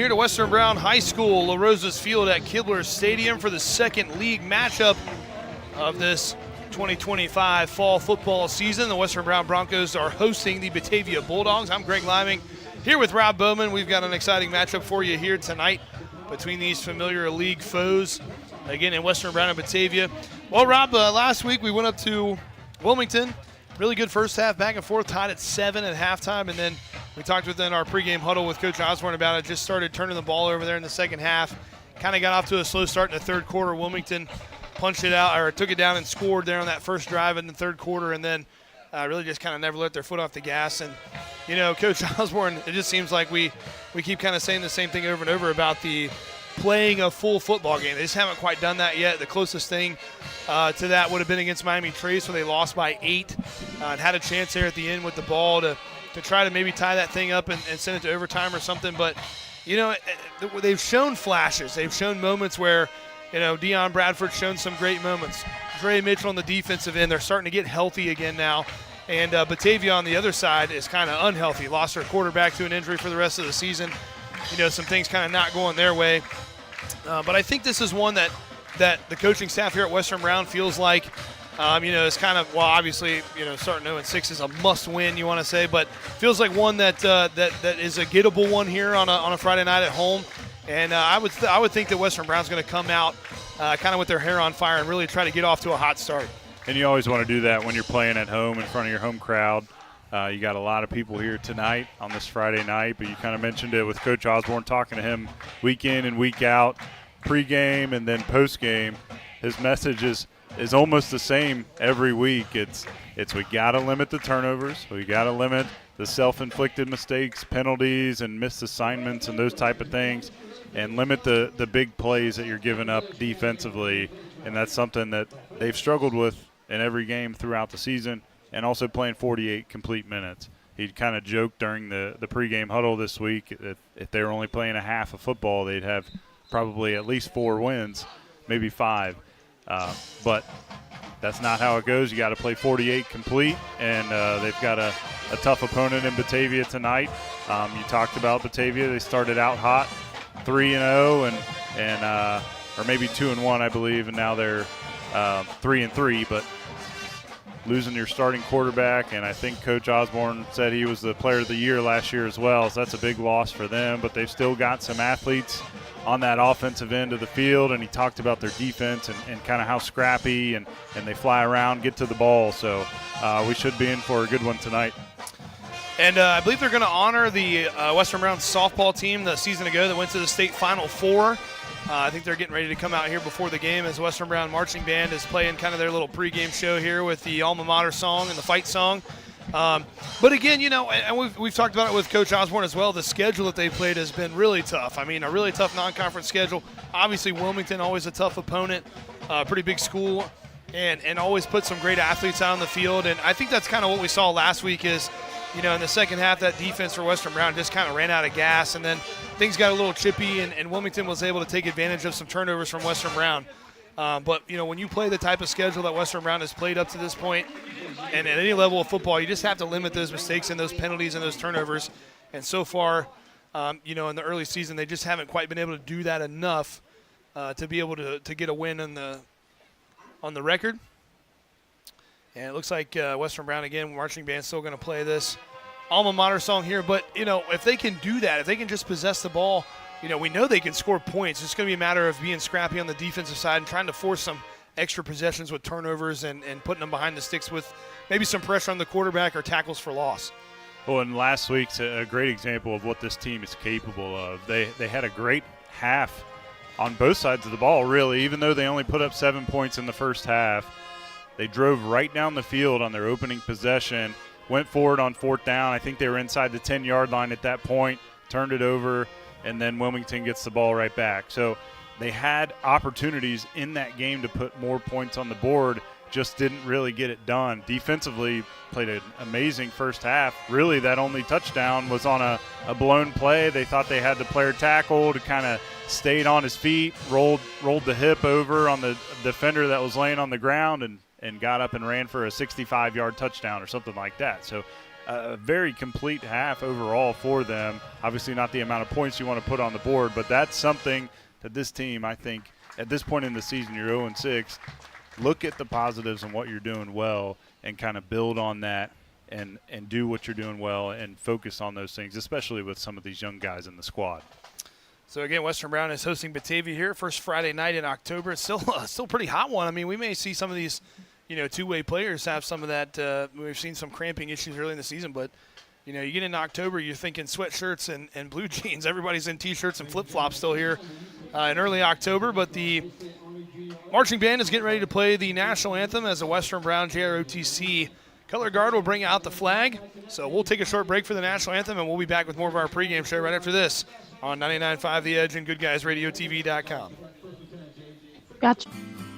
here to Western Brown High School, La Rosa's Field at Kibler Stadium for the second league matchup of this 2025 fall football season. The Western Brown Broncos are hosting the Batavia Bulldogs. I'm Greg Liming here with Rob Bowman. We've got an exciting matchup for you here tonight between these familiar league foes, again in Western Brown and Batavia. Well, Rob, last week we went up to Wilmington. Really good first half, back and forth, tied at 7 at halftime, and then we talked within our pregame huddle with Coach Osborne about it. Just started turning the ball over there in the second half. Kind of got off to a slow start in the third quarter. Wilmington punched it out, or took it down and scored there on that first drive in the third quarter, and then really just kind of never let their foot off the gas. And, you know, Coach Osborne, it just seems like we keep kind of saying the same thing over and over about the playing a full football game. They just haven't quite done that yet. The closest thing to that would have been against Miami Trace, where they lost by 8 and had a chance there at the end with the ball to try to maybe tie that thing up and send it to overtime or something. But, you know, they've shown flashes. They've shown moments where, you know, Deion Bradford's shown some great moments. Dre Mitchell on the defensive end, they're starting to get healthy again now. And Batavia on the other side is kind of unhealthy. Lost their quarterback to an injury for the rest of the season. You know, some things kind of not going their way. But I think this is one that the coaching staff here at Western Brown feels like, you know, it's kind of, well, obviously, you know, starting 0-6 is a must-win, you want to say, but feels like one that is a gettable one here on a Friday night at home. And I would think that Western Brown's going to come out kind of with their hair on fire and really try to get off to a hot start. And you always want to do that when you're playing at home in front of your home crowd. You got a lot of people here tonight on this Friday night, but you kind of mentioned it with Coach Osborne, talking to him week in and week out, pregame and then postgame. His message is almost the same every week. It's we got to limit the turnovers. We got to limit the self-inflicted mistakes, penalties, and missed assignments and those type of things, and limit the big plays that you're giving up defensively. And that's something that they've struggled with in every game throughout the season, and also playing 48 complete minutes. He kind of joked during the pregame huddle this week that if they were only playing a half of football, they'd have probably at least 4 wins, maybe 5. But that's not how it goes. You got to play 48 complete, and they've got a tough opponent in Batavia tonight. You talked about Batavia. They started out hot, 3-0, and or maybe 2-1, I believe, and now they're 3-3. But losing your starting quarterback, and I think Coach Osborne said he was the player of the year last year as well, so that's a big loss for them. But they've still got some athletes on that offensive end of the field, and he talked about their defense and kind of how scrappy and they fly around, get to the ball. So we should be in for a good one tonight. And I believe they're going to honor the Western Brown softball team the season ago that went to the state Final Four. I think they're getting ready to come out here before the game as Western Brown Marching Band is playing kind of their little pregame show here with the alma mater song and the fight song. But again, you know, and we've talked about it with Coach Osborne as well, the schedule that they've played has been really tough. I mean, a really tough non-conference schedule. Obviously, Wilmington, always a tough opponent, pretty big school, and always put some great athletes out on the field. And I think that's kind of what we saw last week is, you know, in the second half, that defense for Western Brown just kind of ran out of gas, and then things got a little chippy, and Wilmington was able to take advantage of some turnovers from Western Brown. But, you know, when you play the type of schedule that Western Brown has played up to this point, and at any level of football, you just have to limit those mistakes and those penalties and those turnovers. And so far, you know, in the early season, they just haven't quite been able to do that enough to be able to get a win on the record. And it looks like Western Brown, again, marching band still going to play this alma mater song here. But, you know, if they can do that, if they can just possess the ball, you know, we know they can score points. It's going to be a matter of being scrappy on the defensive side and trying to force some extra possessions with turnovers and putting them behind the sticks with maybe some pressure on the quarterback or tackles for loss. Well, and last week's a great example of what this team is capable of. They had a great half on both sides of the ball, really, even though they only put up 7 points in the first half. They drove right down the field on their opening possession, went forward on 4th down. I think they were inside the 10-yard line at that point, turned it over, and then Wilmington gets the ball right back. So they had opportunities in that game to put more points on the board, just didn't really get it done. Defensively, played an amazing first half. Really, that only touchdown was on a blown play. They thought they had the player tackled, kind of stayed on his feet, rolled the hip over on the defender that was laying on the ground, and got up and ran for a 65-yard touchdown or something like that. So a very complete half overall for them. Obviously not the amount of points you want to put on the board, but that's something that this team, I think, at this point in the season, you're 0-6, look at the positives and what you're doing well and kind of build on that and do what you're doing well and focus on those things, especially with some of these young guys in the squad. So, again, Western Brown is hosting Batavia here, first Friday night in October. It's still a pretty hot one. I mean, we may see some of these – two-way players have some of that. We've seen some cramping issues early in the season, but, you get into October, you're thinking sweatshirts and blue jeans. Everybody's in T-shirts and flip-flops still here in early October, but the marching band is getting ready to play the national anthem as the Western Brown JROTC color guard will bring out the flag. So we'll take a short break for the national anthem, and we'll be back with more of our pregame show right after this on 99.5 The Edge and GoodGuysRadioTV.com. Gotcha.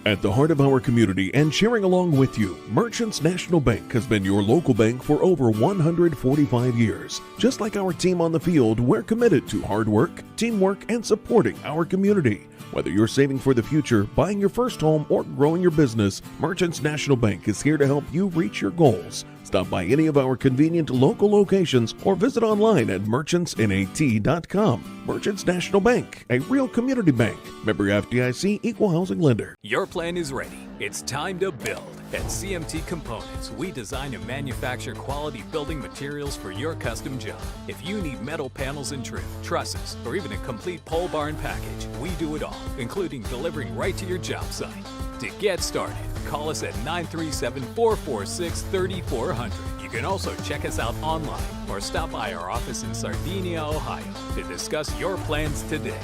At the heart of our community and cheering along with you, Merchants National Bank has been your local bank for over 145 years. Just like our team on the field, we're committed to hard work, teamwork, and supporting our community. Whether you're saving for the future, buying your first home, or growing your business, Merchants National Bank is here to help you reach your goals. Stop by any of our convenient local locations or visit online at merchantsnat.com. Merchants National Bank, a real community bank. Member FDIC, equal housing lender. Your plan is ready. It's time to build. At CMT Components, we design and manufacture quality building materials for your custom job. If you need metal panels and trim, trusses, or even a complete pole barn package, we do it all, including delivering right to your job site. To get started, call us at 937-446-3400. You can also check us out online or stop by our office in Sardinia, Ohio to discuss your plans today.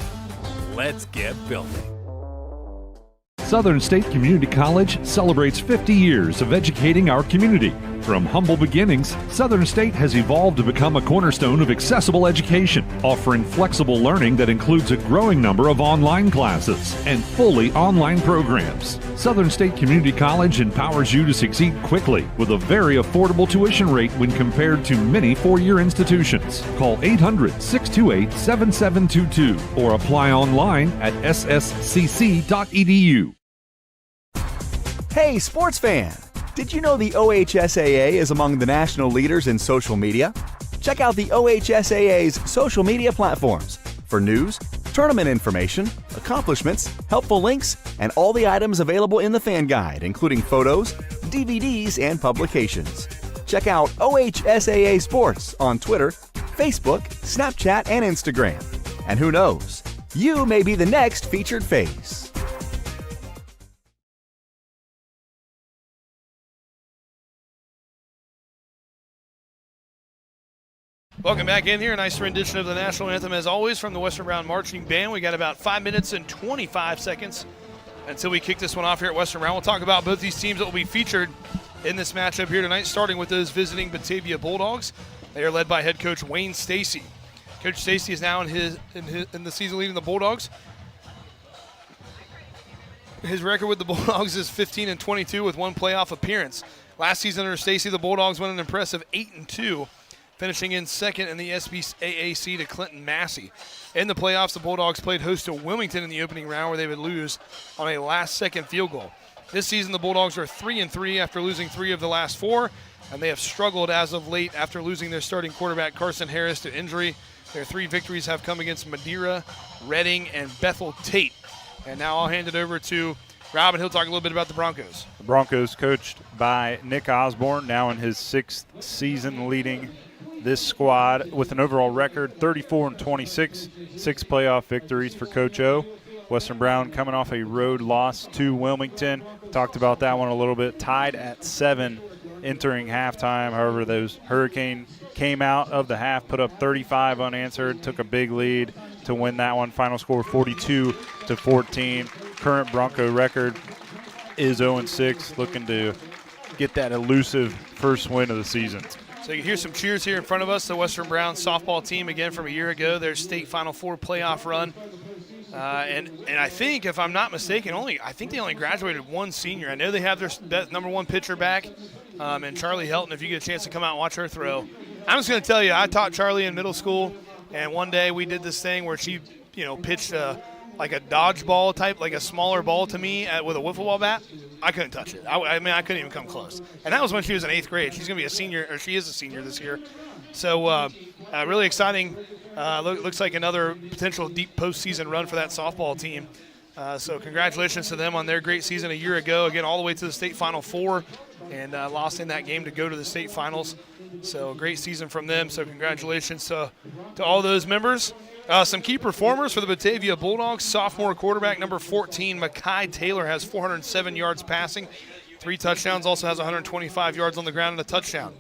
Let's get building. Southern State Community College celebrates 50 years of educating our community. From humble beginnings, Southern State has evolved to become a cornerstone of accessible education, offering flexible learning that includes a growing number of online classes and fully online programs. Southern State Community College empowers you to succeed quickly with a very affordable tuition rate when compared to many four-year institutions. Call 800-628-7722 or apply online at sscc.edu. Hey, sports fan! Did you know the OHSAA is among the national leaders in social media? Check out the OHSAA's social media platforms for news, tournament information, accomplishments, helpful links, and all the items available in the fan guide, including photos, DVDs, and publications. Check out OHSAA Sports on Twitter, Facebook, Snapchat, and Instagram. And who knows, you may be the next featured face. Welcome back in here. A nice rendition of the national anthem, as always, from the Western Brown Marching Band. We got about 5 minutes and 25 seconds until we kick this one off here at Western Brown. We'll talk about both these teams that will be featured in this matchup here tonight, starting with those visiting Batavia Bulldogs. They are led by head coach Wayne Stacy. Coach Stacy is now in the season leading the Bulldogs. His record with the Bulldogs is 15-22 with one playoff appearance. Last season under Stacy, the Bulldogs went an impressive 8-2. Finishing in second in the SBAAC to Clinton Massey. In the playoffs, the Bulldogs played host to Wilmington in the opening round, where they would lose on a last-second field goal. This season, the Bulldogs are 3-3 after losing 3 of the last 4, and they have struggled as of late after losing their starting quarterback Carson Harris to injury. Their 3 victories have come against Madeira, Reading, and Bethel Tate. And now I'll hand it over to Rob, and he'll talk a little bit about the Broncos. The Broncos, coached by Nick Osborne, now in his 6th season leading this squad with an overall record 34-26, 6 playoff victories for Coach O. Western Brown coming off a road loss to Wilmington. We talked about that one a little bit. Tied at 7 entering halftime. However, those Hurricane came out of the half, put up 35 unanswered, took a big lead to win that one. Final score 42-14. Current Bronco record is 0-6, looking to get that elusive first win of the season. So you hear some cheers here in front of us. The Western Brown softball team, again, from a year ago, their state Final Four playoff run. And I think, if I'm not mistaken, I think they only graduated 1 senior. I know they have their number 1 pitcher back, and Charlie Helton, if you get a chance to come out and watch her throw. I'm just going to tell you, I taught Charlie in middle school, and one day we did this thing where she, pitched a like a dodgeball type, like a smaller ball to me with a wiffle ball bat, I couldn't touch it. I mean, I couldn't even come close. And that was when she was in 8th grade. She's going to be a senior, or she is a senior this year. So really exciting. Looks like another potential deep postseason run for that softball team. So congratulations to them on their great season a year ago. Again, all the way to the state Final Four, and lost in that game to go to the state finals. So great season from them. So congratulations to all those members. Some key performers for the Batavia Bulldogs. Sophomore quarterback number 14, Makai Taylor, has 407 yards passing, 3 touchdowns, also has 125 yards on the ground and a touchdown.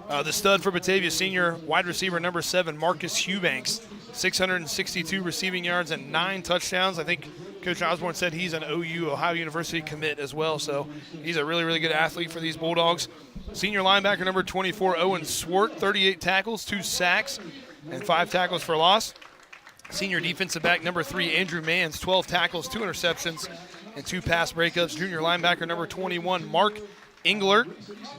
The stud for Batavia, senior wide receiver number 7, Marcus Hughbanks, 662 receiving yards and 9 touchdowns. I think Coach Osborne said he's an OU, Ohio University commit as well, so he's a really, really good athlete for these Bulldogs. Senior linebacker number 24, Owen Swart, 38 tackles, 2 sacks, and 5 tackles for loss. Senior defensive back number 3, Andrew Manns, 12 tackles, 2 interceptions, and 2 pass breakups. Junior linebacker number 21, Mark Englert,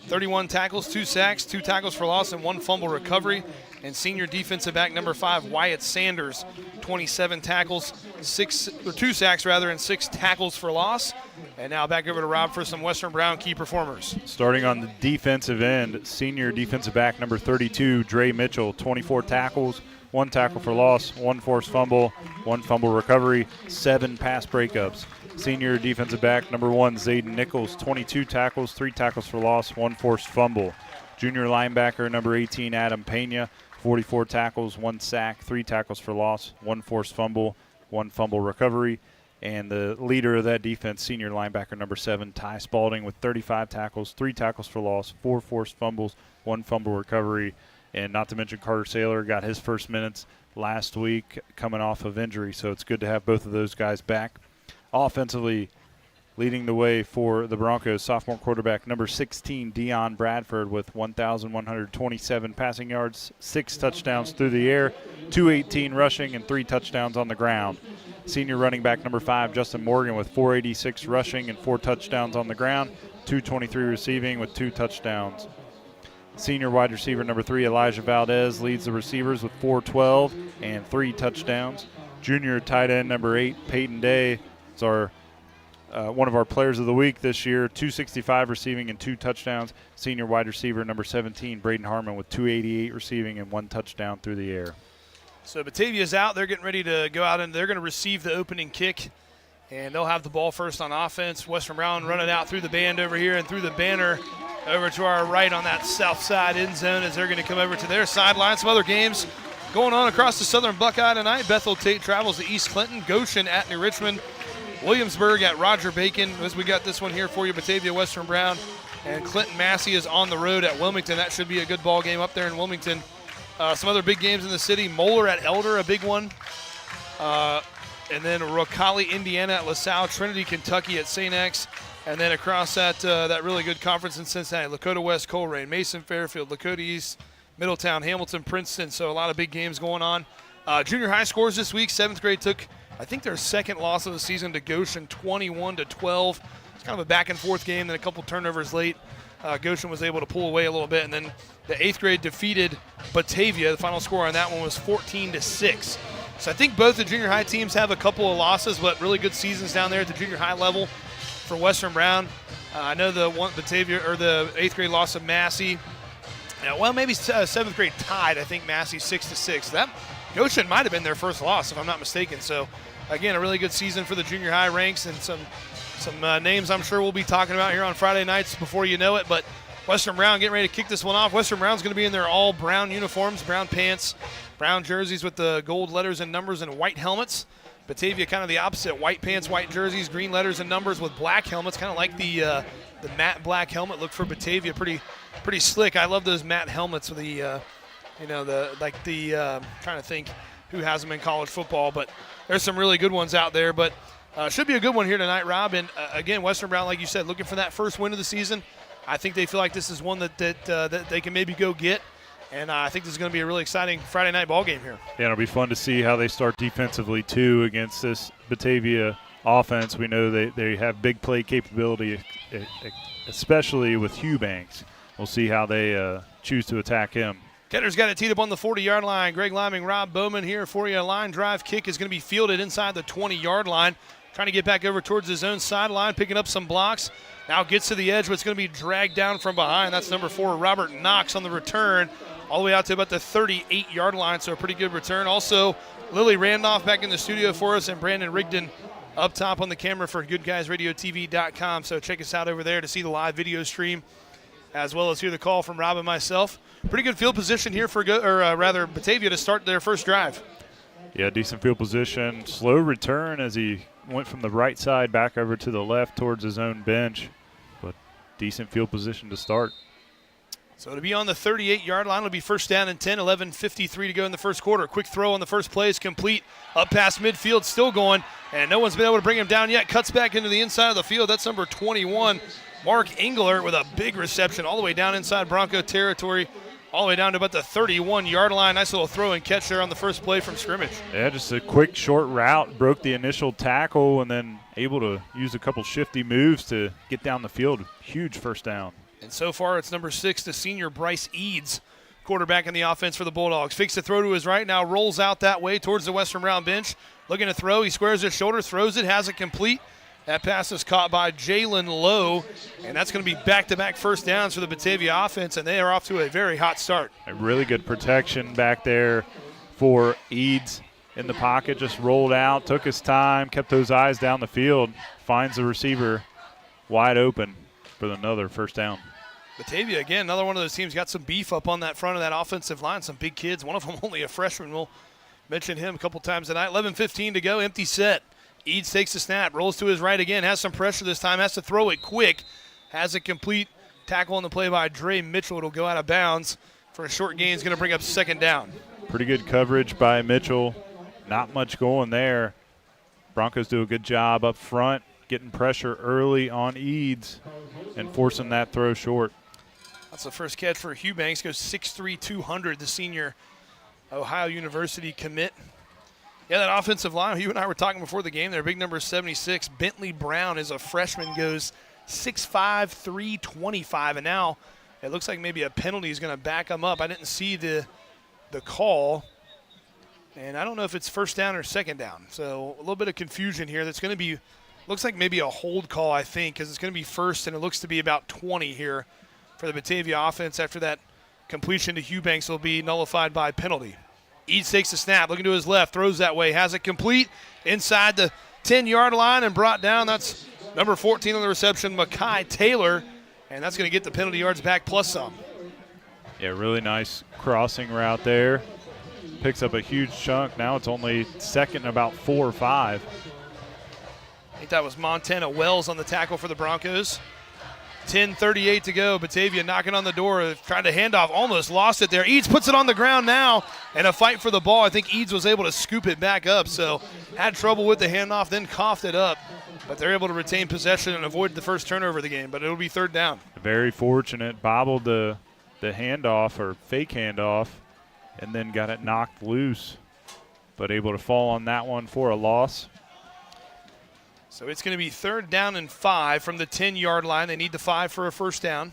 31 tackles, 2 sacks, 2 tackles for loss, and 1 fumble recovery. And senior defensive back number 5, Wyatt Sanders, 27 tackles, 2 sacks and 6 tackles for loss. And now back over to Rob for some Western Brown key performers. Starting on the defensive end, senior defensive back number 32, Dre Mitchell, 24 tackles, 1 tackle for loss, 1 forced fumble, 1 fumble recovery, 7 pass breakups. Senior defensive back number 1, Zayden Nichols, 22 tackles, 3 tackles for loss, 1 forced fumble. Junior linebacker number 18, Adam Pena, 44 tackles, 1 sack, 3 tackles for loss, 1 forced fumble, 1 fumble recovery. And the leader of that defense, senior linebacker number 7, Ty Spalding, with 35 tackles, 3 tackles for loss, 4 forced fumbles, 1 fumble recovery. And not to mention Carter Saylor got his first minutes last week coming off of injury, so it's good to have both of those guys back. Offensively, leading the way for the Broncos, sophomore quarterback number 16, Deion Bradford, with 1,127 passing yards, 6 touchdowns through the air, 218 rushing, and 3 touchdowns on the ground. Senior running back number 5, Justin Morgan, with 486 rushing and 4 touchdowns on the ground, 223 receiving with 2 touchdowns. Senior wide receiver number 3, Elijah Valdez, leads the receivers with 412 and 3 touchdowns. Junior tight end number 8, Peyton Day, is our one of our players of the week this year, 265 receiving and 2 touchdowns. Senior wide receiver number 17, Braden Harmon, with 288 receiving and 1 touchdown through the air. So Batavia's out. They're getting ready to go out, and they're going to receive the opening kick, and they'll have the ball first on offense. Western Brown running out through the band over here and through the banner over to our right on that south side end zone as they're going to come over to their sideline. Some other games going on across the Southern Buckeye tonight. Bethel Tate travels to East Clinton. Goshen at New Richmond. Williamsburg at Roger Bacon. As we got this one here for you, Batavia Western Brown. And Clinton Massey is on the road at Wilmington. That should be a good ball game up there in Wilmington. Some other big games in the city. Moeller at Elder, a big one. And then Rocali, Indiana at LaSalle. Trinity, Kentucky at St. X. And then across that really good conference in Cincinnati, Lakota West, Colerain, Mason, Fairfield, Lakota East, Middletown, Hamilton, Princeton. So a lot of big games going on. Junior high scores this week. 7th grade took, I think, their second loss of the season to Goshen, 21-12. It's kind of a back-and-forth game, then a couple turnovers late. Goshen was able to pull away a little bit, and then the 8th grade defeated Batavia. The final score on that one was 14-6. So I think both the junior high teams have a couple of losses, but really good seasons down there at the junior high level for Western Brown. I know the one Batavia, or the 8th grade loss of Massey. Well, maybe 7th grade tied. I think Massey 6-6. That Goshen might have been their first loss, if I'm not mistaken. So again, a really good season for the junior high ranks, and some names I'm sure we'll be talking about here on Friday nights before you know it. But Western Brown getting ready to kick this one off. Western Brown's going to be in their all brown uniforms, brown pants, brown jerseys with the gold letters and numbers, and white helmets. Batavia kind of the opposite, white pants, white jerseys, green letters and numbers with black helmets, kind of like the matte black helmet look for Batavia. Pretty slick. I love those matte helmets with the trying to think who has them in college football, but there's some really good ones out there. But should be a good one here tonight, Rob. And again, Western Brown, like you said, looking for that first win of the season. I think they feel like this is one that they can maybe go get. And I think this is going to be a really exciting Friday night ball game here. Yeah, it'll be fun to see how they start defensively, too, against this Batavia offense. We know they have big play capability, especially with Hughbanks. We'll see how they choose to attack him. Kenner's got it teed up on the 40-yard line. Greg Liming, Rob Bowman here for you. A line drive kick is going to be fielded inside the 20-yard line. Trying to get back over towards his own sideline, picking up some blocks. Now gets to the edge, but it's going to be dragged down from behind. That's number 4, Robert Knox on the return, all the way out to about the 38-yard line, so a pretty good return. Also, Lily Randolph back in the studio for us, and Brandon Rigdon up top on the camera for GoodGuysRadioTV.com. So check us out over there to see the live video stream, as well as hear the call from Rob and myself. Pretty good field position here for, Batavia to start their first drive. Yeah, decent field position. Slow return as he went from the right side back over to the left towards his own bench, but decent field position to start. So to be on the 38-yard line, it'll be first down and 10, 11:53 to go in the first quarter. Quick throw on the first play is complete. Up past midfield, still going, and no one's been able to bring him down yet. Cuts back into the inside of the field. That's number 21, Mark Englert, with a big reception all the way down inside Bronco territory, all the way down to about the 31-yard line. Nice little throw and catch there on the first play from scrimmage. Yeah, just a quick short route, broke the initial tackle, and then able to use a couple shifty moves to get down the field. Huge first down. And so far, it's number 6, the senior Bryce Eads, quarterback in the offense for the Bulldogs. Fakes the throw to his right, now rolls out that way towards the Western Brown bench. Looking to throw, he squares his shoulder, throws it, has it complete. That pass is caught by Jalen Lowe, and that's going to be back-to-back first downs for the Batavia offense, and they are off to a very hot start. A really good protection back there for Eads in the pocket, just rolled out, took his time, kept those eyes down the field, finds the receiver wide open for another first down. Batavia, again, another one of those teams got some beef up on that front of that offensive line, some big kids. One of them only a freshman. We'll mention him a couple times tonight. 11:15 to go, empty set. Eads takes the snap, rolls to his right again, has some pressure this time, has to throw it quick, has it complete. Tackle on the play by Dre Mitchell. It'll go out of bounds for a short gain. It's going to bring up second down. Pretty good coverage by Mitchell. Not much going there. Broncos do a good job up front, getting pressure early on Eads and forcing that throw short. That's the first catch for Eubanks. Goes 6'3", 200, the senior Ohio University commit. Yeah, that offensive line, you and I were talking before the game there, big number 76. Bentley Brown is a freshman, goes 6'5", 325, and now it looks like maybe a penalty is going to back him up. I didn't see the call, and I don't know if it's first down or second down. So a little bit of confusion here. That's going to be, looks like maybe a hold call, I think, because it's going to be first, and it looks to be about 20 here for the Batavia offense after that completion to Eubanks will be nullified by penalty. Eads takes the snap, looking to his left, throws that way, has it complete inside the 10-yard line and brought down. That's number 14 on the reception, Makai Taylor, and that's going to get the penalty yards back plus some. Yeah, really nice crossing route there. Picks up a huge chunk. Now it's only second and about 4 or 5. I think that was Montana Wells on the tackle for the Broncos. 10:38 to go. Batavia knocking on the door, trying to hand off, almost lost it there. Eads puts it on the ground now, and a fight for the ball. I think Eads was able to scoop it back up, so had trouble with the handoff, then coughed it up. But they're able to retain possession and avoid the first turnover of the game, but it'll be third down. Very fortunate. Bobbled the handoff or fake handoff and then got it knocked loose, but able to fall on that one for a loss. So it's going to be third down and 5 from the 10-yard line. They need the 5 for a first down.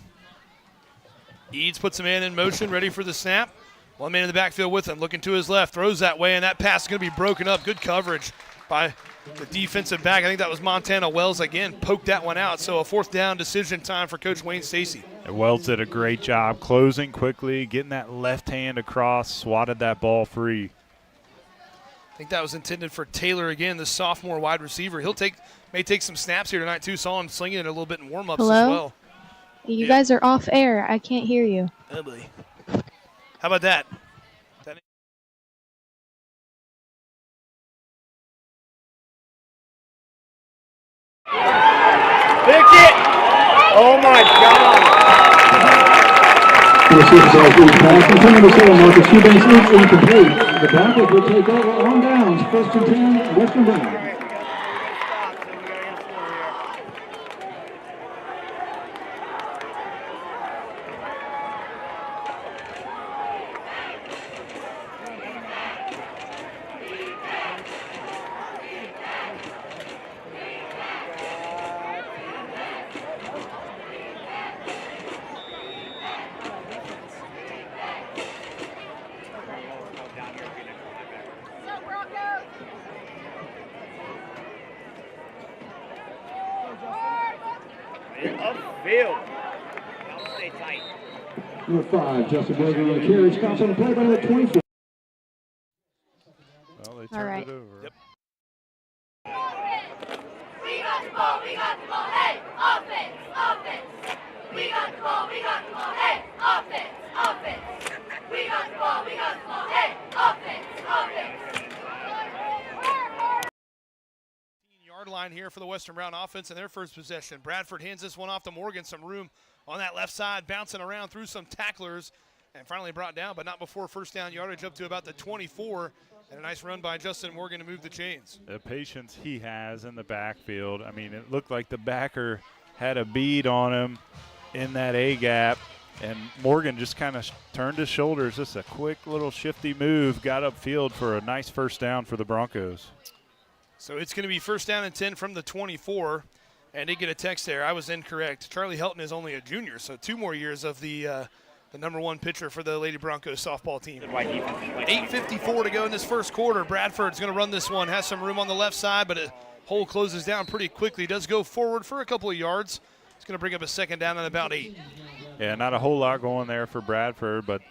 Eads puts a man in motion, ready for the snap. One man in the backfield with him, looking to his left, throws that way, and that pass is going to be broken up. Good coverage by the defensive back. I think that was Montana Wells again, poked that one out. So a fourth down decision time for Coach Wayne Stacy. And Wells did a great job closing quickly, getting that left hand across, swatted that ball free. I think that was intended for Taylor again, the sophomore wide receiver. May take some snaps here tonight too. Saw him slinging it a little bit in warm-ups as well. You guys are off air. I can't hear you. Oh boy. How about that? Pick it! Oh my God! Marcus Eubanks is incomplete. The Broncos will take over on downs. First and 10, Western Brown. Field. Y'all stay tight. Number 5, Justin Morgan on the carry. Stops on the play by number 24. Well, they All turned right. it over. Yep. We got the ball, we got the ball, hey, offense, offense. We got the ball, hey, offense, offense. We got the ball, hey, offense, offense. Yard line here for the Western Brown offense in their first possession. Bradford hands this one off to Morgan. Some room on that left side, bouncing around through some tacklers, and finally brought down, but not before first down yardage up to about the 24. And a nice run by Justin Morgan to move the chains. The patience he has in the backfield. I mean, it looked like the backer had a bead on him in that A-gap, and Morgan just kind of turned his shoulders. Just a quick little shifty move, got upfield for a nice first down for the Broncos. So it's going to be first down and 10 from the 24. And did get a text there. I was incorrect. Charlie Helton is only a junior, so 2 more years of the number 1 pitcher for the Lady Broncos softball team. 8:54 to go in this first quarter. Bradford's going to run this one. Has some room on the left side, but a hole closes down pretty quickly. Does go forward for a couple of yards. It's going to bring up a second down at about 8. Yeah, not a whole lot going there for Bradford, but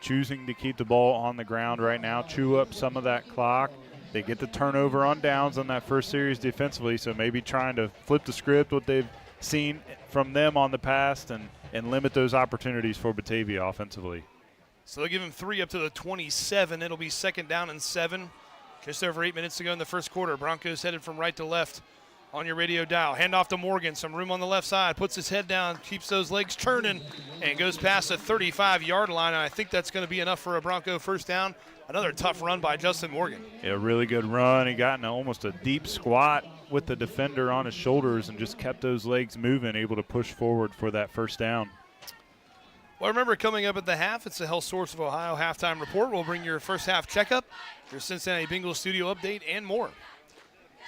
choosing to keep the ball on the ground right now, chew up some of that clock. They get the turnover on downs on that first series defensively, so maybe trying to flip the script, what they've seen from them on the past, and limit those opportunities for Batavia offensively. So they'll give him 3 up to the 27. It'll be second down and 7. Just over 8 minutes to go in the first quarter. Broncos headed from right to left on your radio dial. Hand off to Morgan. Some room on the left side. Puts his head down, keeps those legs turning, and goes past the 35-yard line. And I think that's going to be enough for a Bronco first down. Another tough run by Justin Morgan. Yeah, really good run. He got in almost a deep squat with the defender on his shoulders and just kept those legs moving, able to push forward for that first down. Well, remember, coming up at the half, it's the Health Source of Ohio halftime report. We'll bring your first half checkup, your Cincinnati Bengals studio update, and more.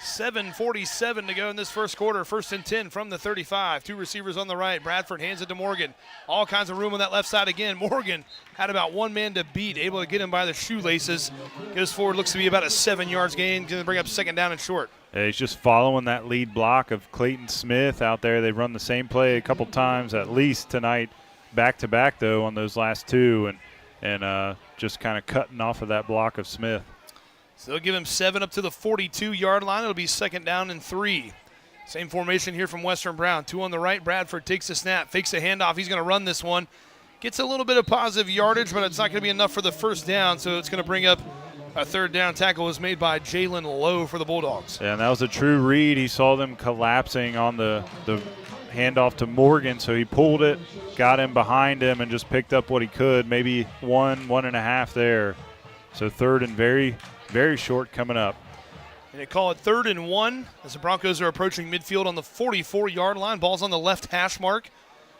7:47 to go in this first quarter. First and 10 from the 35. 2 receivers on the right. Bradford hands it to Morgan. All kinds of room on that left side again. Morgan had about 1 man to beat, able to get him by the shoelaces. Goes forward, looks to be about a 7 yards gain. Going to bring up second down and short. Yeah, he's just following that lead block of Clayton Smith out there. They've run the same play a couple times at least tonight, back-to-back, though, on those last 2, and just kind of cutting off of that block of Smith. So they'll give him 7 up to the 42-yard line. It'll be second down and 3. Same formation here from Western Brown. 2 on the right. Bradford takes the snap, fakes a handoff. He's going to run this one. Gets a little bit of positive yardage, but it's not going to be enough for the first down, so it's going to bring up a third down. Tackle was made by Jalen Lowe for the Bulldogs. Yeah, and that was a true read. He saw them collapsing on the handoff to Morgan, so he pulled it, got him behind him, and just picked up what he could, maybe 1.5 there. So third and very, very short coming up. And they call it 3rd and 1 as the Broncos are approaching midfield on the 44-yard line. Ball's on the left hash mark.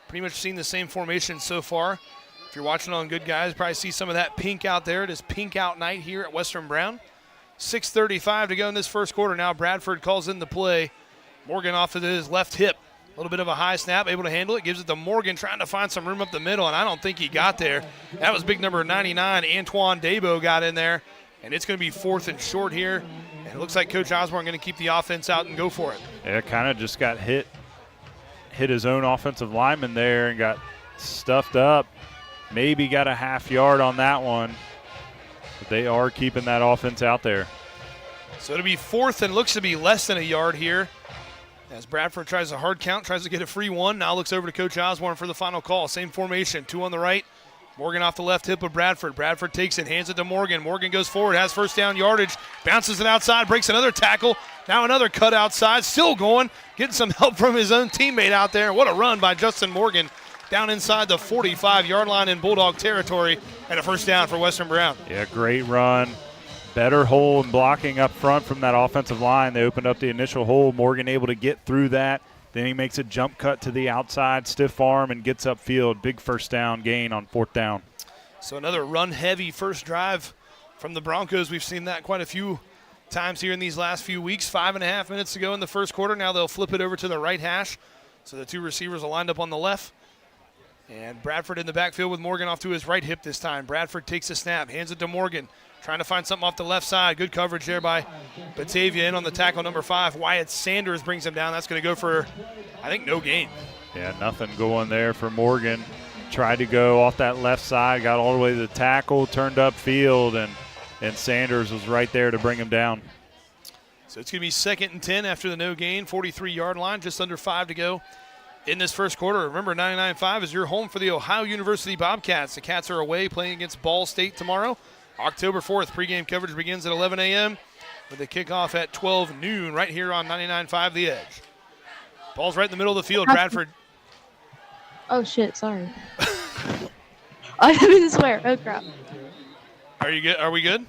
Pretty much seen the same formation so far. If you're watching on Good Guys, probably see some of that pink out there. It is pink out night here at Western Brown. 6:35 to go in this first quarter. Now Bradford calls in the play. Morgan off of his left hip. A little bit of a high snap, able to handle it. Gives it to Morgan, trying to find some room up the middle, and I don't think he got there. That was big number 99, Antoine Debo, got in there. And it's going to be 4th and short here. And it looks like Coach Osborne going to keep the offense out and go for it. Yeah, kind of just got hit his own offensive lineman there and got stuffed up. Maybe got a half yard on that one. But they are keeping that offense out there. So it'll be 4th and looks to be less than a yard here. As Bradford tries a hard count, tries to get a free one. Now looks over to Coach Osborne for the final call. Same formation, 2 on the right. Morgan off the left hip of Bradford. Bradford takes it, hands it to Morgan. Morgan goes forward, has first down yardage, bounces it outside, breaks another tackle. Now another cut outside, still going, getting some help from his own teammate out there. What a run by Justin Morgan down inside the 45-yard line in Bulldog territory, and a first down for Western Brown. Yeah, great run. Better hole and blocking up front from that offensive line. They opened up the initial hole. Morgan able to get through that. Then he makes a jump cut to the outside, stiff arm, and gets upfield. Big first down gain on 4th down. So another run-heavy first drive from the Broncos. We've seen that quite a few times here in these last few weeks. 5.5 minutes to go in the first quarter. Now they'll flip it over to the right hash. So the 2 receivers are lined up on the left. And Bradford in the backfield with Morgan off to his right hip this time. Bradford takes a snap, hands it to Morgan. Trying to find something off the left side. Good coverage there by Batavia. In on the tackle, number 5. Wyatt Sanders brings him down. That's going to go for, I think, no gain. Yeah, nothing going there for Morgan. Tried to go off that left side, got all the way to the tackle, turned upfield, and Sanders was right there to bring him down. So it's going to be 2nd and 10 after the no gain, 43-yard line, just under 5 to go in this first quarter. Remember, 99.5 is your home for the Ohio University Bobcats. The Cats are away playing against Ball State tomorrow. October 4th, pregame coverage begins at 11 a.m. with a kickoff at 12 noon right here on 99.5 The Edge. Ball's right in the middle of the field. Bradford. Oh, shit, sorry. I didn't swear. Oh, crap. Are you good? Are we good?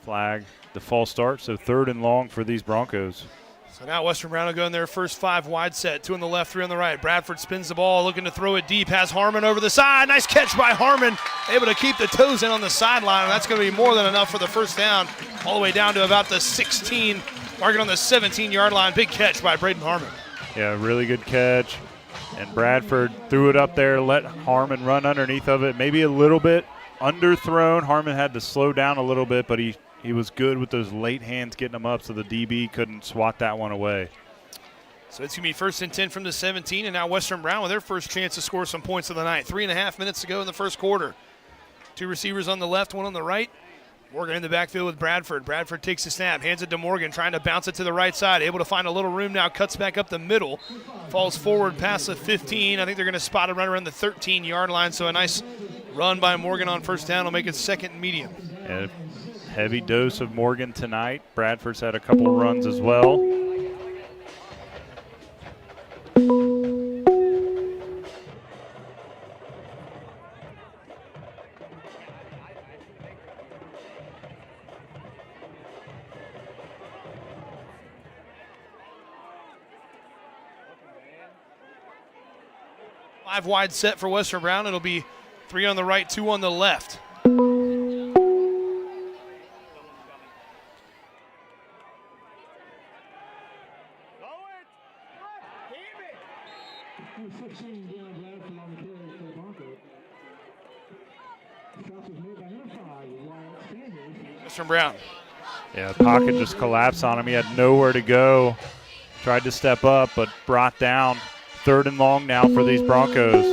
Flag, the false start, so 3rd and long for these Broncos. So now Western Brown will go in their first 5 wide set, 2 on the left, 3 on the right. Bradford spins the ball, looking to throw it deep, has Harmon over the side. Nice catch by Harmon, able to keep the toes in on the sideline, and that's going to be more than enough for the first down, all the way down to about the 16, marking on the 17-yard line. Big catch by Braden Harmon. Yeah, really good catch. And Bradford threw it up there, let Harmon run underneath of it, maybe a little bit underthrown. Harmon had to slow down a little bit, but he was good with those late hands getting them up so the DB couldn't swat that one away. So it's going to be 1st and 10 from the 17, and now Western Brown with their first chance to score some points of the night. 3.5 minutes to go in the first quarter. 2 receivers on the left, 1 on the right. Morgan in the backfield with Bradford. Bradford takes the snap, hands it to Morgan, trying to bounce it to the right side. Able to find a little room now, cuts back up the middle. Falls forward past the 15. I think they're going to spot him right around the 13-yard line, so a nice run by Morgan on first down will make it 2nd and medium. And heavy dose of Morgan tonight. Bradford's had a couple runs as well. Five wide set for Western Brown. It'll be 3 on the right, 2 on the left. Western Brown. Yeah, the pocket just collapsed on him. He had nowhere to go. Tried to step up, but brought down. 3rd and long now for these Broncos.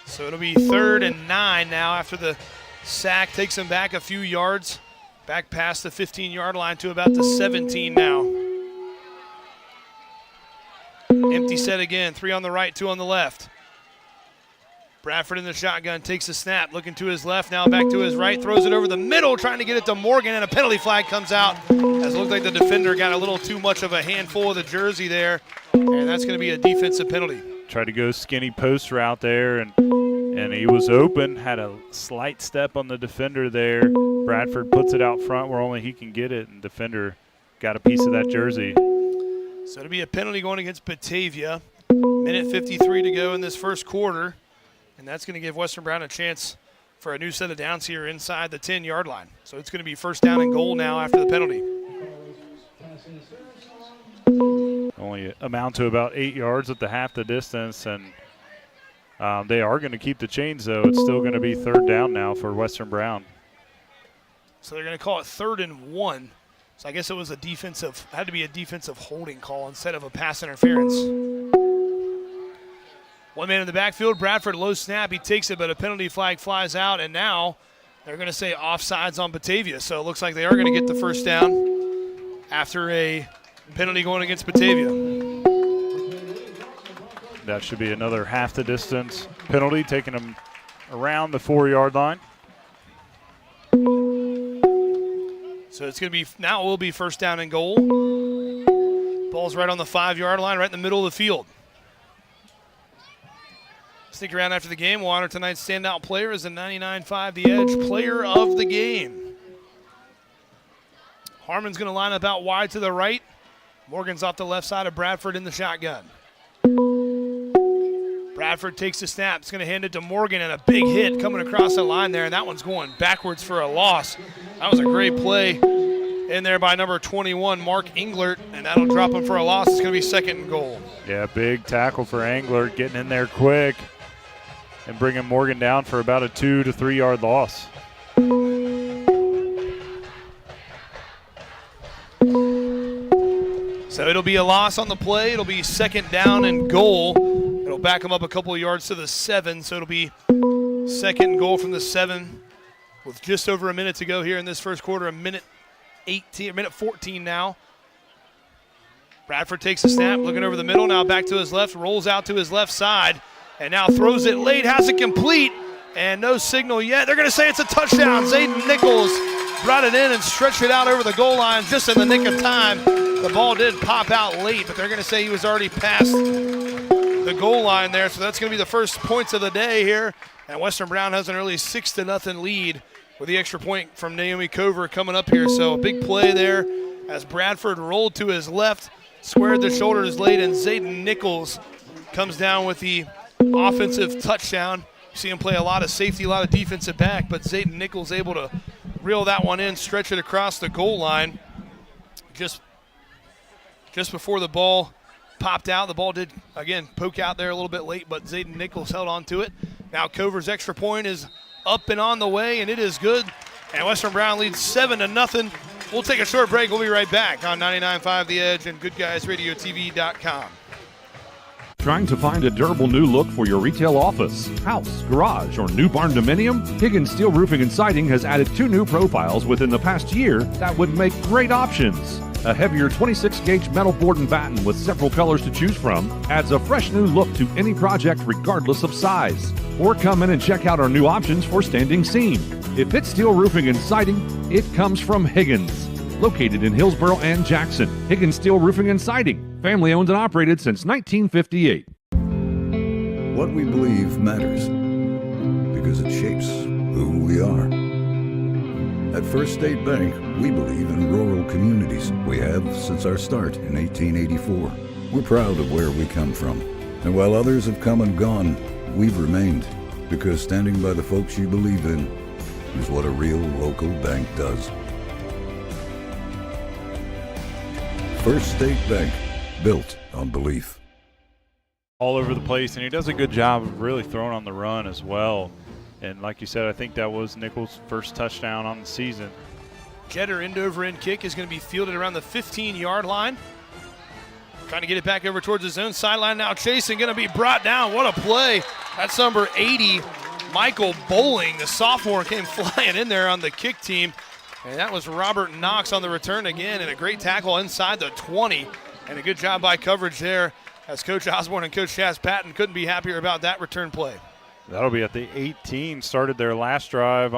So it'll be 3rd and 9 now after the sack takes him back a few yards, back past the 15-yard line to about the 17 now. Empty set again, 3 on the right, 2 on the left. Bradford in the shotgun, takes a snap, looking to his left, now back to his right, throws it over the middle, trying to get it to Morgan, and a penalty flag comes out. As it looked like the defender got a little too much of a handful of the jersey there, and that's going to be a defensive penalty. Tried to go skinny post route there, and he was open, had a slight step on the defender there. Bradford puts it out front where only he can get it, and defender got a piece of that jersey. So it'll be a penalty going against Batavia. Minute 53 to go in this first quarter. And that's going to give Western Brown a chance for a new set of downs here inside the 10-yard line. So it's going to be 1st down and goal now after the penalty. Only amount to about 8 yards at the half the distance, and they are going to keep the chains, though. It's still going to be 3rd down now for Western Brown. So they're going to call it 3rd and 1. So I guess it was had to be a defensive holding call instead of a pass interference. 1 man in the backfield, Bradford, low snap, he takes it, but a penalty flag flies out, and now they're going to say offsides on Batavia. So it looks like they are going to get the 1st down after a penalty going against Batavia. That should be another half the distance penalty, taking them around the 4-yard line. So it's going to be, now it will be first down and goal. Ball's right on the 5-yard line, right in the middle of the field. Stick around after the game. We'll honor tonight's standout player as the 99.5 The Edge player of the game. Harmon's going to line up out wide to the right. Morgan's off the left side of Bradford in the shotgun. Bradford takes the snap. It's going to hand it to Morgan, and a big hit coming across the line there, and that one's going backwards for a loss. That was a great play in there by number 21, Mark Englert, and that'll drop him for a loss. It's going to be second and goal. Yeah, big tackle for Englert, getting in there quick and bringing Morgan down for about a 2 to 3 yard loss. So it'll be a loss on the play. It'll be second down and goal. It'll back them up a couple of yards to the 7, so it'll be second and goal from the 7 with just over a minute to go here in this first quarter, a minute 14 now. Bradford takes a snap, looking over the middle, now back to his left, rolls out to his left side, and now throws it late, has it complete, and no signal yet. They're going to say it's a touchdown. Zayden Nichols brought it in and stretched it out over the goal line just in the nick of time. The ball did pop out late, but they're going to say he was already past the goal line there, so that's going to be the first points of the day here. And Western Brown has an early 6-0 lead with the extra point from Naomi Cover coming up here. So a big play there as Bradford rolled to his left, squared the shoulders late, and Zayden Nichols comes down with the offensive touchdown. You see him play a lot of safety, a lot of defensive back, but Zayden Nichols able to reel that one in, stretch it across the goal line. Just before the ball popped out, the ball did, again, poke out there a little bit late, but Zayden Nichols held on to it. Now Cover's extra point is up and on the way, and it is good. And Western Brown leads 7-0. We'll take a short break. We'll be right back on 99.5 The Edge and GoodGuysRadioTV.com. Trying to find a durable new look for your retail office, house, garage, or new barn dominium? Higgins Steel Roofing and Siding has added 2 new profiles within the past year that would make great options. A heavier 26-gauge metal board and batten with several colors to choose from adds a fresh new look to any project regardless of size. Or come in and check out our new options for standing seam. If it's steel roofing and siding, it comes from Higgins. Located in Hillsboro and Jackson, Higgins Steel Roofing and Siding, family owned and operated since 1958. What we believe matters because it shapes who we are. At First State Bank, we believe in rural communities. We have since our start in 1884. We're proud of where we come from. And while others have come and gone, we've remained, because standing by the folks you believe in is what a real local bank does. First State Bank, built on belief. All over the place, and he does a good job of really throwing on the run as well. And like you said, I think that was Nichols' first touchdown on the season. Jeter end-over-end kick is going to be fielded around the 15-yard line. Trying to get it back over towards his own sideline now. Chasing, going to be brought down. What a play. That's number 80, Michael Bowling. The sophomore came flying in there on the kick team. And that was Robert Knox on the return again, and a great tackle inside the 20. And a good job by coverage there as Coach Osborne and Coach Chaz Patton couldn't be happier about that return play. That'll be at the 18. Started their last drive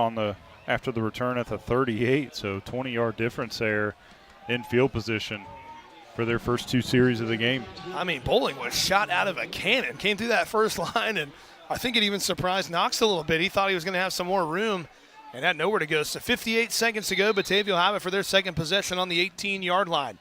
after the return at the 38, so 20-yard difference there in field position for their first 2 series of the game. I mean, Bowling was shot out of a cannon, came through that first line, and I think it even surprised Knox a little bit. He thought he was going to have some more room and had nowhere to go. So 58 seconds to go. Batavia will have it for their second possession on the 18-yard line.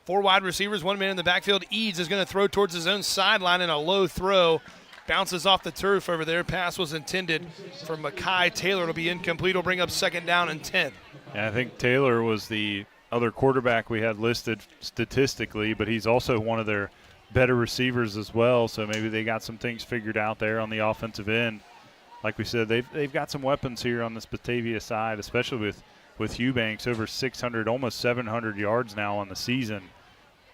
4 wide receivers, 1 man in the backfield. Eads is going to throw towards his own sideline in a low throw. Bounces off the turf over there. Pass was intended for Makai Taylor. It'll be incomplete. It'll bring up second down and 10. And I think Taylor was the other quarterback we had listed statistically, but he's also one of their better receivers as well. So maybe they got some things figured out there on the offensive end. Like we said, they've got some weapons here on this Batavia side, especially with Eubanks, over 600, almost 700 yards now on the season,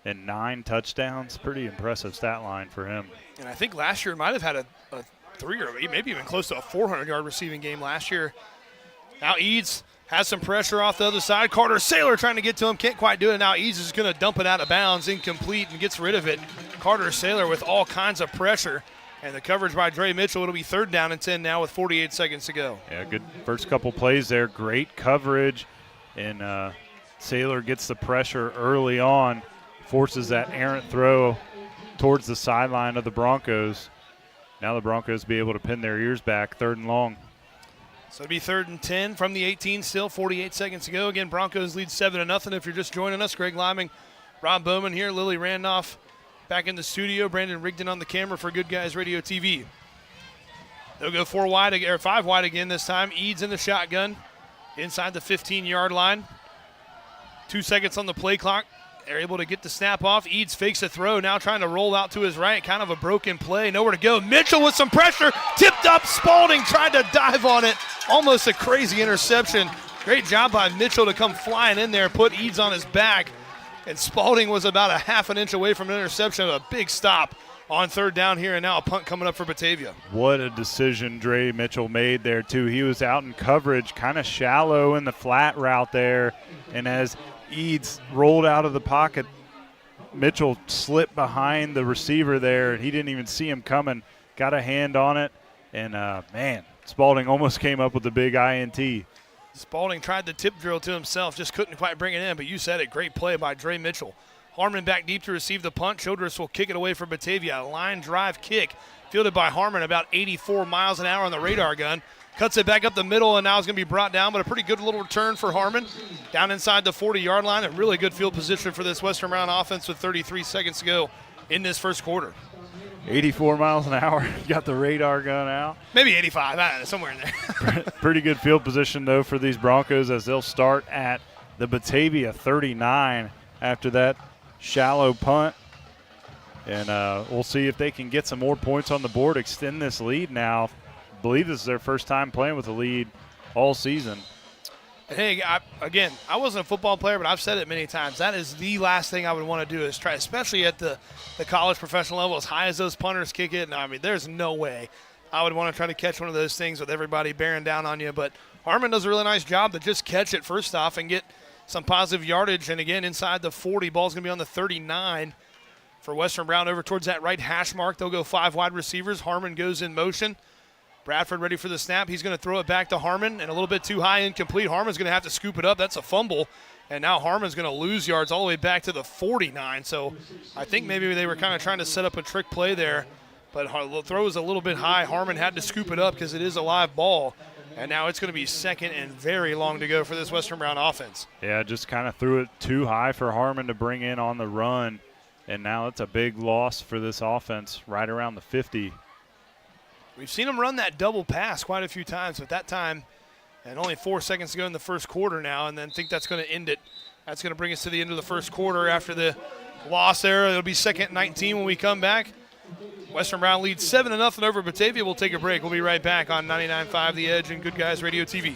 and 9 touchdowns. Pretty impressive stat line for him. And I think last year might have had a 3 or maybe even close to a 400-yard receiving game last year. Now Eads has some pressure off the other side. Carter Saylor trying to get to him, can't quite do it. Now Eads is going to dump it out of bounds, incomplete, and gets rid of it. Carter Saylor with all kinds of pressure. And the coverage by Dre Mitchell. It'll be third down and 10 now with 48 seconds to go. Yeah, good first couple plays there. Great coverage. and Saylor gets the pressure early on, forces that errant throw towards the sideline of the Broncos. Now the Broncos be able to pin their ears back, 3rd and long. So it'll be 3rd and 10 from the 18 still, 48 seconds to go. Again, Broncos lead 7-0. If you're just joining us, Greg Liming, Rob Bowman here, Lily Randolph back in the studio, Brandon Rigdon on the camera for Good Guys Radio TV. They'll go 5 wide again this time. Eads in the shotgun inside the 15-yard line. 2 seconds on the play clock. They're able to get the snap off. Eads fakes a throw, now trying to roll out to his right. Kind of a broken play, nowhere to go. Mitchell with some pressure, tipped up. Spalding tried to dive on it. Almost a crazy interception. Great job by Mitchell to come flying in there, put Eads on his back. And Spalding was about a half an inch away from an interception. A big stop on 3rd down here, and now a punt coming up for Batavia. What a decision Dre Mitchell made there, too. He was out in coverage, kind of shallow in the flat route there, and as Eads rolled out of the pocket, Mitchell slipped behind the receiver there, and he didn't even see him coming. Got a hand on it, and, man, Spalding almost came up with a big INT. Spalding tried the tip drill to himself, just couldn't quite bring it in, but you said it. Great play by Dre Mitchell. Harmon back deep to receive the punt. Childress will kick it away for Batavia. A line drive kick fielded by Harmon, about 84 miles an hour on the radar gun. Cuts it back up the middle, and now it's going to be brought down, but a pretty good little return for Harmon. Down inside the 40-yard line, a really good field position for this Western Brown offense with 33 seconds to go in this first quarter. 84 miles an hour, got the radar gun out. Maybe 85, I don't know, somewhere in there. Pretty good field position, though, for these Broncos as they'll start at the Batavia 39 after that shallow punt. And we'll see if they can get some more points on the board, extend this lead now. I believe this is their first time playing with a lead all season. Hey, I wasn't a football player, but I've said it many times. That is the last thing I would want to do is try, especially at the college professional level, as high as those punters kick it. I mean, there's no way I would want to try to catch one of those things with everybody bearing down on you. But Harmon does a really nice job to just catch it first off and get some positive yardage. And, again, inside the 40, ball's going to be on the 39 for Western Brown over towards that right hash mark. They'll go 5 wide receivers. Harmon goes in motion. Bradford ready for the snap. He's going to throw it back to Harmon, and a little bit too high, incomplete. Harmon's going to have to scoop it up. That's a fumble, and now Harmon's going to lose yards all the way back to the 49. So I think maybe they were kind of trying to set up a trick play there, but the throw was a little bit high. Harmon had to scoop it up because it is a live ball, and now it's going to be 2nd and very long to go for this Western Brown offense. Yeah, just kind of threw it too high for Harmon to bring in on the run, and now it's a big loss for this offense right around the 50. We've seen them run that double pass quite a few times, but that time, and only 4 seconds to go in the first quarter now, and then think that's going to end it. That's going to bring us to the end of the first quarter after the loss there. It'll be 2nd and 19 when we come back. Western Brown leads 7-0 over Batavia. We'll take a break. We'll be right back on 99.5 The Edge and Good Guys Radio TV.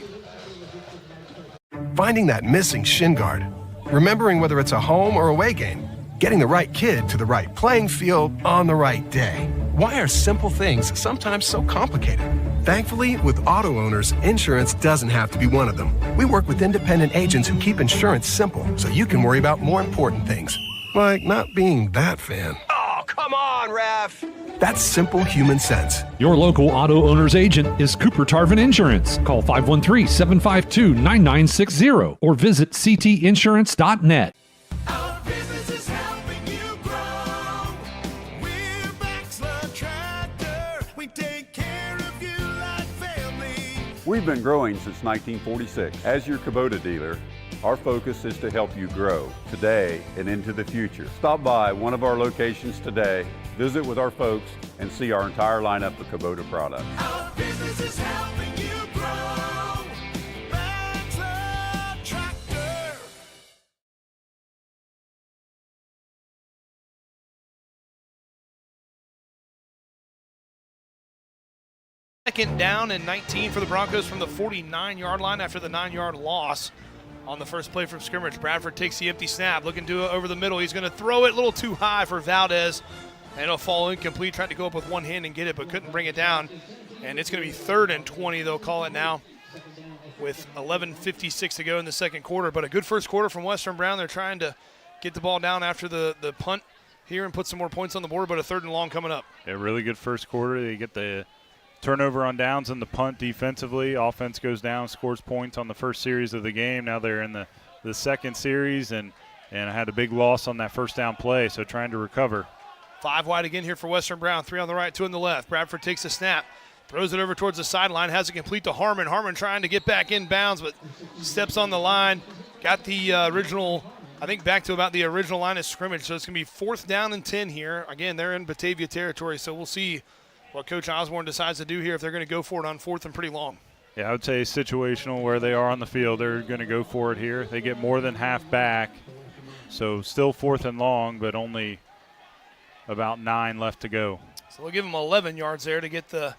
Finding that missing shin guard, remembering whether it's a home or away game, getting the right kid to the right playing field on the right day. Why are simple things sometimes so complicated? Thankfully, with auto owners, insurance doesn't have to be one of them. We work with independent agents who keep insurance simple so you can worry about more important things, like not being that fan. Oh, come on, ref. That's simple human sense. Your local auto owner's agent is Cooper Tarvin Insurance. Call 513-752-9960 or visit ctinsurance.net. We've been growing since 1946. As your Kubota dealer, our focus is to help you grow today and into the future. Stop by one of our locations today, visit with our folks, and see our entire lineup of Kubota products. Our business is helping you grow. Bachelor Tractor. Second down and 19 for the Broncos from the 49-yard line after the 9-yard loss on the first play from scrimmage. Bradford takes the empty snap, looking to over the middle. He's going to throw it a little too high for Valdez, and it'll fall incomplete. Tried to go up with one hand and get it, but couldn't bring it down. And it's going to be 3rd and 20, they'll call it now, with 11:56 to go in the second quarter. But a good first quarter from Western Brown. They're trying to get the ball down after the punt here and put some more points on the board, but a 3rd and long coming up. A really good first quarter. They get the turnover on downs and the punt defensively. Offense goes down, scores points on the first series of the game. Now they're in the second series, and I had a big loss on that first down play, so trying to recover. 5 wide again here for Western Brown. 3 on the right, 2 on the left. Bradford takes a snap, throws it over towards the sideline, has it complete to Harmon. Harmon trying to get back in bounds, but steps on the line. Got the original, I think, back to about the original line of scrimmage, so it's going to be 4th down and 10 here. Again, they're in Batavia territory, so we'll see what Coach Osborne decides to do here if they're going to go for it on 4th and pretty long. Yeah, I would say situational where they are on the field. They're going to go for it here. They get more than half back, so still 4th and long, but only about 9 left to go. So they'll give them 11 yards there to get the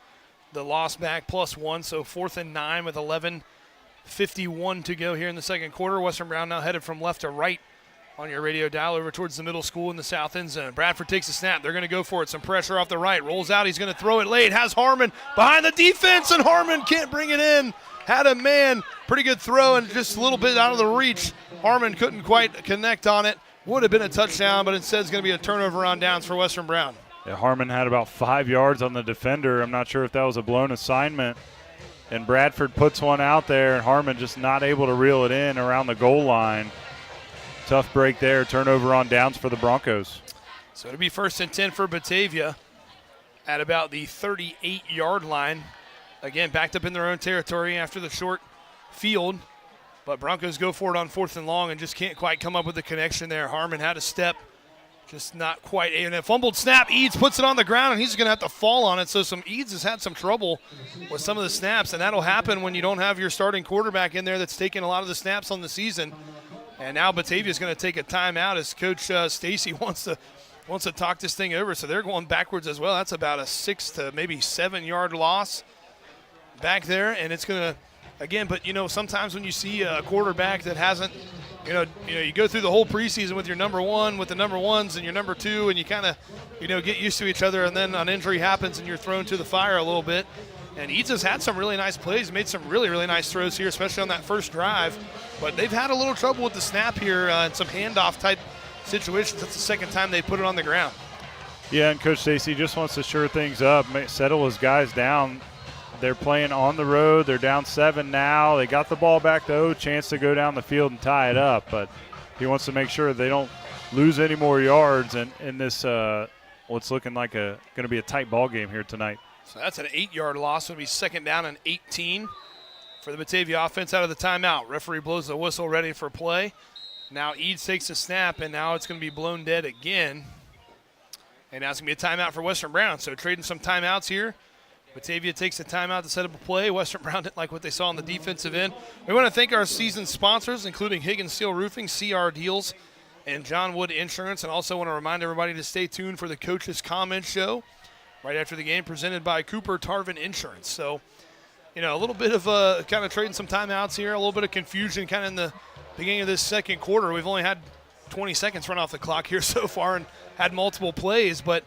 loss back plus 1, so 4th and 9 with 11:51 to go here in the second quarter. Western Brown now headed from left to right on your radio dial over towards the middle school in the south end zone. Bradford takes a snap. They're going to go for it. Some pressure off the right. Rolls out. He's going to throw it late. Has Harmon behind the defense, and Harmon can't bring it in. Had a man. Pretty good throw, and just a little bit out of the reach. Harmon couldn't quite connect on it. Would have been a touchdown, but instead it's going to be a turnover on downs for Western Brown. Yeah, Harmon had about 5 yards on the defender. I'm not sure if that was a blown assignment. And Bradford puts one out there, and Harmon just not able to reel it in around the goal line. Tough break there. Turnover on downs for the Broncos. So it'll be 1st and 10 for Batavia at about the 38-yard line. Again, backed up in their own territory after the short field. But Broncos go for it on 4th and long and just can't quite come up with the connection there. Harmon had a step, just not quite. And a fumbled snap. Eads puts it on the ground, and he's going to have to fall on it. So Eads has had some trouble with some of the snaps, and that'll happen when you don't have your starting quarterback in there that's taken a lot of the snaps on the season. And now Batavia's going to take a timeout as Coach Stacy wants to talk this thing over. So they're going backwards as well. That's about a 6 to maybe 7 yard loss back there, and it's going to. Again, but, sometimes when you see a quarterback that hasn't, you go through the whole preseason with your number 1, with the number 1s and your number 2, and you kind of, get used to each other, and then an injury happens and you're thrown to the fire a little bit. And Eads has had some really nice plays, made some really, really nice throws here, especially on that first drive. But they've had a little trouble with the snap here and some handoff type situations. That's the second time they put it on the ground. Yeah, and Coach Stacy just wants to sure things up, settle his guys down. They're playing on the road. They're down 7 now. They got the ball back, though. Chance to go down the field and tie it up. But he wants to make sure they don't lose any more yards in this what's looking like going to be a tight ball game here tonight. So that's an 8-yard loss. It'll be 2nd down and 18 for the Batavia offense out of the timeout. Referee blows the whistle, ready for play. Now Eads takes a snap, and now it's going to be blown dead again. And now it's going to be a timeout for Western Brown. So trading some timeouts here. Batavia takes a timeout to set up a play. Western Brown didn't like what they saw on the defensive end. We want to thank our season sponsors, including Higgins Steel Roofing, CR Deals, and John Wood Insurance. And also want to remind everybody to stay tuned for the Coach's Comment Show right after the game, presented by Cooper Tarvin Insurance. So, a little bit of kind of trading some timeouts here, a little bit of confusion kind of in the beginning of this second quarter. We've only had 20 seconds run off the clock here so far and had multiple plays, but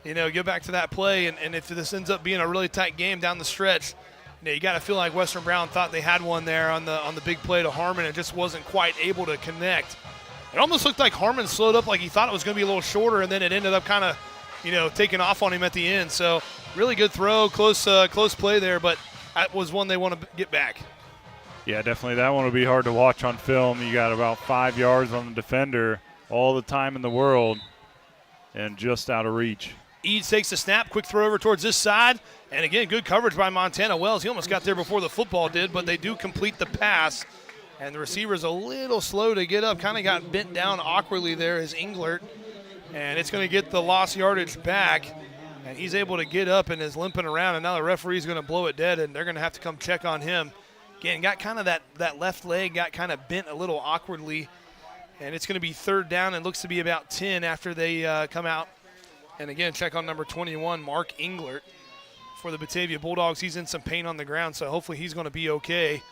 go back to that play, and if this ends up being a really tight game down the stretch, you got to feel like Western Brown thought they had one there on the big play to Harmon and just wasn't quite able to connect. It almost looked like Harmon slowed up like he thought it was going to be a little shorter, and then it ended up kind of, taking off on him at the end. So really good throw, close play there, but that was one they want to get back. Yeah, definitely. That one will be hard to watch on film. You got about 5 yards on the defender, all the time in the world, and just out of reach. Eads takes a snap, quick throw over towards this side, and again, good coverage by Montana Wells. He almost got there before the football did, but they do complete the pass, and the receiver's a little slow to get up, kind of got bent down awkwardly there as Englert, and it's going to get the lost yardage back, and he's able to get up and is limping around, and now the referee's going to blow it dead, and they're going to have to come check on him. Again, got kind of that left leg got kind of bent a little awkwardly, and it's going to be 3rd down and looks to be about 10 after they come out. And again, check on number 21, Mark Englert, for the Batavia Bulldogs. He's in some pain on the ground, so hopefully he's going to be okay.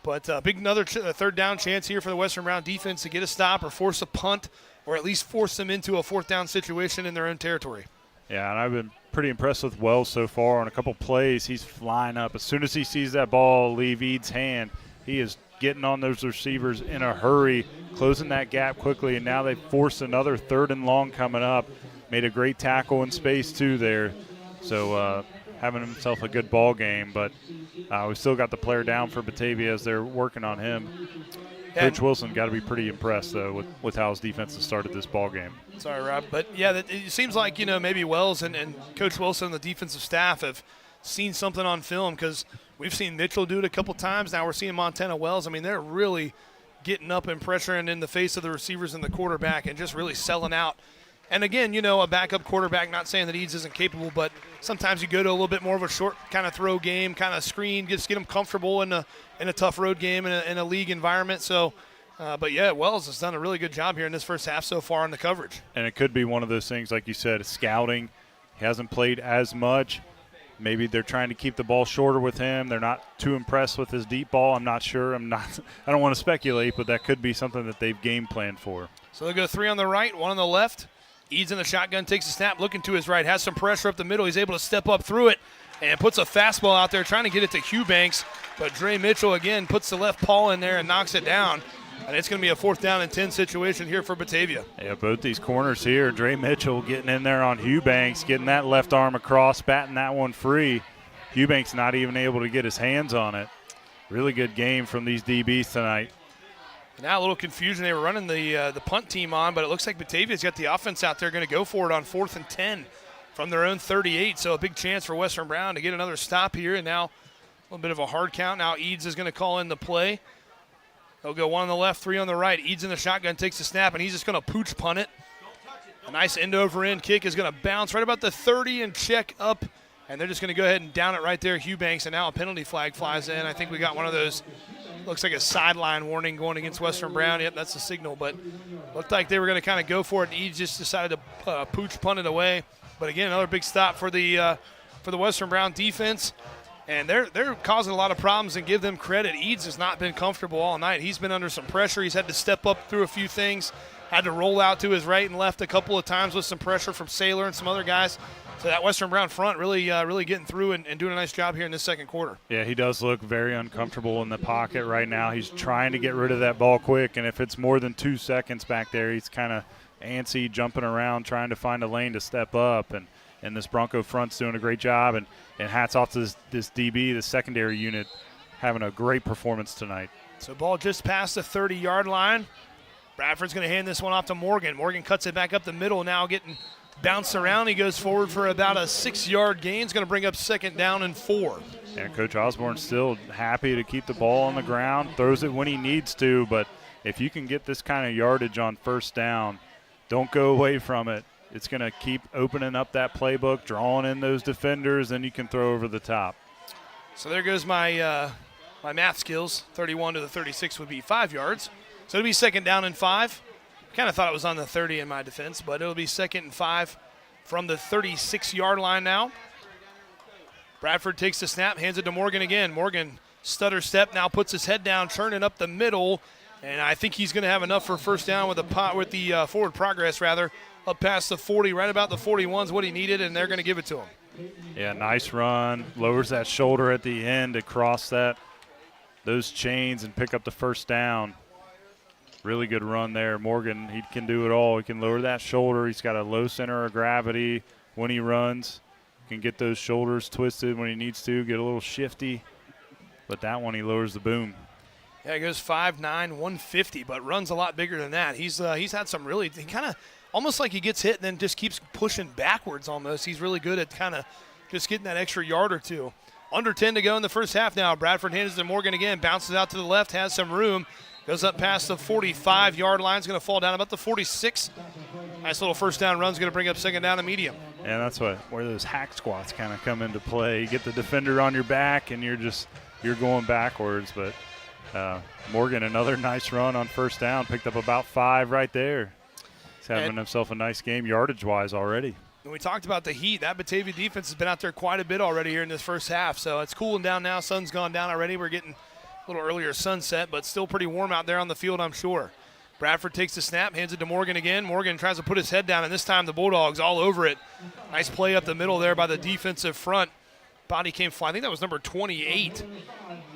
But another 3rd down chance here for the Western Brown defense to get a stop or force a punt or at least force them into a 4th down situation in their own territory. Yeah, and I've been pretty impressed with Wells so far. On a couple plays, he's flying up. As soon as he sees that ball leave Eads' hand, he is getting on those receivers in a hurry, closing that gap quickly, and now they forced another 3rd and long coming up. Made a great tackle in space, too, there. So having himself a good ball game, but we still got the player down for Batavia as they're working on him. Coach Wilson got to be pretty impressed, though, with how his defense has started this ball game. Sorry, Rob. But, yeah, it seems like, maybe Wells and Coach Wilson and the defensive staff have seen something on film, because we've seen Mitchell do it a couple times. Now we're seeing Montana Wells. I mean, they're really getting up and pressuring in the face of the receivers and the quarterback and just really selling out. And, again, a backup quarterback, not saying that Eads isn't capable, but sometimes you go to a little bit more of a short kind of throw game, kind of screen, just get them comfortable in a tough road game in a league environment. So, but, yeah, Wells has done a really good job here in this first half so far on the coverage. And it could be one of those things, like you said, scouting. He hasn't played as much. Maybe they're trying to keep the ball shorter with him. They're not too impressed with his deep ball. I'm not sure. I don't want to speculate, but that could be something that they've game planned for. So they'll go 3 on the right, 1 on the left. Eads in the shotgun, takes a snap, looking to his right, has some pressure up the middle. He's able to step up through it and puts a fastball out there trying to get it to Eubanks. But Dre Mitchell, again, puts the left paw in there and knocks it down. And it's going to be a 4th down and 10 situation here for Batavia. Yeah, both these corners here, Dre Mitchell getting in there on Eubanks, getting that left arm across, batting that one free. Eubanks not even able to get his hands on it. Really good game from these DBs tonight. Now a little confusion. They were running the punt team on, but it looks like Batavia's got the offense out there going to go for it on 4th and 10 from their own 38. So a big chance for Western Brown to get another stop here. And now a little bit of a hard count. Now Eads is going to call in the play. They'll go 1 on the left, 3 on the right. Eads in the shotgun, takes the snap, and he's just going to pooch punt it. A nice end-over-end kick is going to bounce right about the 30 and check up. And they're just going to go ahead and down it right there, Eubanks. And now a penalty flag flies in. I think we got one of those. Looks like a sideline warning going against Western Brown. Yep, that's the signal. But looked like they were going to kind of go for it. And Eads just decided to pooch punt it away. But again, another big stop for the Western Brown defense. And they're causing a lot of problems, and give them credit. Eads has not been comfortable all night. He's been under some pressure. He's had to step up through a few things. Had to roll out to his right and left a couple of times with some pressure from Saylor and some other guys. So that Western Brown front really getting through and doing a nice job here in this second quarter. Yeah, he does look very uncomfortable in the pocket right now. He's trying to get rid of that ball quick, and if it's more than 2 seconds back there, he's kind of antsy, jumping around, trying to find a lane to step up. And this Bronco front's doing a great job. And hats off to this DB, the secondary unit, having a great performance tonight. So ball just past the 30-yard line. Bradford's going to hand this one off to Morgan. Morgan cuts it back up the middle, now getting bounced around. He goes forward for about a 6-yard gain. It's going to bring up 2nd down and 4. And Coach Osborne's still happy to keep the ball on the ground, throws it when he needs to. But if you can get this kind of yardage on 1st down, don't go away from it. It's going to keep opening up that playbook, drawing in those defenders, then you can throw over the top. So there goes my math skills. 31 to the 36 would be 5 yards. So it'll be 2nd down and 5. Kind of thought it was on the 30 in my defense, but it'll be 2nd and 5 from the 36-yard line now. Bradford takes the snap, hands it to Morgan again. Morgan stutter step, now puts his head down, turning up the middle, and I think he's going to have enough for 1st down with the forward progress, up past the 40, right about the 41's what he needed, and they're going to give it to him. Yeah, nice run. Lowers that shoulder at the end to cross those chains and pick up the 1st down. Really good run there. Morgan, he can do it all. He can lower that shoulder. He's got a low center of gravity when he runs. Can get those shoulders twisted when he needs to, get a little shifty. But that one, he lowers the boom. Yeah, he goes 5'9", 150, but runs a lot bigger than that. He's had some he kind of almost like he gets hit and then just keeps pushing backwards almost. He's really good at kind of just getting that extra yard or two. Under 10 to go in the first half now. Bradford hands it to Morgan again, bounces out to the left, has some room. Goes up past the 45-yard line. Is going to fall down about the 46. Nice little 1st down run is going to bring up 2nd down and medium. Yeah, that's where those hack squats kind of come into play. You get the defender on your back, and you're going backwards. But Morgan, another nice run on 1st down. Picked up about 5 right there. He's having himself a nice game yardage-wise already. And we talked about the heat. That Batavia defense has been out there quite a bit already here in this first half. So it's cooling down now. Sun's gone down already. We're getting a little earlier sunset, but still pretty warm out there on the field, I'm sure. Bradford takes the snap, hands it to Morgan again. Morgan tries to put his head down, and this time the Bulldogs all over it. Nice play up the middle there by the defensive front. Body came flying. I think that was number 28.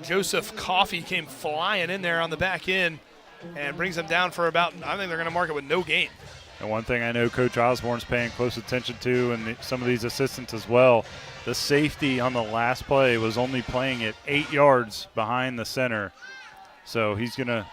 Joseph Coffey came flying in there on the back end and brings them down for about, I think they're going to mark it with no gain. And one thing I know Coach Osborne's paying close attention to, and some of these assistants as well, the safety on the last play was only playing it 8 yards behind the center. So he's gonna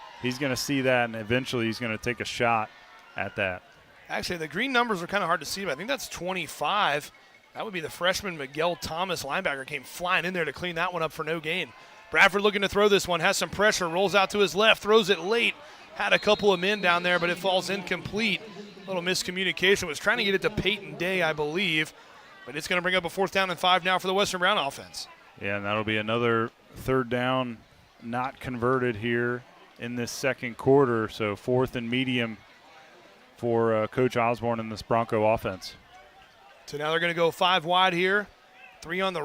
see that, and eventually he's gonna take a shot at that. Actually, the green numbers are kind of hard to see, but I think that's 25. That would be the freshman Miguel Thomas, linebacker, came flying in there to clean that one up for no gain. Bradford looking to throw this one, has some pressure, rolls out to his left, throws it late. Had a couple of men down there, but it falls incomplete. A little miscommunication. Was trying to get it to Peyton Day, I believe, but it's going to bring up a 4th down and 5 now for the Western Brown offense. Yeah, and that'll be another 3rd down not converted here in this second quarter, so 4th and medium for Coach Osborne in this Bronco offense. So now they're going to go 5 wide here. 3 on the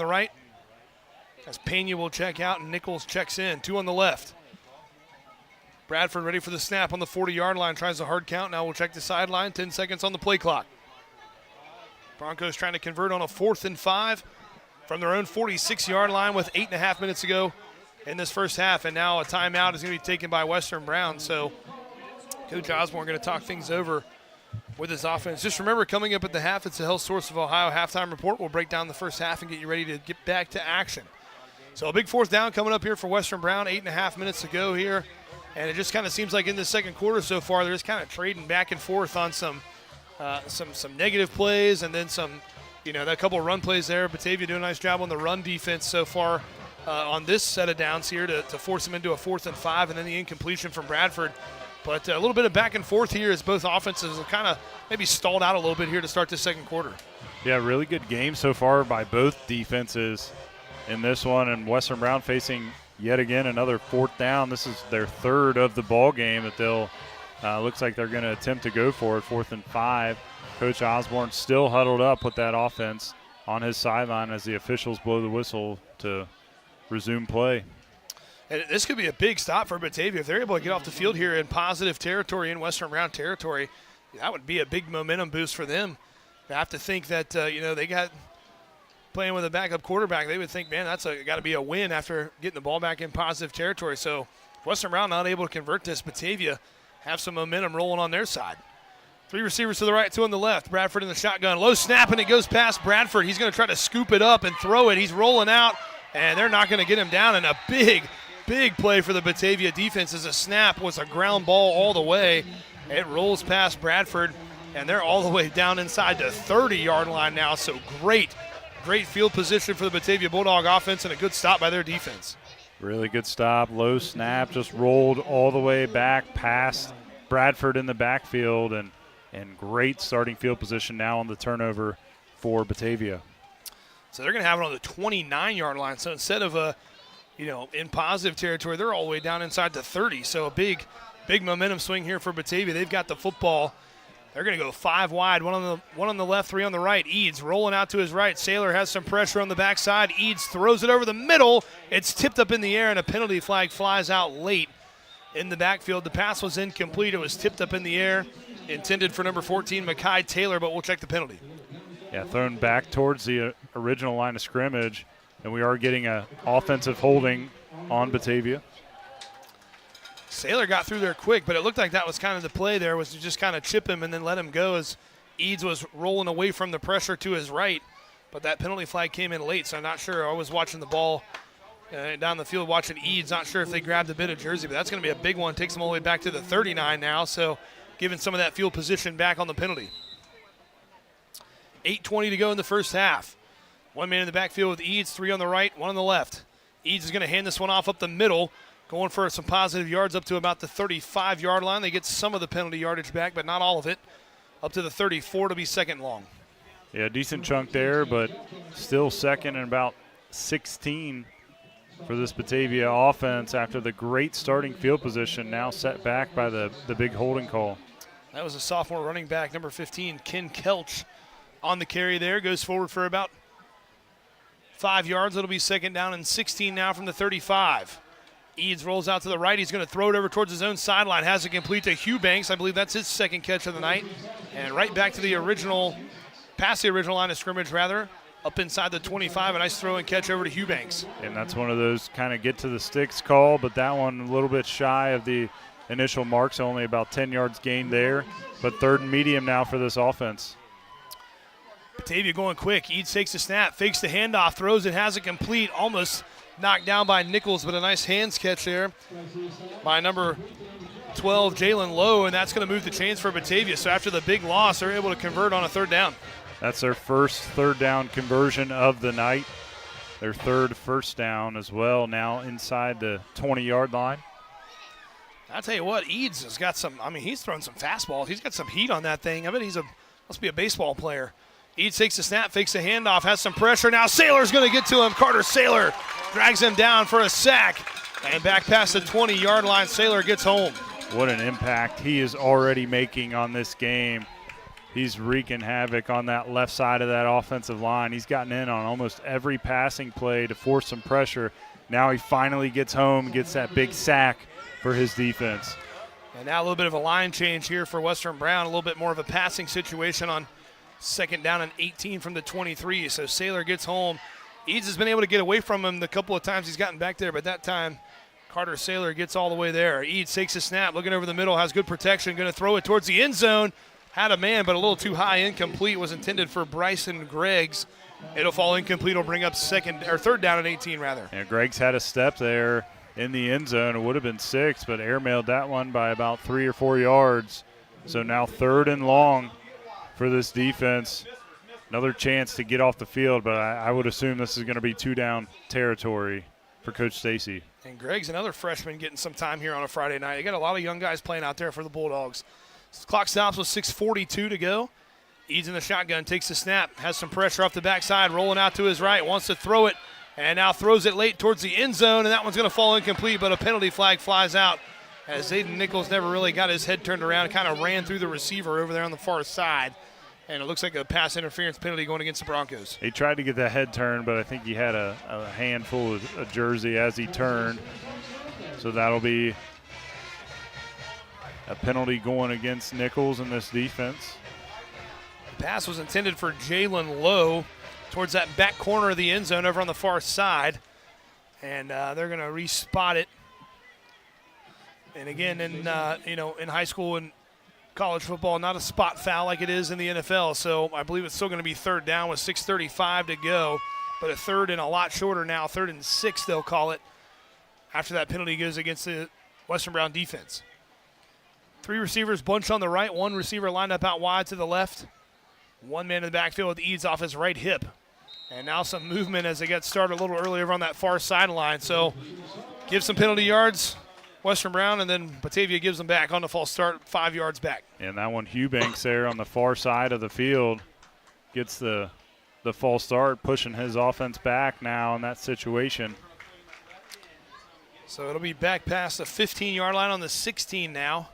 right. As Pena will check out and Nichols checks in. 2 on the left. Bradford ready for the snap on the 40-yard line. Tries a hard count. Now we'll check the sideline. 10 seconds on the play clock. Broncos trying to convert on a 4th and 5 from their own 46-yard line with 8.5 minutes to go in this first half. And now a timeout is going to be taken by Western Brown. So Coach Osborne going to talk things over with his offense. Just remember, coming up at the half, it's the Health Source of Ohio halftime report. We'll break down the first half and get you ready to get back to action. So a big 4th down coming up here for Western Brown. 8.5 minutes to go here. And it just kind of seems like in the second quarter so far, they're just kind of trading back and forth on some negative plays and then some, that couple of run plays there. Batavia doing a nice job on the run defense so far on this set of downs here to force them into a 4th and 5, and then the incompletion from Bradford. But a little bit of back and forth here as both offenses have kind of maybe stalled out a little bit here to start the second quarter. Yeah, really good game so far by both defenses in this one, and Western Brown facing yet again another 4th down. This is their 3rd of the ball game that they'll looks like they're going to attempt to go for it. 4th and 5. Coach Osborne still huddled up with that offense on his sideline as the officials blow the whistle to resume play. And this could be a big stop for Batavia. If they're able to get off the field here in positive territory, in Western Brown territory, that would be a big momentum boost for them. They have to think that, they got playing with a backup quarterback. They would think, man, that's got to be a win after getting the ball back in positive territory. So Western Brown not able to convert this. Batavia have some momentum rolling on their side. 3 receivers to the right, 2 on the left. Bradford in the shotgun. Low snap, and it goes past Bradford. He's going to try to scoop it up and throw it. He's rolling out, and they're not going to get him down. And a big play for the Batavia defense as a snap was a ground ball all the way. It rolls past Bradford, and they're all the way down inside the 30-yard line now. So great field position for the Batavia Bulldog offense and a good stop by their defense. Really good stop, low snap, just rolled all the way back past Bradford in the backfield, and great starting field position now on the turnover for Batavia. So they're going to have it on the 29-yard line. So instead of in positive territory, they're all the way down inside the 30. So a big momentum swing here for Batavia. They've got the football. They're going to go 5 wide, one on the left, 3 on the right. Eads rolling out to his right. Saylor has some pressure on the backside. Eads throws it over the middle. It's tipped up in the air, and a penalty flag flies out late in the backfield. The pass was incomplete. It was tipped up in the air, intended for number 14, Mekhi Taylor, but we'll check the penalty. Yeah, thrown back towards the original line of scrimmage, and we are getting an offensive holding on Batavia. Saylor got through there quick, but it looked like that was kind of the play there, was to just kind of chip him and then let him go as Eads was rolling away from the pressure to his right. But that penalty flag came in late, so I'm not sure. I was watching the ball down the field, watching Eads. Not sure if they grabbed a bit of jersey, but that's going to be a big one. Takes them all the way back to the 39 now, so giving some of that field position back on the penalty. 8:20 to go in the first half. 1 man in the backfield with Eads, 3 on the right, 1 on the left. Eads is going to hand this one off up the middle, going for some positive yards up to about the 35-yard line. They get some of the penalty yardage back, but not all of it. Up to the 34 to be second long. Yeah, decent chunk there, but still second and about 16 for this Batavia offense after the great starting field position, now set back by the big holding call. That was a sophomore running back, number 15, Ken Kelch, on the carry there. Goes forward for about 5 yards. It'll be second down and 16 now from the 35. Eads rolls out to the right. He's going to throw it over towards his own sideline. Has it complete to Hugh Banks. I believe that's his second catch of the night. And right back to the original, past the original line of scrimmage, rather, up inside the 25. A nice throw and catch over to Hugh Banks. And that's one of those kind of get to the sticks call, but that one a little bit shy of the initial marks, only about 10 yards gained there, but 3rd and medium now for this offense. Batavia going quick. Eads takes the snap, fakes the handoff, throws it, has it complete, almost knocked down by Nichols, but a nice hands catch there by number 12, Jalen Lowe, and that's going to move the chains for Batavia. So after the big loss, they're able to convert on a 3rd down. That's their first 3rd down conversion of the night. Their 3rd first down as well, now inside the 20-yard line. I'll tell you what, Eads has got some, he's throwing some fastballs. He's got some heat on that thing. I bet must be a baseball player. Eads takes the snap, fakes the handoff, has some pressure. Now Saylor's going to get to him. Carter Saylor drags him down for a sack. And back past the 20-yard line, Saylor gets home. What an impact he is already making on this game. He's wreaking havoc on that left side of that offensive line. He's gotten in on almost every passing play to force some pressure. Now he finally gets home, gets that big sack for his defense. And now a little bit of a line change here for Western Brown, a little bit more of a passing situation on 2nd down and 18 from the 23. So Saylor gets home. Eads has been able to get away from him the couple of times he's gotten back there, but that time Carter Saylor gets all the way there. Eads takes a snap, looking over the middle, has good protection, going to throw it towards the end zone. Had a man, but a little too high, incomplete, was intended for Bryson Greggs. It'll fall incomplete, will bring up 3rd down and 18 rather. Yeah, Greggs had a step there in the end zone. It would have been 6, but airmailed that one by about 3 or 4 yards. So now 3rd and long for this defense. Another chance to get off the field, but I would assume this is going to be 2-down territory for Coach Stacy. And Greg's another freshman getting some time here on a Friday night. You got a lot of young guys playing out there for the Bulldogs. Clock stops with 6:42 to go. Eads in the shotgun, takes the snap, has some pressure off the backside, rolling out to his right, wants to throw it, and now throws it late towards the end zone, and that one's going to fall incomplete, but a penalty flag flies out as Zayden Nichols never really got his head turned around, kind of ran through the receiver over there on the far side, and it looks like a pass interference penalty going against the Broncos. He tried to get that head turned, but I think he had a handful of a jersey as he turned, so that'll be a penalty going against Nichols in this defense. The pass was intended for Jalen Lowe towards that back corner of the end zone over on the far side. And they're going to re-spot it. And again, in high school and college football, not a spot foul like it is in the NFL. So I believe it's still going to be 3rd down with 6:35 to go. But a 3rd and a lot shorter now, 3rd and 6 they'll call it after that penalty goes against the Western Brown defense. 3 receivers bunched on the right, 1 receiver lined up out wide to the left. 1 man in the backfield with Eads off his right hip. And now some movement as they get started a little earlier on that far sideline. So give some penalty yards, Western Brown, and then Batavia gives them back on the false start, 5 yards back. And that one, Hubanks there on the far side of the field gets the false start, pushing his offense back now in that situation. So it'll be back past the 15-yard line on the 16 now.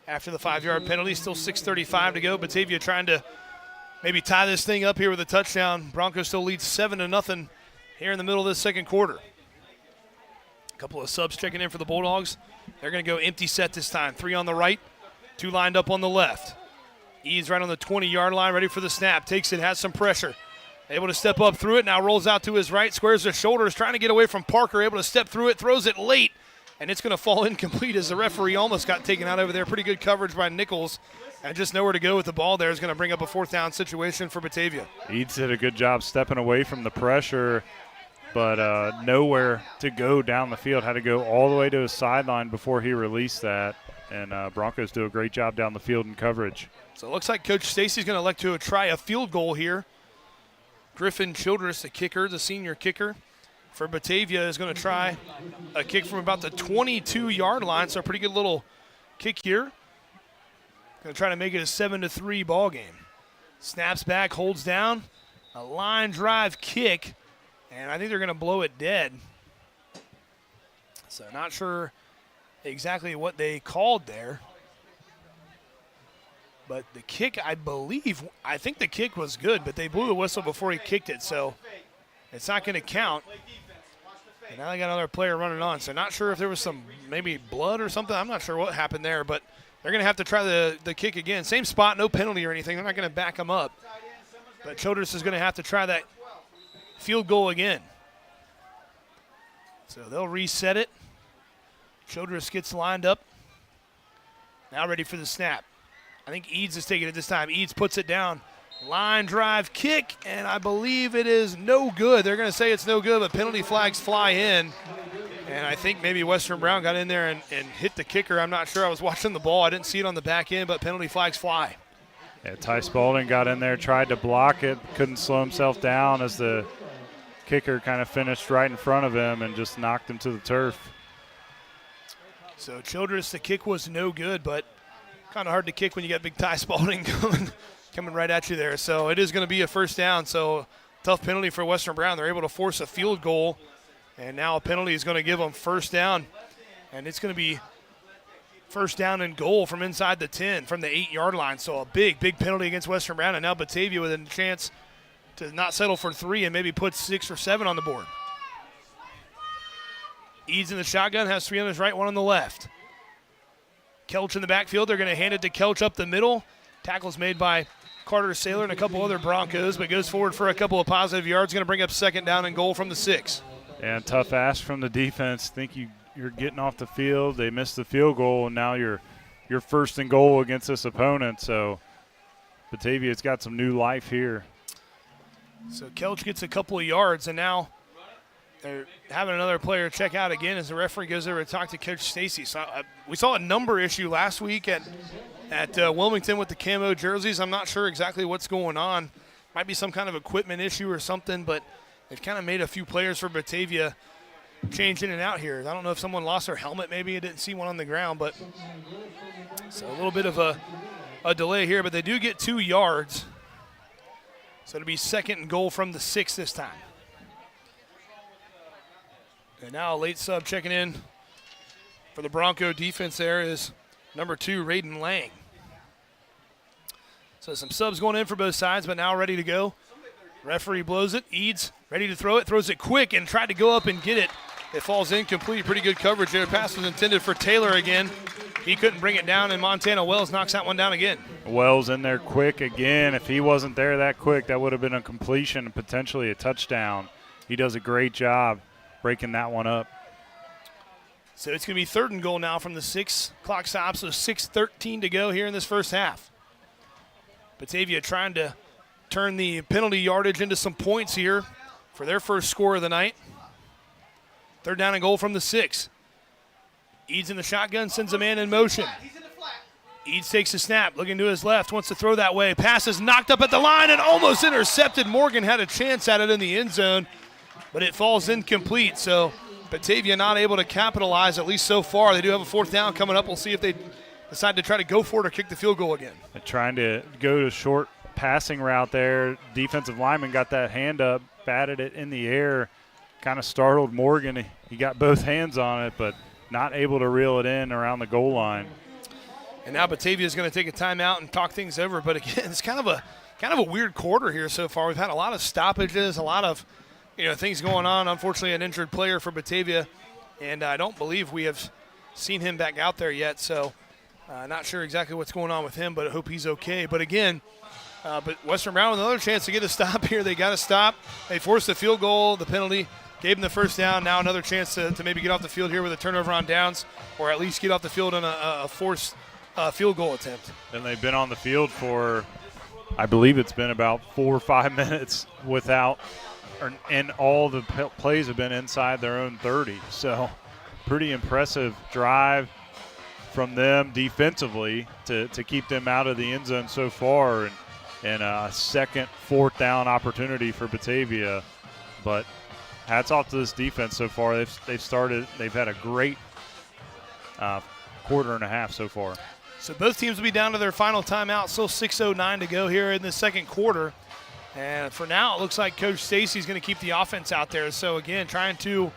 After the 5-yard penalty, still 6:35 to go. Batavia trying to maybe tie this thing up here with a touchdown. Broncos still lead 7-0 here in the middle of this second quarter. A couple of subs checking in for the Bulldogs. They're going to go empty set this time. 3 on the right, 2 lined up on the left. Eads right on the 20-yard line, ready for the snap. Takes it, has some pressure. Able to step up through it, now rolls out to his right, squares the shoulders, trying to get away from Parker. Able to step through it, throws it late. And it's going to fall incomplete as the referee almost got taken out over there. Pretty good coverage by Nichols. And just nowhere to go with the ball there is going to bring up a 4th down situation for Batavia. Eads did a good job stepping away from the pressure, but nowhere to go down the field. Had to go all the way to his sideline before he released that. And Broncos do a great job down the field in coverage. So it looks like Coach Stacy's going to elect to try a field goal here. Griffin Childress, the kicker, the senior kicker for Batavia, is going to try a kick from about the 22-yard line. So a pretty good little kick here. Going to try to make it a 7-3 ball game. Snaps back, holds down, a line drive kick, and I think they're going to blow it dead. So not sure exactly what they called there. But the kick, I think the kick was good, but they blew the whistle before he kicked it, so it's not going to count. And now they got another player running on, so not sure if there was some maybe blood or something. I'm not sure what happened there, but they're going to have to try the kick again. Same spot, no penalty or anything. They're not going to back him up. But Childress is going to have to try that field goal again. So they'll reset it. Childress gets lined up Now ready for the snap. I think Eads is taking it this time. Eads puts it down. Line drive kick, and I believe it is no good. They're going to say it's no good, but penalty flags fly in. And I think maybe Western Brown got in there and hit the kicker. I'm not sure. I was watching the ball. I didn't see it on the back end, but penalty flags fly. Yeah, Ty Spalding got in there, tried to block it, couldn't slow himself down as the kicker kind of finished right in front of him and just knocked him to the turf. So Childress, the kick was no good, but kind of hard to kick when you got big Ty Spalding coming right at you there. So it is going to be a first down. So tough penalty for Western Brown. They're able to force a field goal, and now a penalty is going to give them first down. And it's going to be first down and goal from inside the 10, from the 8-yard line. So a big penalty against Western Brown, and now Batavia with a chance to not settle for 3 and maybe put 6 or 7 on the board. Eads in the shotgun, has 3 on his right, 1 on the left. Kelch in the backfield. They're going to hand it to Kelch up the middle. Tackles made by Carter Saylor and a couple other Broncos, but goes forward for a couple of positive yards. Going to bring up second down and goal from the 6. And tough ask from the defense. Think you're getting off the field. They missed the field goal, and now you're first and goal against this opponent. So Batavia's got some new life here. So Kelch gets a couple of yards, and now they're having another player check out again as the referee goes over to talk to Coach Stacy. So we saw a number issue last week at Wilmington with the camo jerseys. I'm not sure exactly what's going on. Might be some kind of equipment issue or something, but they've kind of made a few players for Batavia change in and out here. I don't know if someone lost their helmet maybe. I didn't see one on the ground, but so a little bit of a delay here, but they do get 2 yards. So it'll be second and goal from the 6 this time. And now a late sub checking in for the Bronco defense there is number 2, Raiden Lang. So some subs going in for both sides, but now ready to go. Referee blows it. Eads ready to throw it, throws it quick and tried to go up and get it. It falls incomplete. Pretty good coverage there. Pass was intended for Taylor again. He couldn't bring it down, and Montana Wells knocks that one down again. Wells in there quick again. If he wasn't there that quick, that would have been a completion and potentially a touchdown. He does a great job breaking that one up. So it's going to be third and goal now from the 6. Clock stops, so 6:13 to go here in this first half. Batavia trying to turn the penalty yardage into some points here for their first score of the night. Third down and goal from the 6. Eads in the shotgun, sends a man in motion. Eads takes a snap, looking to his left, wants to throw that way. Pass is knocked up at the line and almost intercepted. Morgan had a chance at it in the end zone, but it falls incomplete. So Batavia not able to capitalize, at least so far. They do have a fourth down coming up. We'll see if they decide to try to go for it or kick the field goal again. They're trying to go to short passing route there. Defensive lineman got that hand up, batted it in the air, kind of startled Morgan. He got both hands on it, but not able to reel it in around the goal line. And now Batavia is going to take a timeout and talk things over. But again, it's kind of a weird quarter here so far. We've had a lot of stoppages, a lot of things going on. Unfortunately, an injured player for Batavia, and I don't believe we have seen him back out there yet. So not sure exactly what's going on with him, but I hope he's okay. But again, but Western Brown with another chance to get a stop here. They got to stop. They forced the field goal, the penalty. Gave them the first down. Now another chance to maybe get off the field here with a turnover on downs, or at least get off the field on a forced field goal attempt. And they've been on the field for, I believe it's been about 4 or 5 minutes and all the plays have been inside their own 30. So pretty impressive drive from them defensively to keep them out of the end zone so far, and a second fourth down opportunity for Batavia. But hats off to this defense so far. They've had a great quarter and a half so far. So both teams will be down to their final timeout. Still 6:09 to go here in the second quarter. And for now, it looks like Coach Stacy's going to keep the offense out there. So again, trying to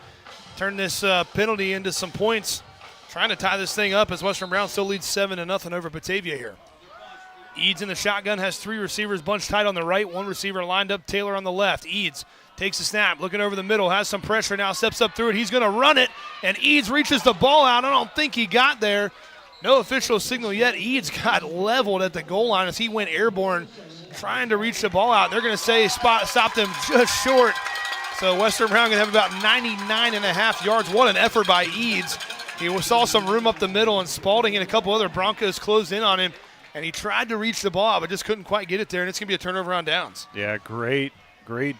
turn this penalty into some points, trying to tie this thing up as Western Brown still leads 7-0 over Batavia here. Eads in the shotgun, has 3 receivers bunched tight on the right, 1 receiver lined up, Taylor on the left. Eads takes a snap, looking over the middle, has some pressure now, steps up through it. He's going to run it, and Eads reaches the ball out. I don't think he got there. No official signal yet. Eads got leveled at the goal line as he went airborne, trying to reach the ball out. They're going to say stopped him just short. So Western Brown going to have about 99.5 yards. What an effort by Eads. He saw some room up the middle, and Spalding and a couple other Broncos closed in on him, and he tried to reach the ball, but just couldn't quite get it there, and it's going to be a turnover on downs. Yeah, great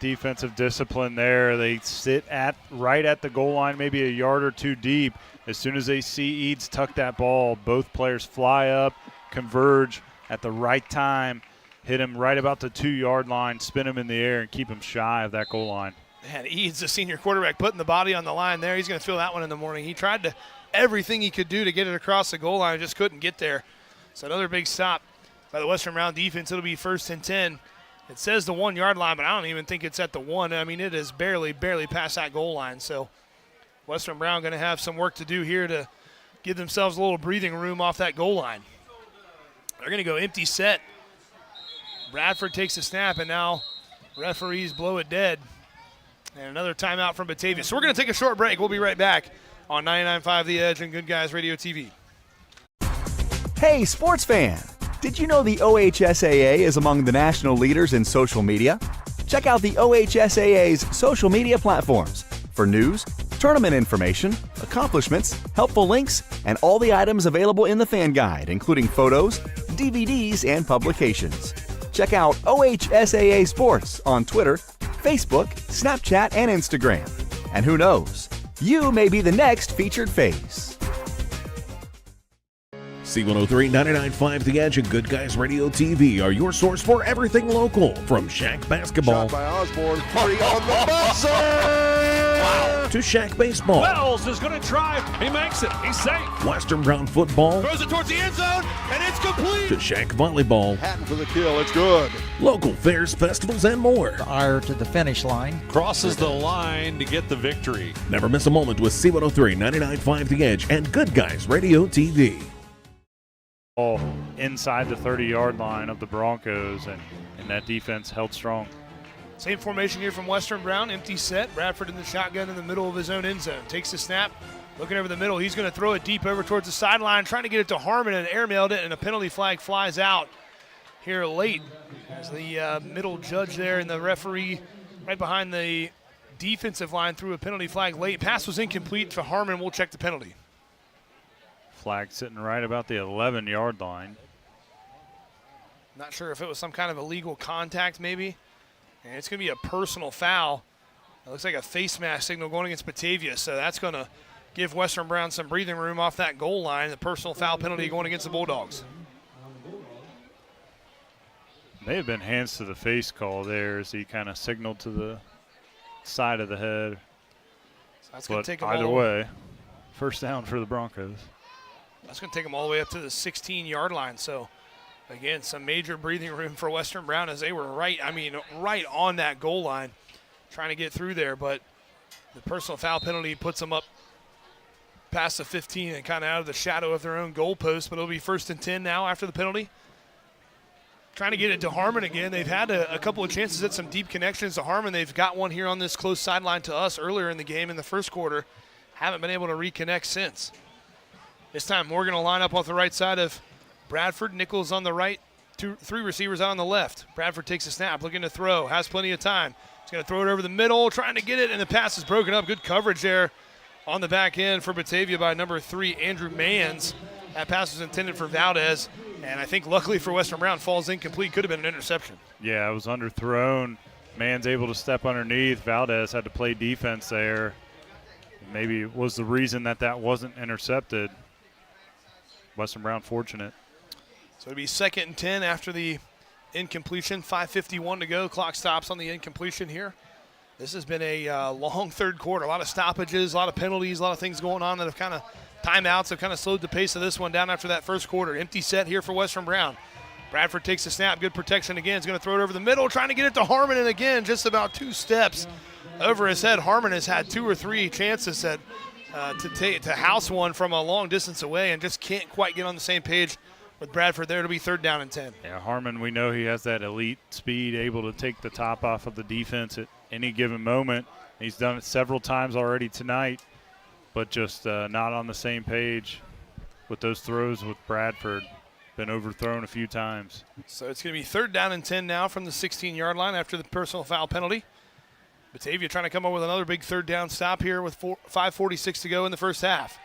defensive discipline there. They sit right at the goal line, maybe a yard or two deep. As soon as they see Eads tuck that ball, both players fly up, converge at the right time, hit him right about the 2-yard line, spin him in the air, and keep him shy of that goal line. Man, Eads, the senior quarterback, putting the body on the line there. He's going to feel that one in the morning. He tried everything he could do to get it across the goal line, just couldn't get there. So another big stop by the Western Brown defense. It'll be 1st and 10. It says the 1-yard line, but I don't even think it's at the 1. I mean, it is barely past that goal line. So Western Brown going to have some work to do here to give themselves a little breathing room off that goal line. They're going to go empty set. Bradford takes a snap, and now referees blow it dead. And another timeout from Batavia. So we're going to take a short break. We'll be right back on 99.5 The Edge and Good Guys Radio TV. Hey, sports fan! Did you know the OHSAA is among the national leaders in social media? Check out the OHSAA's social media platforms for news, tournament information, accomplishments, helpful links, and all the items available in the fan guide, including photos, DVDs, and publications. Check out OHSAA Sports on Twitter, Facebook, Snapchat, and Instagram. And who knows, you may be the next featured face. C103, 99.5 The Edge and Good Guys Radio TV are your source for everything local. From Shack basketball Shot by Osborne, party on the buzzer! Wow. to Shack baseball. Wells is going to try. He makes it. He's safe. Western Brown football. Throws it towards the end zone, and it's complete. To Shack volleyball. Hatton for the kill. It's good. Local fairs, festivals, and more. Ire to the finish line. Crosses the line to get the victory. Never miss a moment with C103, 99.5 The Edge and Good Guys Radio TV. Inside the 30-yard line of the Broncos, and that defense held strong. Same formation here from Western Brown, empty set. Bradford in the shotgun in the middle of his own end zone. Takes the snap, looking over the middle. He's going to throw it deep over towards the sideline, trying to get it to Harmon, and airmailed it, and a penalty flag flies out here late as the middle judge there and the referee right behind the defensive line threw a penalty flag late. Pass was incomplete to Harmon. We'll check the penalty. Flag sitting right about the 11-yard line. Not sure if it was some kind of illegal contact maybe. And it's going to be a personal foul. It looks like a face mask signal going against Batavia, so that's going to give Western Brown some breathing room off that goal line. The personal foul penalty going against the Bulldogs. May have been hands to the face call there as he kind of signaled to the side of the head. So that's going to take either way, first down for the Broncos. That's going to take them all the way up to the 16-yard line. So, again, some major breathing room for Western Brown as they were right on that goal line trying to get through there. But the personal foul penalty puts them up past the 15 and kind of out of the shadow of their own goalpost. But it'll be 1st and 10 now after the penalty. Trying to get it to Harmon again. They've had a couple of chances at some deep connections to Harmon. They've got one here on this close sideline to us earlier in the game in the first quarter. Haven't been able to reconnect since. This time Morgan will line up off the right side of Bradford. Nichols on the right, three receivers out on the left. Bradford takes a snap, looking to throw, has plenty of time. He's going to throw it over the middle, trying to get it, and the pass is broken up. Good coverage there on the back end for Batavia by number 3, Andrew Manns. That pass was intended for Valdez, and I think luckily for Western Brown, falls incomplete. Could have been an interception. Yeah, it was underthrown. Mann's able to step underneath. Valdez had to play defense there. Maybe it was the reason that wasn't intercepted. Western Brown fortunate. So it'll be 2nd and 10 after the incompletion. 5:51 to go. Clock stops on the incompletion here. This has been a long third quarter. A lot of stoppages, a lot of penalties, a lot of things going on that have kind of timeouts have kind of slowed the pace of this one down after that first quarter. Empty set here for Western Brown. Bradford takes the snap. Good protection again. He's going to throw it over the middle, trying to get it to Harmon, and again, just about 2 steps over his head. Harmon has had 2 or 3 chances to house one from a long distance away and just can't quite get on the same page with Bradford there. It'll be 3rd down and 10. Yeah, Harmon, we know he has that elite speed, able to take the top off of the defense at any given moment. He's done it several times already tonight, but just not on the same page with those throws with Bradford. Been overthrown a few times. So it's going to be 3rd down and 10 now from the 16-yard line after the personal foul penalty. Batavia trying to come up with another big 3rd down stop here with 5:46 to go in the first half.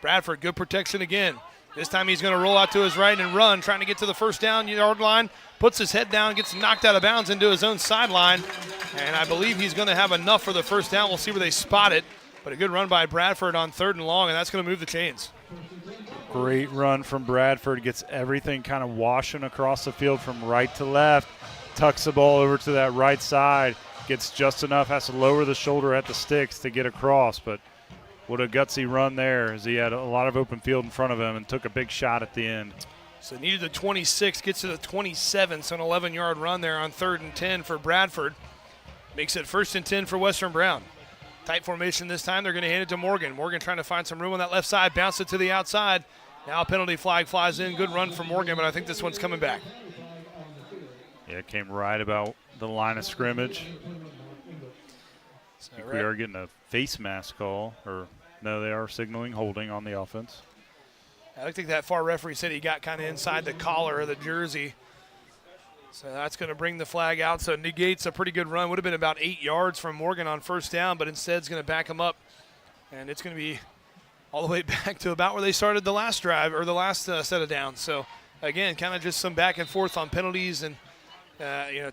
Bradford, good protection again. This time he's going to roll out to his right and run, trying to get to the first down yard line. Puts his head down, gets knocked out of bounds into his own sideline. And I believe he's going to have enough for the first down. We'll see where they spot it. But a good run by Bradford on 3rd and long, and that's going to move the chains. Great run from Bradford. Gets everything kind of washing across the field from right to left. Tucks the ball over to that right side. Gets just enough, has to lower the shoulder at the sticks to get across. But what a gutsy run there, as he had a lot of open field in front of him and took a big shot at the end. So needed the 26, gets to the 27, so an 11-yard run there on 3rd and 10 for Bradford. Makes it 1st and 10 for Western Brown. Tight formation this time. They're going to hand it to Morgan. Morgan trying to find some room on that left side, bounce it to the outside. Now a penalty flag flies in. Good run for Morgan, but I think this one's coming back. Yeah, it came right about the line of scrimmage. I think we are getting a face mask call, or no, they are signaling holding on the offense. I think that far referee said he got kind of inside the collar of the jersey. So that's going to bring the flag out. So negates a pretty good run. Would have been about 8 yards from Morgan on first down, but instead it's going to back him up. And it's going to be all the way back to about where they started the last drive, or the last set of downs. So, again, kind of just some back and forth on penalties and,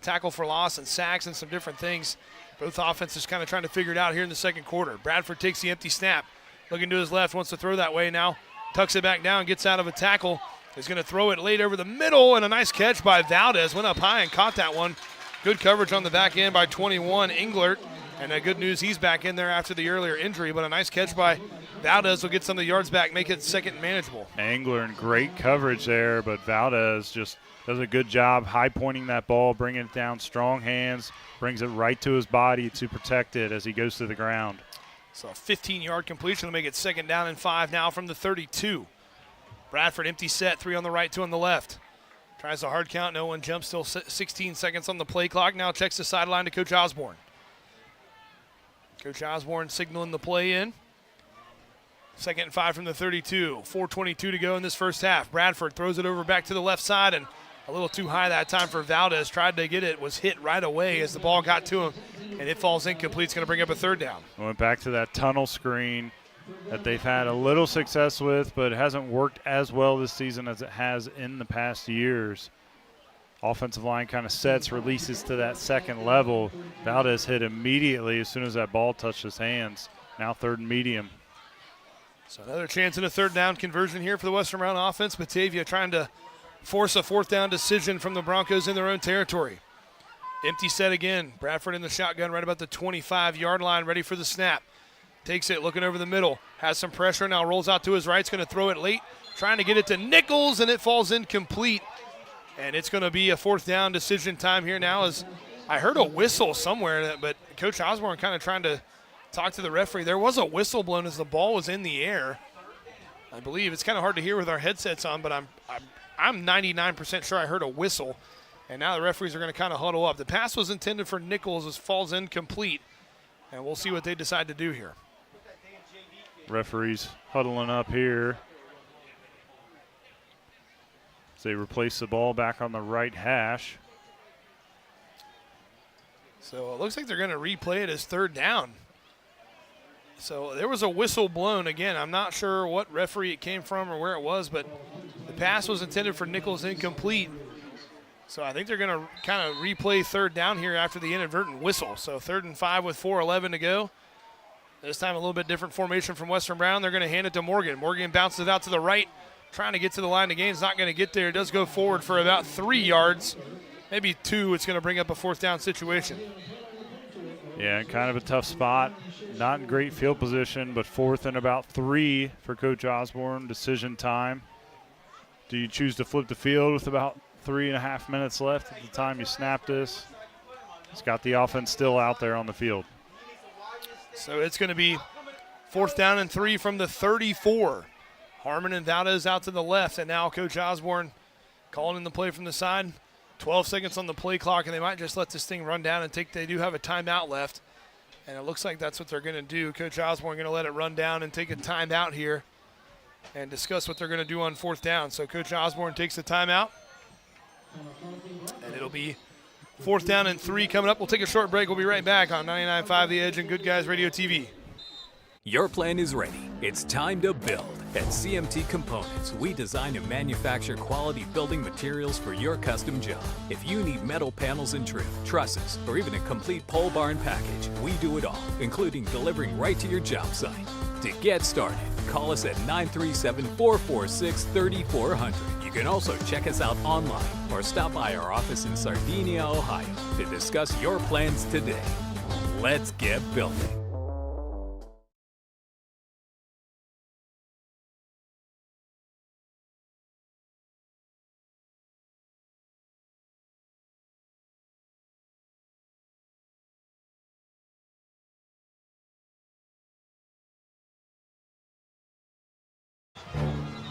tackle for loss and sacks and some different things. Both offenses kind of trying to figure it out here in the second quarter. Bradford takes the empty snap. Looking to his left, wants to throw that way now. Tucks it back down, gets out of a tackle. Is going to throw it late over the middle, and a nice catch by Valdez. Went up high and caught that one. Good coverage on the back end by 21, Englert. And good news, he's back in there after the earlier injury, but a nice catch by Valdez will get some of the yards back, make it second and manageable. Engler in great coverage there, but Valdez just does a good job high pointing that ball, bringing it down, strong hands, brings it right to his body to protect it as he goes to the ground. So a 15-yard completion will make it 2nd down and 5 now from the 32. Bradford empty set, 3 on the right, 2 on the left. Tries a hard count, no one jumps, still 16 seconds on the play clock. Now checks the sideline to Coach Osborne. Coach Osborne signaling the play in. 2nd and 5 from the 32. 4:22 to go in this first half. Bradford throws it over back to the left side, and a little too high that time for Valdez. Tried to get it, was hit right away as the ball got to him, and it falls incomplete. It's going to bring up a 3rd down. Went back to that tunnel screen that they've had a little success with, but it hasn't worked as well this season as it has in the past years. Offensive line kind of sets, releases to that second level. Valdez hit immediately as soon as that ball touched his hands. Now 3rd and medium. So another chance in a 3rd down conversion here for the Western Brown offense. Batavia trying to force a 4th down decision from the Broncos in their own territory. Empty set again. Bradford in the shotgun right about the 25-yard line, ready for the snap. Takes it, looking over the middle. Has some pressure, now rolls out to his right. It's going to throw it late. Trying to get it to Nichols, and it falls incomplete. And it's going to be a 4th down decision time here now, as I heard a whistle somewhere, but Coach Osborne kind of trying to talk to the referee. There was a whistle blown as the ball was in the air. I believe it's kind of hard to hear with our headsets on, but I'm 99% sure I heard a whistle. And now the referees are going to kind of huddle up. The pass was intended for Nichols, as falls incomplete. And we'll see what they decide to do here. Referees huddling up here. So they replace the ball back on the right hash. So it looks like they're going to replay it as 3rd down. So there was a whistle blown. Again, I'm not sure what referee it came from or where it was, but the pass was intended for Nichols, incomplete. So I think they're going to kind of replay 3rd down here after the inadvertent whistle. So 3rd and 5 with 4:11 to go. This time a little bit different formation from Western Brown. They're going to hand it to Morgan. Morgan bounces it out to the right, trying to get to the line of gains. Not going to get there. It does go forward for about 3 yards, maybe 2. It's going to bring up a 4th down situation. Yeah, kind of a tough spot. Not in great field position, but 4th and about 3 for Coach Osborne. Decision time. Do you choose to flip the field with about 3.5 minutes left at the time you snap this? It's got the offense still out there on the field. So it's going to be 4th down and 3 from the 34. Harmon and Valdez out to the left, and now Coach Osborne calling in the play from the side. 12 seconds on the play clock, and they might just let this thing run down and they do have a timeout left. And it looks like that's what they're going to do. Coach Osborne going to let it run down and take a timeout here and discuss what they're going to do on 4th down. So Coach Osborne takes the timeout, and it'll be 4th down and 3 coming up. We'll take a short break. We'll be right back on 99.5 The Edge and Good Guys Radio TV. Your plan is ready. It's time to build. At CMT Components, we design and manufacture quality building materials for your custom job. If you need metal panels and trim, trusses, or even a complete pole barn package, we do it all, including delivering right to your job site. To get started, call us at 937-446-3400. You can also check us out online or stop by our office in Sardinia, Ohio to discuss your plans today. Let's get building.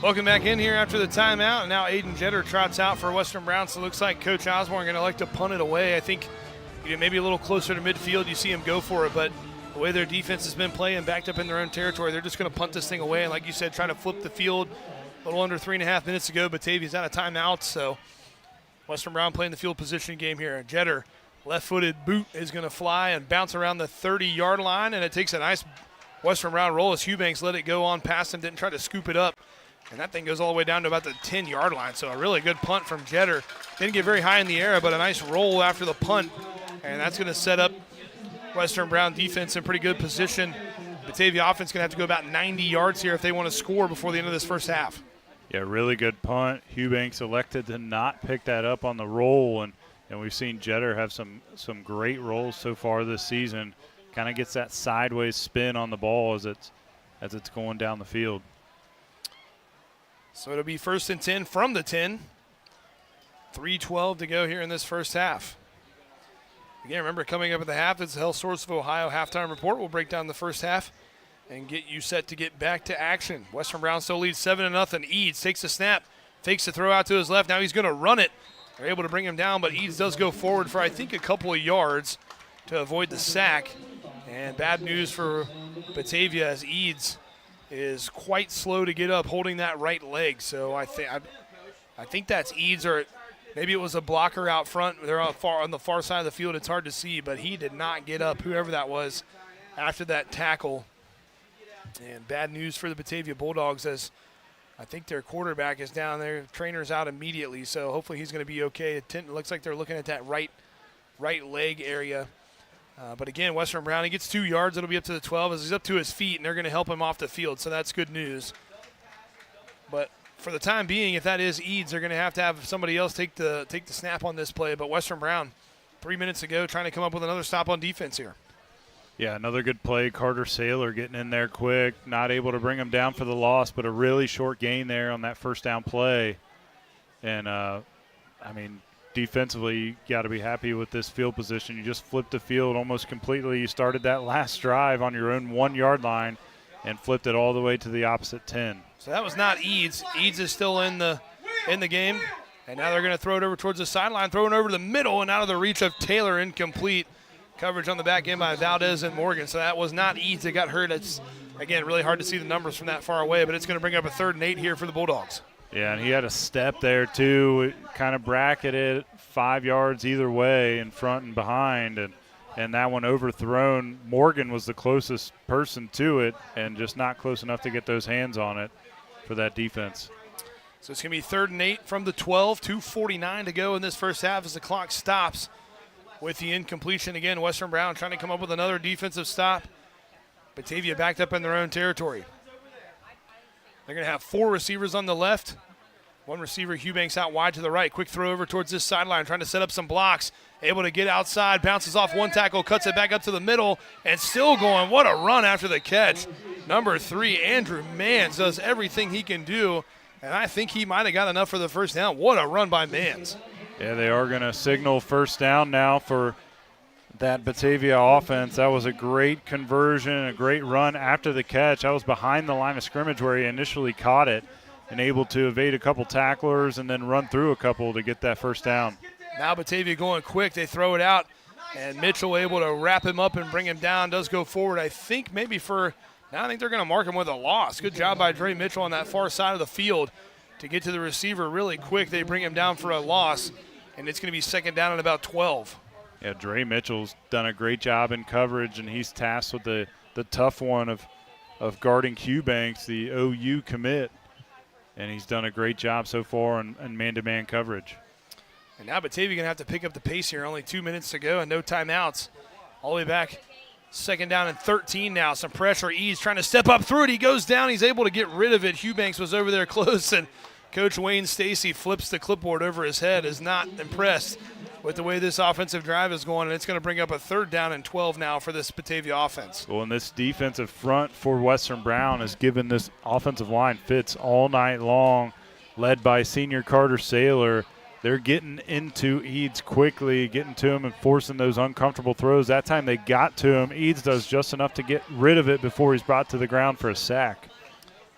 Welcome back in here after the timeout. And now Aiden Jetter trots out for Western Brown. So it looks like Coach Osborne going to like to punt it away. I think maybe a little closer to midfield, you see him go for it. But the way their defense has been playing, backed up in their own territory, they're just going to punt this thing away. And like you said, try to flip the field. A little under 3.5 minutes to go. Batavia's out of timeout. So Western Brown playing the field position game here. Jetter, left-footed boot is going to fly and bounce around the 30-yard line. And it takes a nice Western Brown roll as Eubanks let it go on past him, didn't try to scoop it up. And that thing goes all the way down to about the 10-yard line. So a really good punt from Jetter. Didn't get very high in the air, but a nice roll after the punt. And that's going to set up Western Brown defense in pretty good position. Batavia offense going to have to go about 90 yards here if they want to score before the end of this first half. Yeah, really good punt. Eubanks elected to not pick that up on the roll, and we've seen Jetter have some great rolls so far this season. Kind of gets that sideways spin on the ball as it's going down the field. So it'll be 1st and 10 from the 10. 3:12 to go here in this first half. Again, remember, coming up at the half, it's the Health Source of Ohio halftime report. We'll break down the first half and get you set to get back to action. Western Brown still leads 7-0. Eads takes the snap, fakes the throw out to his left. Now he's going to run it. They're able to bring him down, but Eads does go forward for, I think, a couple of yards to avoid the sack. And bad news for Batavia as Eads is quite slow to get up holding that right leg. So I think that's Eads, or maybe it was a blocker out front. They're on the far side of the field. It's hard to see, but he did not get up, whoever that was, after that tackle. And bad news for the Batavia Bulldogs as I think their quarterback is down there. Trainer's out immediately, so hopefully he's going to be okay. It looks like they're looking at that right leg area. But again, Western Brown, he gets 2 yards. It'll be up to the 12 as he's up to his feet, and they're going to help him off the field, so that's good news. But for the time being, if that is Eads, they're going to have somebody else take the snap on this play. But Western Brown, 3 minutes ago, trying to come up with another stop on defense here. Yeah, another good play. Carter Saylor getting in there quick, not able to bring him down for the loss, but a really short gain there on that first down play. And, defensively, you got to be happy with this field position. You just flipped the field almost completely. You started that last drive on your own 1 yard line and flipped it all the way to the opposite 10. So that was not Eads. Eads is still in the game. And now they're going to throw it over towards the sideline, throw it over the middle and out of the reach of Taylor, incomplete. Coverage on the back end by Valdez and Morgan. So that was not Eads that got hurt. It's, again, really hard to see the numbers from that far away, but it's going to bring up a 3rd and 8 here for the Bulldogs. Yeah, and he had a step there, too. It kind of bracketed 5 yards either way in front and behind, and that one overthrown. Morgan was the closest person to it and just not close enough to get those hands on it for that defense. So it's going to be 3rd and 8 from the 12, 2:49 to go in this first half as the clock stops with the incompletion. Again, Western Brown trying to come up with another defensive stop. Batavia backed up in their own territory. They're going to have 4 receivers on the left. 1 receiver, Eubanks, out wide to the right. Quick throw over towards this sideline, trying to set up some blocks. Able to get outside, bounces off 1 tackle, cuts it back up to the middle, and still going. What a run after the catch. Number 3, Andrew Mans, does everything he can do, and I think he might have got enough for the first down. What a run by Mans. Yeah, they are going to signal first down now for that Batavia offense. That was a great conversion, a great run after the catch. I was behind the line of scrimmage where he initially caught it and able to evade a couple tacklers and then run through a couple to get that first down. Now Batavia going quick. They throw it out, and Mitchell able to wrap him up and bring him down. Does go forward, I think, maybe for – now I think they're going to mark him with a loss. Good job by Dre Mitchell on that far side of the field to get to the receiver really quick. They bring him down for a loss, and it's going to be 2nd down at about 12. Yeah, Dre Mitchell's done a great job in coverage, and he's tasked with the tough one of of guarding Eubanks, the OU commit, and he's done a great job so far in man-to-man coverage. And now Batavia going to have to pick up the pace here. Only 2 minutes to go and no timeouts. All the way back. Second down and 13 now. Some pressure. Eads trying to step up through it. He goes down. He's able to get rid of it. Eubanks was over there close, and Coach Wayne Stacy flips the clipboard over his head, is not impressed with the way this offensive drive is going, and it's going to bring up a third down and 12 now for this Batavia offense. Well, and this defensive front for Western Brown has given this offensive line fits all night long, led by senior Carter Saylor. They're getting into Eads quickly, getting to him and forcing those uncomfortable throws. That time they got to him. Eads does just enough to get rid of it before he's brought to the ground for a sack.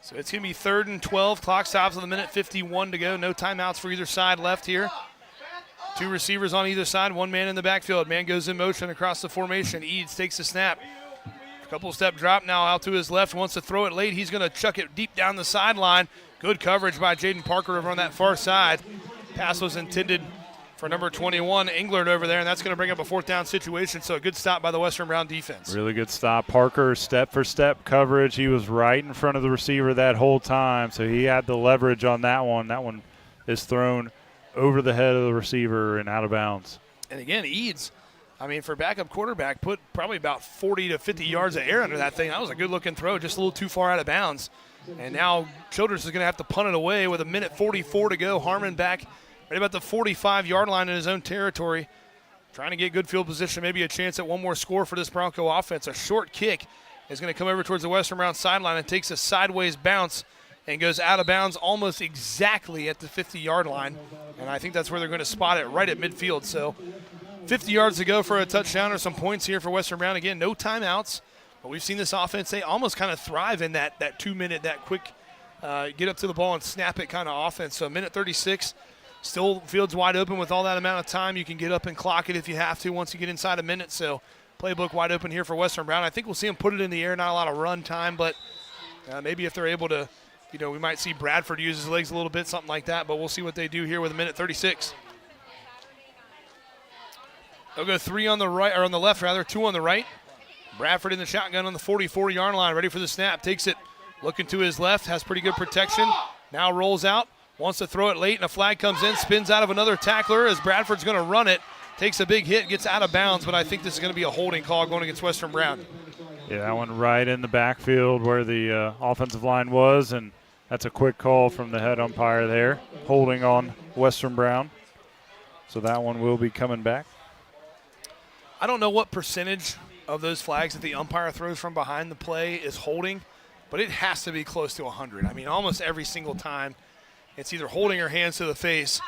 So it's going to be 3rd and 12. Clock stops on the minute, 51 to go. No timeouts for either side left here. 2 receivers on either side, 1 man in the backfield. Man goes in motion across the formation. Eads takes the snap. Couple step drop now out to his left. Wants to throw it late. He's going to chuck it deep down the sideline. Good coverage by Jaden Parker over on that far side. Pass was intended for number 21, Englert over there, and that's going to bring up a 4th down situation, so a good stop by the Western Brown defense. Really good stop. Parker, step-for-step coverage. He was right in front of the receiver that whole time, so he had the leverage on that one. That one is thrown over the head of the receiver and out of bounds. And again, Eads, I mean, for backup quarterback, put probably about 40 to 50 yards of air under that thing. That was a good-looking throw, just a little too far out of bounds. And now Childress is going to have to punt it away with a minute 44 to go. Harmon back right about the 45-yard line in his own territory, trying to get good field position, maybe a chance at one more score for this Bronco offense. A short kick is going to come over towards the Western Brown sideline and takes a sideways bounce and goes out of bounds almost exactly at the 50-yard line. And I think that's where they're going to spot it, right at midfield. So 50 yards to go for a touchdown or some points here for Western Brown. Again, no timeouts. But we've seen this offense, they almost kind of thrive in that 2-minute, that quick get up to the ball and snap it kind of offense. So minute 36, still field's wide open with all that amount of time. You can get up and clock it if you have to once you get inside a minute. So playbook wide open here for Western Brown. I think we'll see them put it in the air, not a lot of run time, but maybe if they're able to, we might see Bradford use his legs a little bit, something like that, but we'll see what they do here with a minute 36. They'll go 3 on the right, or on the left rather, 2 on the right. Bradford in the shotgun on the 44-yard line, ready for the snap. Takes it, looking to his left, has pretty good protection. Now rolls out, wants to throw it late, and a flag comes in, spins out of another tackler as Bradford's going to run it. Takes a big hit, gets out of bounds, but I think this is going to be a holding call going against Western Brown. Yeah, that one right in the backfield where the offensive line was, and that's a quick call from the head umpire there, holding on Western Brown. So that one will be coming back. I don't know what percentage of those flags that the umpire throws from behind the play is holding, but it has to be close to 100. I mean, almost every single time it's either holding or hands to the face.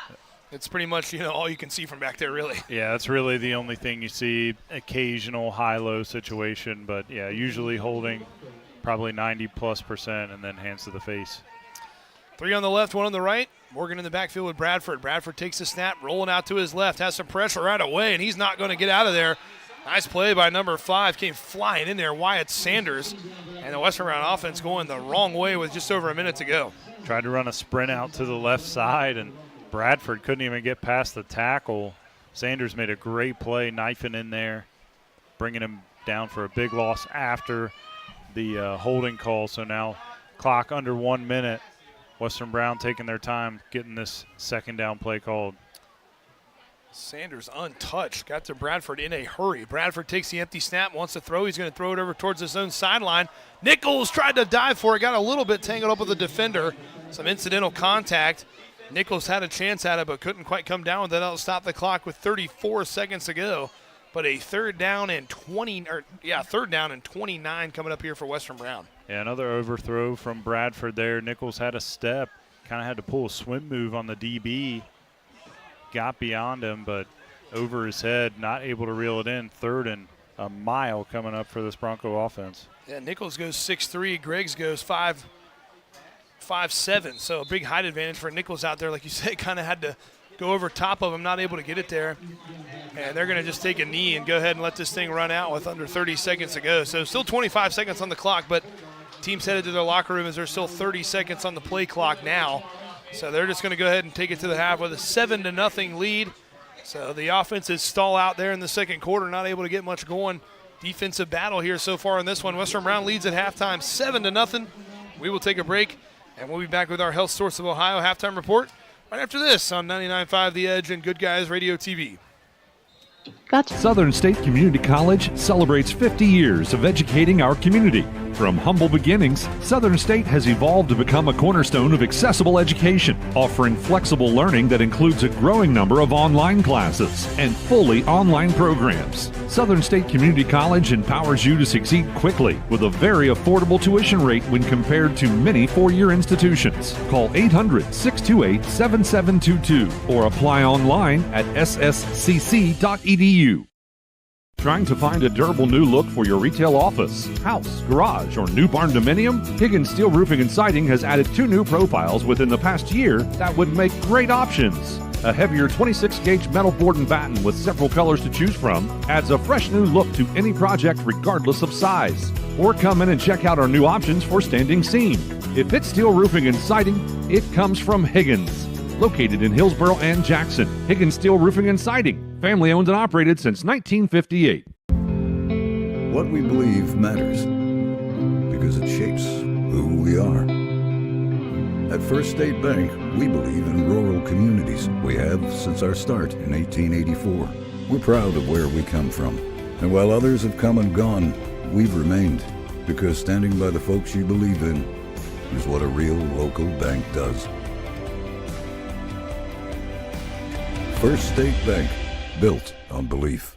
It's pretty much, all you can see from back there, really. Yeah, that's really the only thing you see, occasional high-low situation, but, yeah, usually holding probably 90+%, and then hands to the face. 3 on the left, 1 on the right. Morgan in the backfield with Bradford. Bradford takes the snap, rolling out to his left, has some pressure right away, and he's not going to get out of there. Nice play by number 5, came flying in there, Wyatt Sanders. And the Western Brown offense going the wrong way with just over a minute to go. Tried to run a sprint out to the left side, and Bradford couldn't even get past the tackle. Sanders made a great play, knifing in there, bringing him down for a big loss after the holding call. So now clock under 1 minute. Western Brown taking their time getting this second down play called. Sanders untouched, got to Bradford in a hurry. Bradford takes the empty snap, wants to throw. He's going to throw it over towards his own sideline. Nichols tried to dive for it, got a little bit tangled up with the defender. Some incidental contact. Nichols had a chance at it, but couldn't quite come down with it. That'll stop the clock with 34 seconds to go. But a third down and 29 coming up here for Western Brown. Yeah, another overthrow from Bradford there. Nichols had a step, kind of had to pull a swim move on the DB. Got beyond him, but over his head, not able to reel it in. 3rd and a mile coming up for this Bronco offense. Yeah, Nichols goes 6'3", Griggs goes 5'7", so a big height advantage for Nichols out there. Like you said, kind of had to go over top of him, not able to get it there. And they're going to just take a knee and go ahead and let this thing run out with under 30 seconds to go. So still 25 seconds on the clock, but teams headed to their locker room as there's still 30 seconds on the play clock now. So they're just going to go ahead and take it to the half with a 7-0 lead. So the offenses stall out there in the second quarter, not able to get much going. defensive battle here so far in this one. Western Brown leads at halftime 7-0. We will take a break, and we'll be back with our Health Source of Ohio halftime report right after this on 99.5 The Edge and Good Guys Radio TV. Gotcha. Southern State Community College celebrates 50 years of educating our community. From humble beginnings, Southern State has evolved to become a cornerstone of accessible education, offering flexible learning that includes a growing number of online classes and fully online programs. Southern State Community College empowers you to succeed quickly with a very affordable tuition rate when compared to many four-year institutions. Call 800-628-7722 or apply online at sscc.edu. Trying to find a durable new look for your retail office, house, garage, or new barn dominium? Higgins Steel Roofing and Siding has added 2 new profiles within the past year that would make great options. A heavier 26-gauge metal board and batten with several colors to choose from adds a fresh new look to any project regardless of size. Or come in and check out our new options for standing seam. If it's steel roofing and siding, it comes from Higgins. Located in Hillsboro and Jackson, Higgins Steel Roofing and Siding, family owned and operated since 1958. What we believe matters because it shapes who we are. At First State Bank, we believe in rural communities. We have since our start in 1884. We're proud of where we come from. And while others have come and gone, we've remained because standing by the folks you believe in is what a real local bank does. First State Bank, built on belief.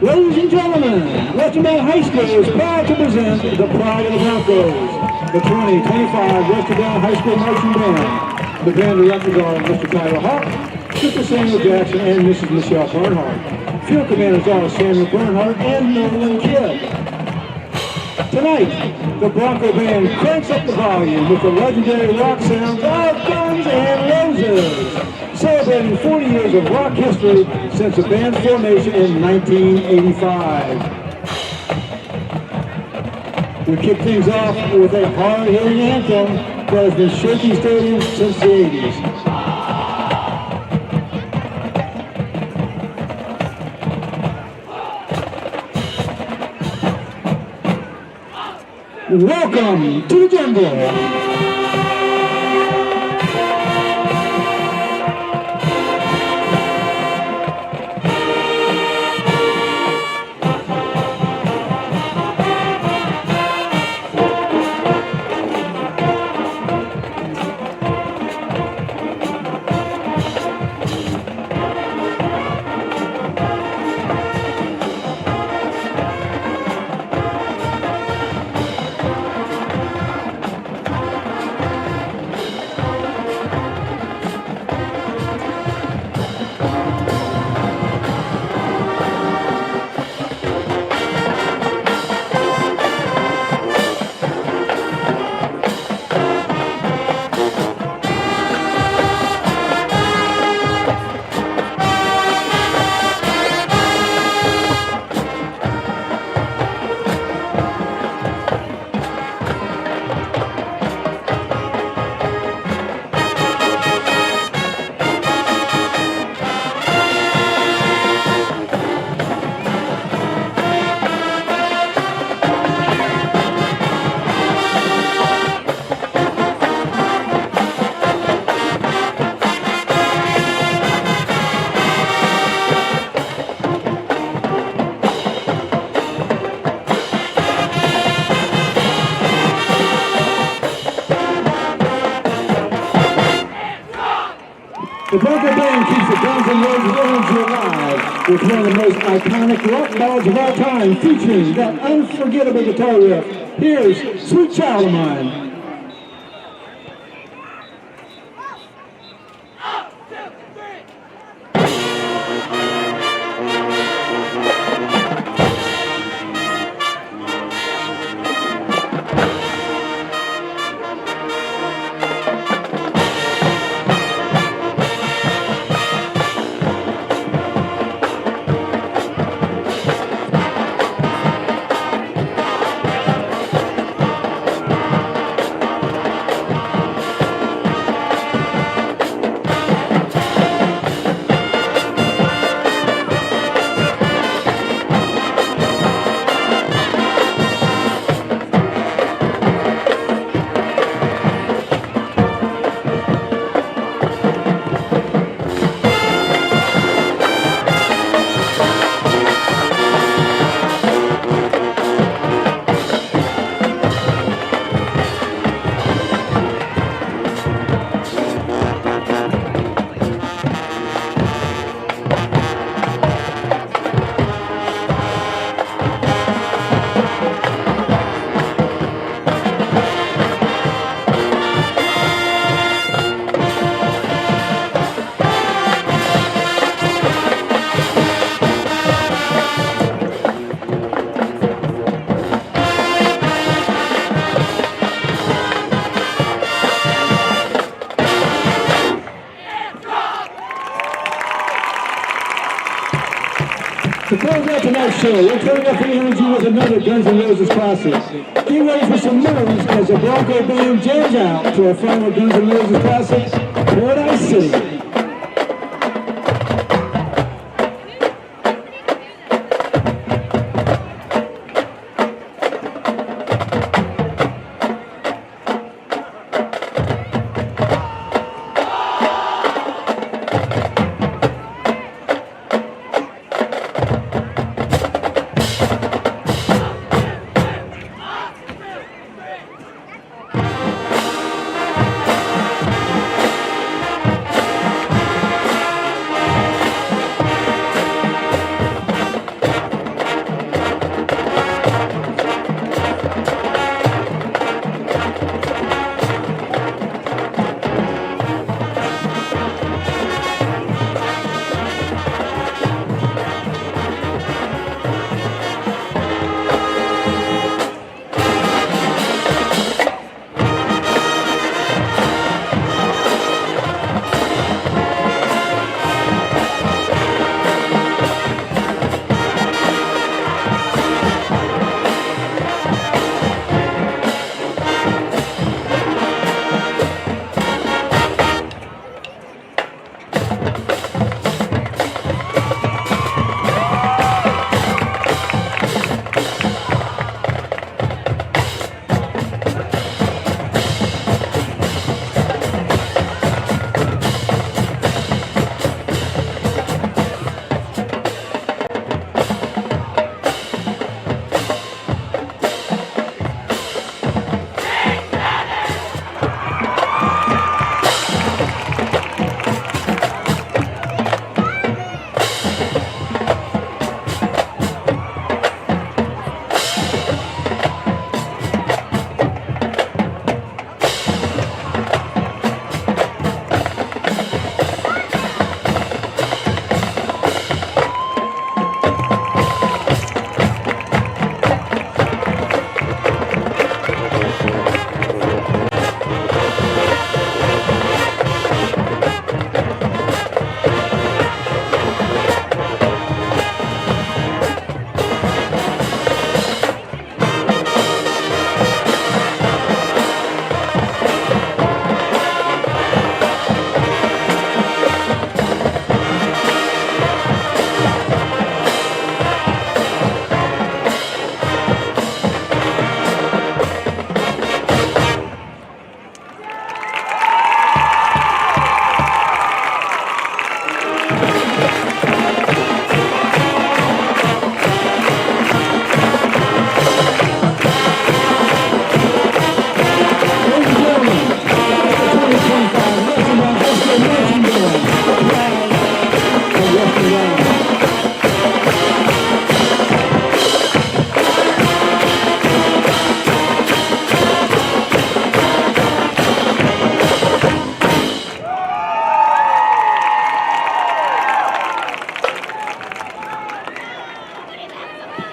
Ladies and gentlemen, Western Bend High School is proud to present the pride of the Broncos, the 2025 Western Bend High School Marching Band. The band directors are Mr. Tyler Hawk, Mr. Samuel Jackson, and Mrs. Michelle Bernhardt. Field commanders are Samuel Bernhardt and Nolan Kidd. Tonight, the Bronco Band cranks up the volume with the legendary rock sounds of Guns N' Roses, celebrating 40 years of rock history since the band's formation in 1985. We kick things off with a hard-hitting anthem that has been shaking stadiums since the 80s. Welcome to the jungle. The Bronco Band keeps the Guns N' Roses energy alive with one of the most iconic rock ballads of all time, featuring that unforgettable guitar riff. Here's Sweet Child of Mine. To close out tonight's show, we're turning up the energy with another Guns N' Roses classic. Get ready for some moves as the Bronco Band jams out to our final Guns N' Roses classic, Paradise City.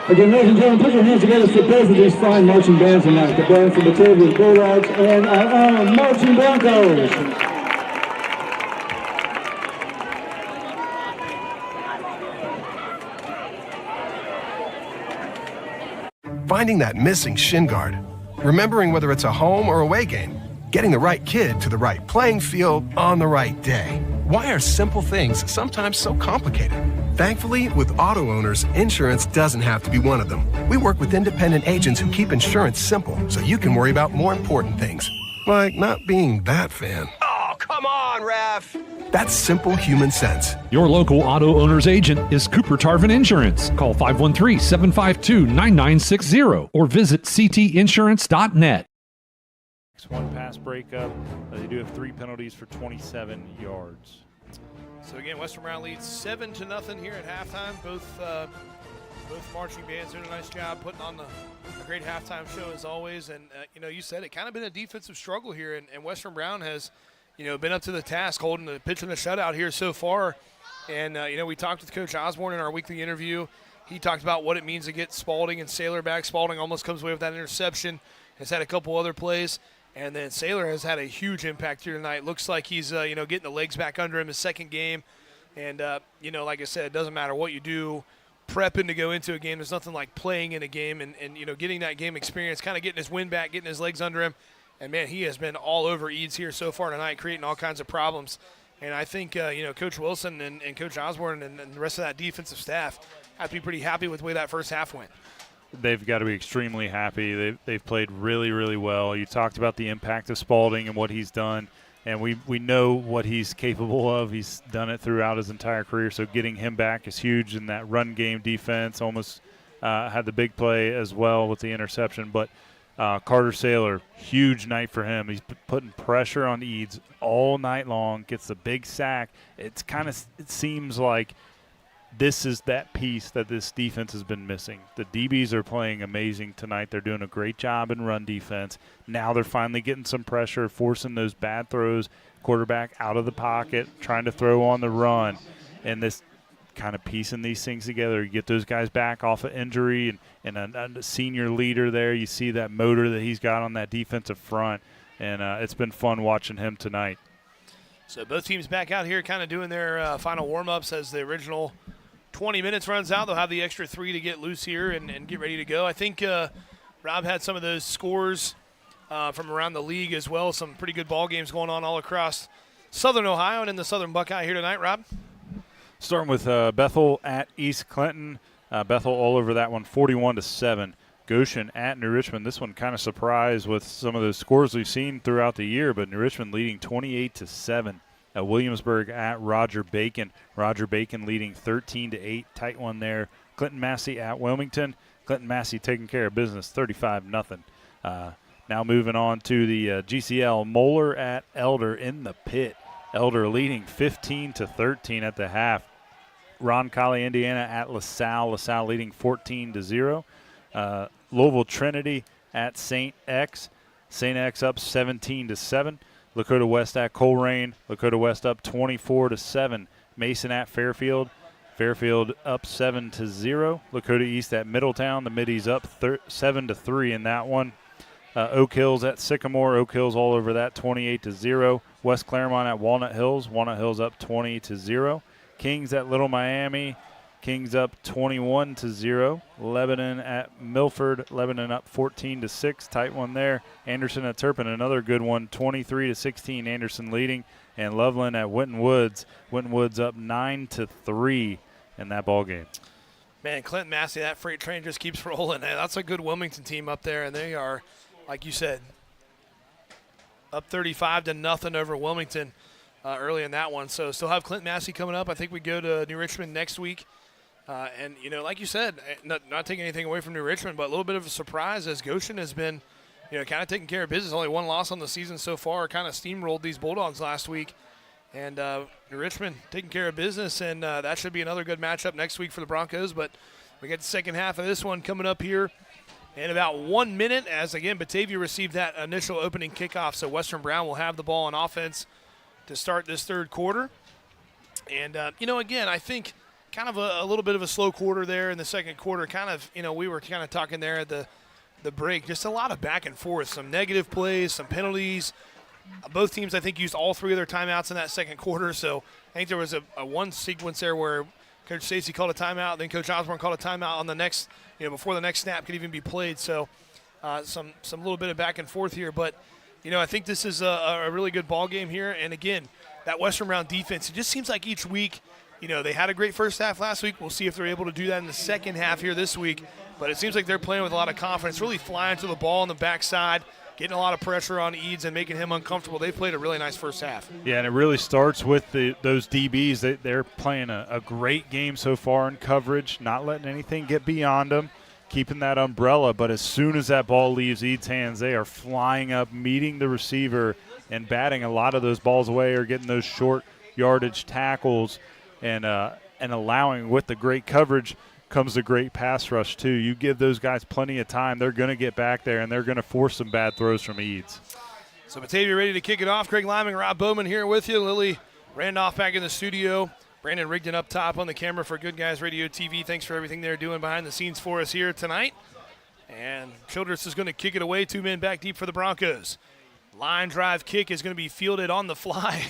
Again, ladies and gentlemen, put your hands together for both of these fine marching bands tonight. The band from Batavia Bulldogs and our own Marching Broncos. Finding that missing shin guard, remembering whether it's a home or away game, getting the right kid to the right playing field on the right day. Why are simple things sometimes so complicated? Thankfully, with auto owners, insurance doesn't have to be one of them. We work with independent agents who keep insurance simple so you can worry about more important things, like not being that fan. Oh, come on, ref. That's simple human sense. Your local auto owner's agent is Cooper Tarvin Insurance. Call 513-752-9960 or visit ctinsurance.net. One pass breakup. They do have 3 penalties for 27 yards. So again, Western Brown leads 7-0 here at halftime. Both marching bands doing a nice job putting on a great halftime show as always. And you said it kind of been a defensive struggle here, and Western Brown has been up to the task, holding the pitch in the shutout here so far. And we talked with Coach Osborne in our weekly interview. He talked about what it means to get Spalding and Saylor back. Spalding almost comes away with that interception. Has had a couple other plays. And then Saylor has had a huge impact here tonight. Looks like he's, getting the legs back under him his second game. And, like I said, it doesn't matter what you do, prepping to go into a game. There's nothing like playing in a game and getting that game experience, kind of getting his wind back, getting his legs under him. And, man, he has been all over Eads here so far tonight, creating all kinds of problems. And I think, Coach Wilson and Coach Osborne and the rest of that defensive staff have to be pretty happy with the way that first half went. They've got to be extremely happy. They've played really, really well. You talked about the impact of Spalding and what he's done, and we know what he's capable of. He's done it throughout his entire career, so getting him back is huge in that run game defense. Almost had the big play as well with the interception. But Carter Saylor, huge night for him. He's putting pressure on Eads all night long, gets the big sack. It seems like this is that piece that this defense has been missing. The DBs are playing amazing tonight. They're doing a great job in run defense. Now they're finally getting some pressure, forcing those bad throws, quarterback out of the pocket, trying to throw on the run. And this kind of piecing these things together. You get those guys back off of injury and a senior leader there. You see that motor that he's got on that defensive front. And it's been fun watching him tonight. So both teams back out here kind of doing their final warm-ups as the original 20 minutes runs out. They'll have the extra 3 to get loose here and get ready to go. I think Rob had some of those scores from around the league as well. Some pretty good ball games going on all across Southern Ohio and in the Southern Buckeye here tonight, Rob. Starting with Bethel at East Clinton. Bethel all over that one, 41-7. Goshen at New Richmond. This one kind of surprised with some of the scores we've seen throughout the year, but New Richmond leading 28-7. Williamsburg at Roger Bacon. Roger Bacon leading 13-8. Tight one there. Clinton Massey at Wilmington. Clinton Massey taking care of business, 35-0. Now moving on to the GCL. Moeller at Elder in the pit. Elder leading 15-13 at the half. Roncalli, Indiana at LaSalle. LaSalle leading 14-0. Louisville Trinity at St. X. St. X up 17-7. Lakota West at Coleraine. Lakota West up 24-7. Mason at Fairfield. Fairfield up 7-0. Lakota East at Middletown. The Middies up 7-3 in that one. Oak Hills at Sycamore. Oak Hills all over that, 28-0. West Claremont at Walnut Hills. Walnut Hills up 20-0. Kings at Little Miami. Kings up 21-0. Lebanon at Milford. Lebanon up 14-6. Tight one there. Anderson at Turpin, another good one, 23-16. Anderson leading. And Loveland at Winton Woods. Winton Woods up 9-3 in that ball game. Man, Clinton Massey, that freight train just keeps rolling. That's a good Wilmington team up there, and they are, like you said, up 35-0 over Wilmington early in that one. So still have Clinton Massey coming up. I think we go to New Richmond next week. And, like you said, not taking anything away from New Richmond, but a little bit of a surprise as Goshen has been, kind of taking care of business. Only one loss on the season so far, kind of steamrolled these Bulldogs last week. And New Richmond taking care of business, and that should be another good matchup next week for the Broncos. But we got the second half of this one coming up here in about 1 minute as, again, Batavia received that initial opening kickoff. So Western Brown will have the ball on offense to start this third quarter. And, again, I think kind of a little bit of a slow quarter there in the second quarter. Kind of, we were kind of talking there at the break. Just a lot of back and forth, some negative plays, some penalties. Both teams, I think, used all 3 of their timeouts in that second quarter. So I think there was a one sequence there where Coach Stacy called a timeout, then Coach Osborne called a timeout on the next, before the next snap could even be played. So some little bit of back and forth here. But, I think this is a really good ball game here. And, again, that Western Brown defense, it just seems like each week, they had a great first half last week. We'll see if they're able to do that in the second half here this week. But it seems like they're playing with a lot of confidence, really flying to the ball on the backside, getting a lot of pressure on Eads and making him uncomfortable. They played a really nice first half. Yeah, and it really starts with those DBs. They're playing a great game so far in coverage, not letting anything get beyond them, keeping that umbrella. But as soon as that ball leaves Eads' hands, they are flying up, meeting the receiver, and batting a lot of those balls away or getting those short yardage tackles and allowing, with the great coverage, comes the great pass rush too. You give those guys plenty of time, they're going to get back there, and they're going to force some bad throws from Eads. So Batavia ready to kick it off. Craig Lyman, Rob Bowman here with you. Lily Randolph back in the studio. Brandon Rigdon up top on the camera for Good Guys Radio TV. Thanks for everything they're doing behind the scenes for us here tonight. And Childress is going to kick it away. 2 men back deep for the Broncos. Line drive kick is going to be fielded on the fly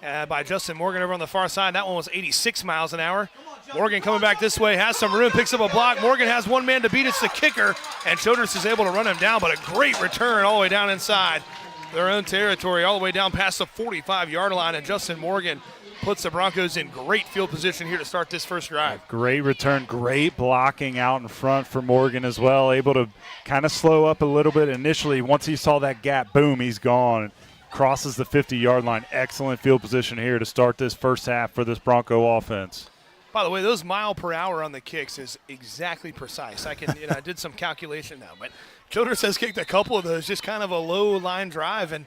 by Justin Morgan over on the far side. That one was 86 miles an hour. Morgan coming back this way, has some room, picks up a block. Morgan has 1 man to beat. It's the kicker, and Childress is able to run him down, but a great return all the way down inside their own territory, all the way down past the 45-yard line, and Justin Morgan puts the Broncos in great field position here to start this first drive. Great return, great blocking out in front for Morgan as well, able to kind of slow up a little bit initially. Once he saw that gap, boom, he's gone. Crosses the 50-yard line. Excellent field position here to start this first half for this Bronco offense. By the way, those mile per hour on the kicks is exactly precise. I can, I did some calculation now, but Childress has kicked a couple of those, just kind of a low line drive, and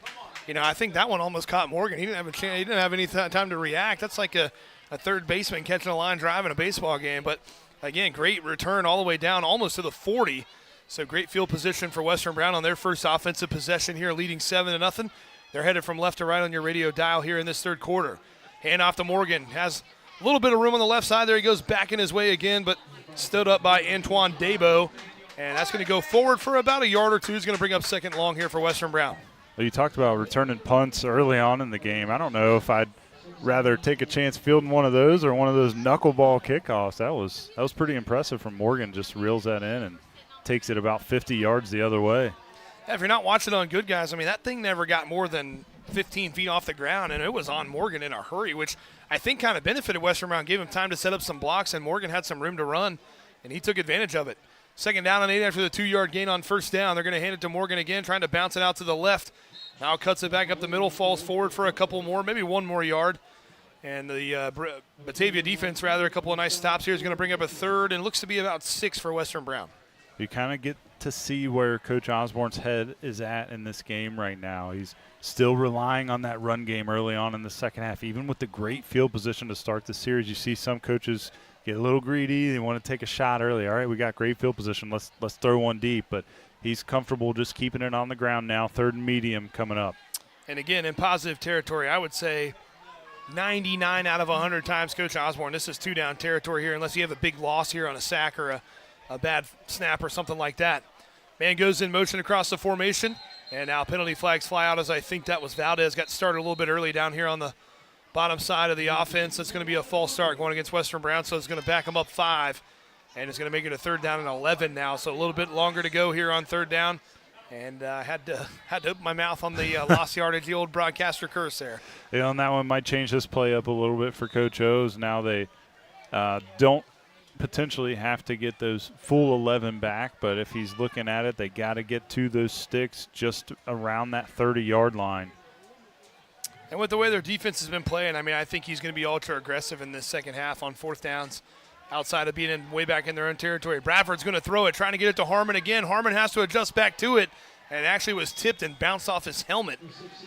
I think that one almost caught Morgan. He didn't have a chance. He didn't have any time to react. That's like a third baseman catching a line drive in a baseball game. But again, great return all the way down, almost to the 40. So great field position for Western Brown on their first offensive possession here, leading 7-0. They're headed from left to right on your radio dial here in this third quarter. Hand off to Morgan. Has a little bit of room on the left side there. He goes back in his way again, but stood up by Antoine Dabo. And that's going to go forward for about a yard or two. He's going to bring up second long here for Western Brown. Well, you talked about returning punts early on in the game. I don't know if I'd rather take a chance fielding one of those or one of those knuckleball kickoffs. That was pretty impressive from Morgan. Just reels that in and takes it about 50 yards the other way. Yeah, if you're not watching on Good Guys, I mean, that thing never got more than 15 feet off the ground, and it was on Morgan in a hurry, which I think kind of benefited Western Brown, gave him time to set up some blocks, and Morgan had some room to run, and he took advantage of it. Second down and 8 after the 2-yard gain on first down. They're going to hand it to Morgan again, trying to bounce it out to the left. Now cuts it back up the middle, falls forward for a couple more, maybe one more yard. And the Batavia defense, rather, a couple of nice stops here, is going to bring up a third, and looks to be about 6 for Western Brown. You kind of get to see where Coach Osborne's head is at in this game right now. He's still relying on that run game early on in the second half. Even with the great field position to start the series, you see some coaches get a little greedy. They want to take a shot early. All right, we got great field position. Let's throw one deep. But he's comfortable just keeping it on the ground now. Third and medium coming up. And again, in positive territory, I would say 99 out of 100 times, Coach Osborne, this is 2-down territory here, unless you have a big loss here on a sack or a bad snap or something like that. Man goes in motion across the formation, and now penalty flags fly out, as I think that was Valdez. Got started a little bit early down here on the bottom side of the offense. That's going to be a false start going against Western Brown, so it's going to back them up 5, and it's going to make it a 3rd down and 11 now. So a little bit longer to go here on 3rd down, and I had to open my mouth on the lost yardage, the old broadcaster curse there. Yeah, and that one might change this play up a little bit for Coach O's. Now they don't potentially have to get those full 11 back, but if he's looking at it, they got to get to those sticks just around that 30-yard line. And with the way their defense has been playing, I mean, I think he's going to be ultra aggressive in this second half on 4th downs, outside of being way back in their own territory. Bradford's going to throw it, trying to get it to Harmon again. Harmon has to adjust back to it, and it actually was tipped and bounced off his helmet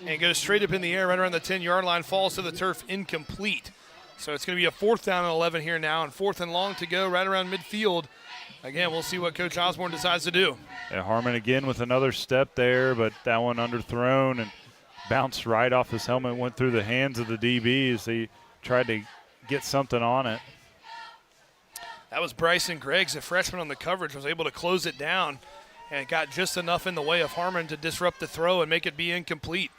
and goes straight up in the air right around the 10-yard line, falls to the turf, incomplete. So it's going to be a 4th down and 11 here now, and 4th and long to go right around midfield. Again, we'll see what Coach Osborne decides to do. Yeah, Harmon again with another step there, but that one underthrown and bounced right off his helmet, went through the hands of the DBs. He tried to get something on it. That was Bryson Greggs, a freshman on the coverage, was able to close it down and got just enough in the way of Harmon to disrupt the throw and make it be incomplete.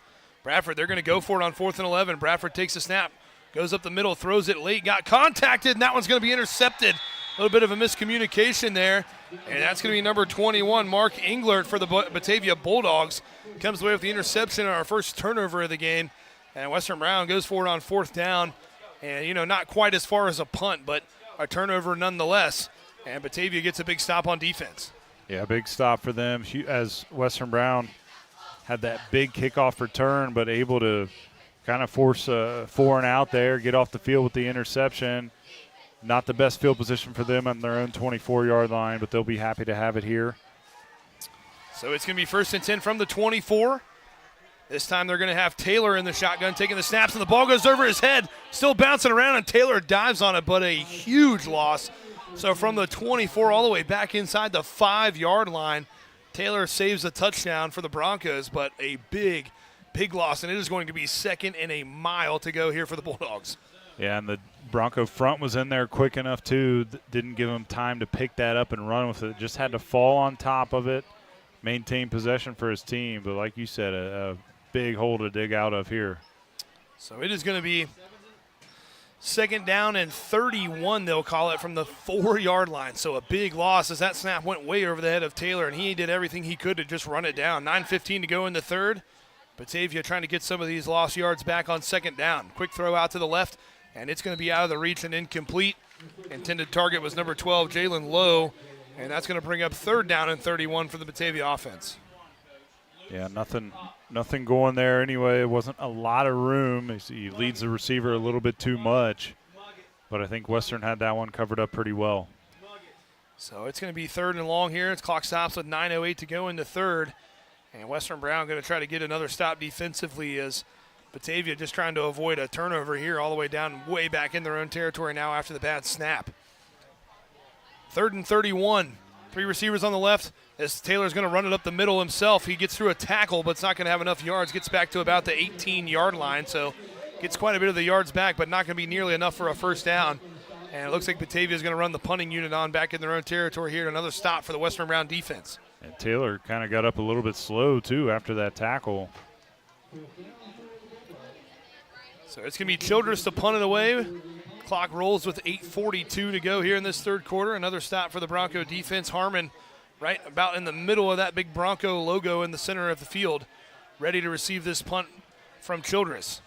Bradford, they're going to go for it on 4th and 11. Bradford takes a snap, goes up the middle, throws it late, got contacted, and that one's going to be intercepted. A little bit of a miscommunication there, and that's going to be number 21, Mark Englert for the Batavia Bulldogs. Comes away with the interception on our first turnover of the game, and Western Brown goes for it on 4th down, and, not quite as far as a punt, but a turnover nonetheless, and Batavia gets a big stop on defense. Yeah, big stop for them as Western Brown had that big kickoff return, but able to kind of force a 4 and out there, get off the field with the interception. Not the best field position for them on their own 24-yard line, but they'll be happy to have it here. So it's going to be 1st and 10 from the 24. This time they're going to have Taylor in the shotgun taking the snaps, and the ball goes over his head, still bouncing around, and Taylor dives on it, but a huge loss. So from the 24 all the way back inside the 5-yard line, Taylor saves a touchdown for the Broncos, but a big, big loss, and it is going to be 2nd and a mile to go here for the Bulldogs. Yeah, and the Bronco front was in there quick enough, too. Didn't give him time to pick that up and run with it. Just had to fall on top of it, maintain possession for his team. But like you said, a big hole to dig out of here. So it is going to be 2nd down and 31, they'll call it, from the 4-yard line. So a big loss as that snap went way over the head of Taylor, and he did everything he could to just run it down. 9:15 to go in the 3rd. Batavia trying to get some of these lost yards back on 2nd down. Quick throw out to the left, and it's going to be out of the reach and incomplete. Intended target was number 12, Jalen Lowe, and that's going to bring up 3rd down and 31 for the Batavia offense. Yeah, nothing going there anyway. It wasn't a lot of room. He leads the receiver a little bit too much, but I think Western had that one covered up pretty well. So it's going to be 3rd and long here. Its clock stops with 9:08 to go in the 3rd, and Western Brown going to try to get another stop defensively as Batavia just trying to avoid a turnover here all the way down, way back in their own territory now after the bad snap. 3rd and 31. 3 receivers on the left as Taylor's going to run it up the middle himself. He gets through a tackle, but it's not going to have enough yards. Gets back to about the 18-yard line, so gets quite a bit of the yards back, but not going to be nearly enough for a 1st down. And it looks like Batavia is going to run the punting unit on back in their own territory here. Another stop for the Western Brown defense. And Taylor kind of got up a little bit slow, too, after that tackle. So it's going to be Childress to punt it away. Clock rolls with 8:42 to go here in this 3rd quarter. Another stop for the Bronco defense. Harmon right about in the middle of that big Bronco logo in the center of the field, ready to receive this punt from Childress.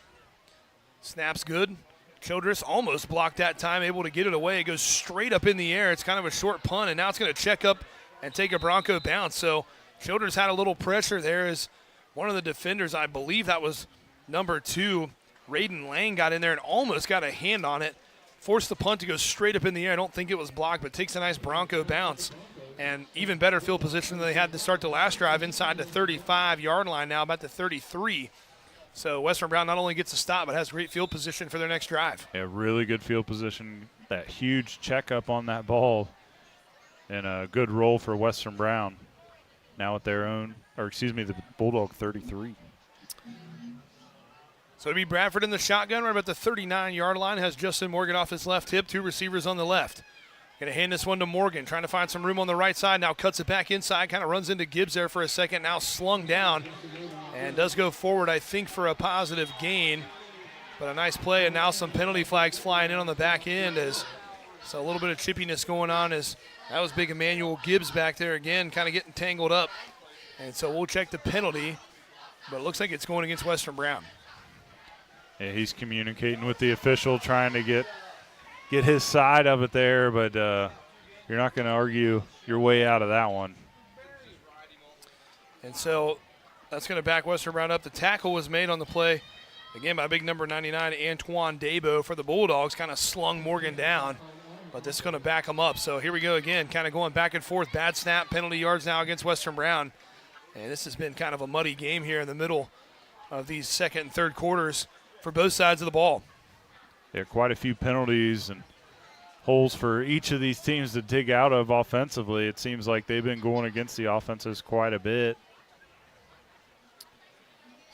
Snap's good. Childress almost blocked that time, able to get it away. It goes straight up in the air. It's kind of a short punt, and now it's going to check up and take a Bronco bounce. So Childress had a little pressure there as one of the defenders, I believe that was number 2, Raiden Lang, got in there and almost got a hand on it. Forced the punt to go straight up in the air. I don't think it was blocked, but takes a nice Bronco bounce. And even better field position than they had to start the last drive inside the 35-yard line now, about the 33. So Western Brown not only gets a stop, but has great field position for their next drive. Yeah, really good field position. That huge checkup on that ball. And a good roll for Western Brown. Now at their own, the Bulldog 33. So it'll be Bradford in the shotgun right about the 39-yard line. Has Justin Morgan off his left hip, 2 receivers on the left. Going to hand this one to Morgan, trying to find some room on the right side. Now cuts it back inside, kind of runs into Gibbs there for a second. Now slung down and does go forward, I think, for a positive gain. But a nice play, and now some penalty flags flying in on the back end. So a little bit of chippiness going on as that was big Emmanuel Gibbs back there again, kind of getting tangled up. And so we'll check the penalty, but it looks like it's going against Western Brown. Yeah, he's communicating with the official, trying to get his side of it there, but you're not going to argue your way out of that one. And so that's going to back Western Brown up. The tackle was made on the play, again, by big number 99, Antoine Dabo for the Bulldogs, kind of slung Morgan down, but this is going to back him up. So here we go again, kind of going back and forth. Bad snap, penalty yards now against Western Brown. And this has been kind of a muddy game here in the middle of these 2nd and 3rd quarters for both sides of the ball. Yeah, quite a few penalties and holes for each of these teams to dig out of offensively. It seems like they've been going against the offenses quite a bit.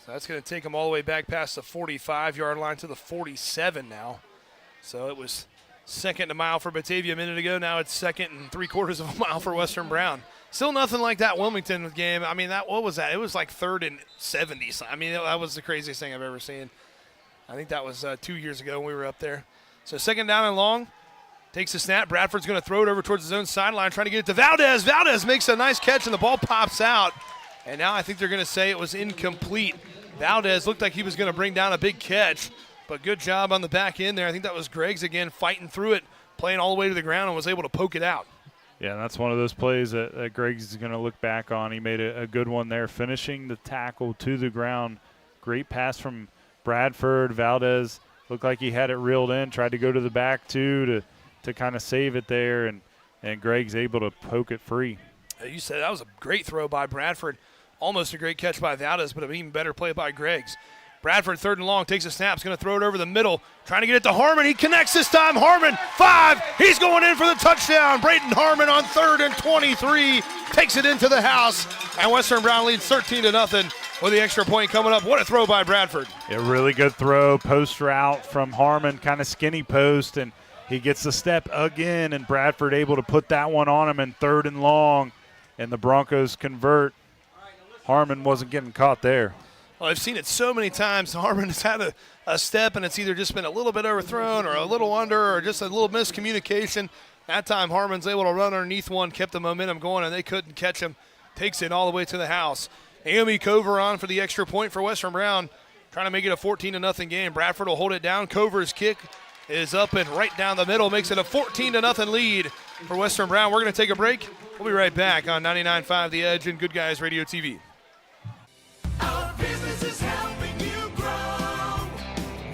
So that's going to take them all the way back past the 45-yard line to the 47 now. So it was Second a mile for Batavia a minute ago. Now it's second and 3/4 of a mile for Western Brown. Still nothing like that Wilmington game. I mean, what was that? It was like 3rd and 70. I mean, that was the craziest thing I've ever seen. I think that was 2 years ago when we were up there. So second down and long. Takes a snap. Bradford's going to throw it over towards his own sideline, trying to get it to Valdez. Valdez makes a nice catch, and the ball pops out. And now I think they're going to say it was incomplete. Valdez looked like he was going to bring down a big catch, but good job on the back end there. I think that was Greg's again, fighting through it, playing all the way to the ground, and was able to poke it out. Yeah, that's one of those plays that Greg's going to look back on. He made a good one there, finishing the tackle to the ground. Great pass from Bradford. Valdez looked like he had it reeled in, tried to go to the back too to kind of save it there, and Greg's able to poke it free. You said that was a great throw by Bradford. Almost a great catch by Valdez, but an even better play by Greg's. Bradford, 3rd and long, takes a snap, is going to throw it over the middle, trying to get it to Harmon. He connects this time. Harmon, 5. He's going in for the touchdown. Braden Harmon on 3rd and 23 takes it into the house, and Western Brown leads 13-0 with the extra point coming up. What a throw by Bradford. A really good throw, post route from Harmon, kind of skinny post, and he gets the step again, and Bradford able to put that one on him in 3rd and long, and the Broncos convert. Harmon wasn't getting caught there. Well, I've seen it so many times. Harmon has had a step, and it's either just been a little bit overthrown or a little under or just a little miscommunication. That time Harmon's able to run underneath one, kept the momentum going, and they couldn't catch him. Takes it all the way to the house. Naomi Cover on for the extra point for Western Brown, trying to make it a 14-0 game. Bradford will hold it down. Cover's kick is up and right down the middle, makes it a 14-0 lead for Western Brown. We're going to take a break. We'll be right back on 99.5 The Edge and Good Guys Radio TV. Our business is helping you grow.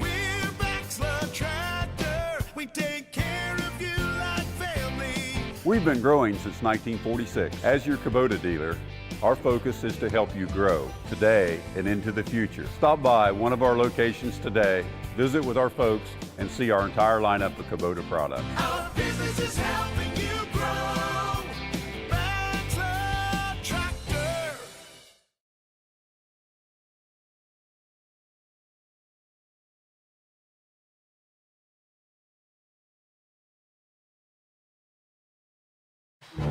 We're Baxter Tractor. We take care of you like family. We've been growing since 1946. As your Kubota dealer, our focus is to help you grow today and into the future. Stop by one of our locations today, visit with our folks, and see our entire lineup of Kubota products. Our business is helping you grow. Baxter Tractor.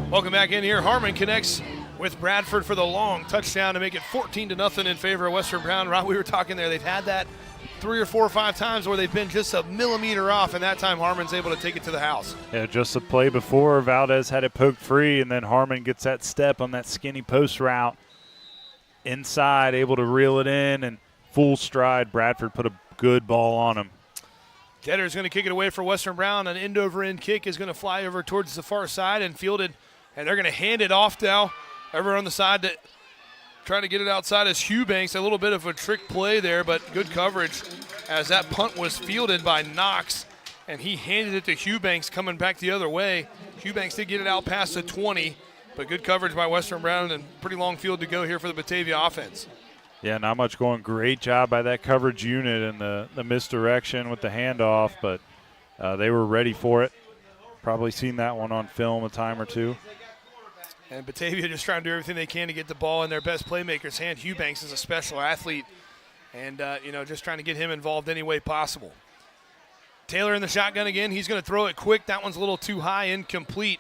Welcome back in here. Harmon connects with Bradford for the long touchdown to make it 14-0 in favor of Western Brown. Rob, we were talking there. They've had that 3 or 4 or 5 times where they've been just a millimeter off, and that time Harmon's able to take it to the house. Yeah, just the play before, Valdez had it poked free, and then Harmon gets that step on that skinny post route inside, able to reel it in, and full stride. Bradford put a good ball on him. Getter's going to kick it away for Western Brown. An end-over-end kick is going to fly over towards the far side and fielded, and they're going to hand it off now. Over on the side, trying to get it outside is Hughbanks. A little bit of a trick play there, but good coverage as that punt was fielded by Knox, and he handed it to Hughbanks coming back the other way. Hughbanks did get it out past the 20, but good coverage by Western Brown and pretty long field to go here for the Batavia offense. Yeah, not much going. Great job by that coverage unit and the misdirection with the handoff, but they were ready for it. Probably seen that one on film a time or two. And Batavia just trying to do everything they can to get the ball in their best playmaker's hand. Hughbanks is a special athlete, and just trying to get him involved any way possible. Taylor in the shotgun again. He's going to throw it quick. That one's a little too high, incomplete.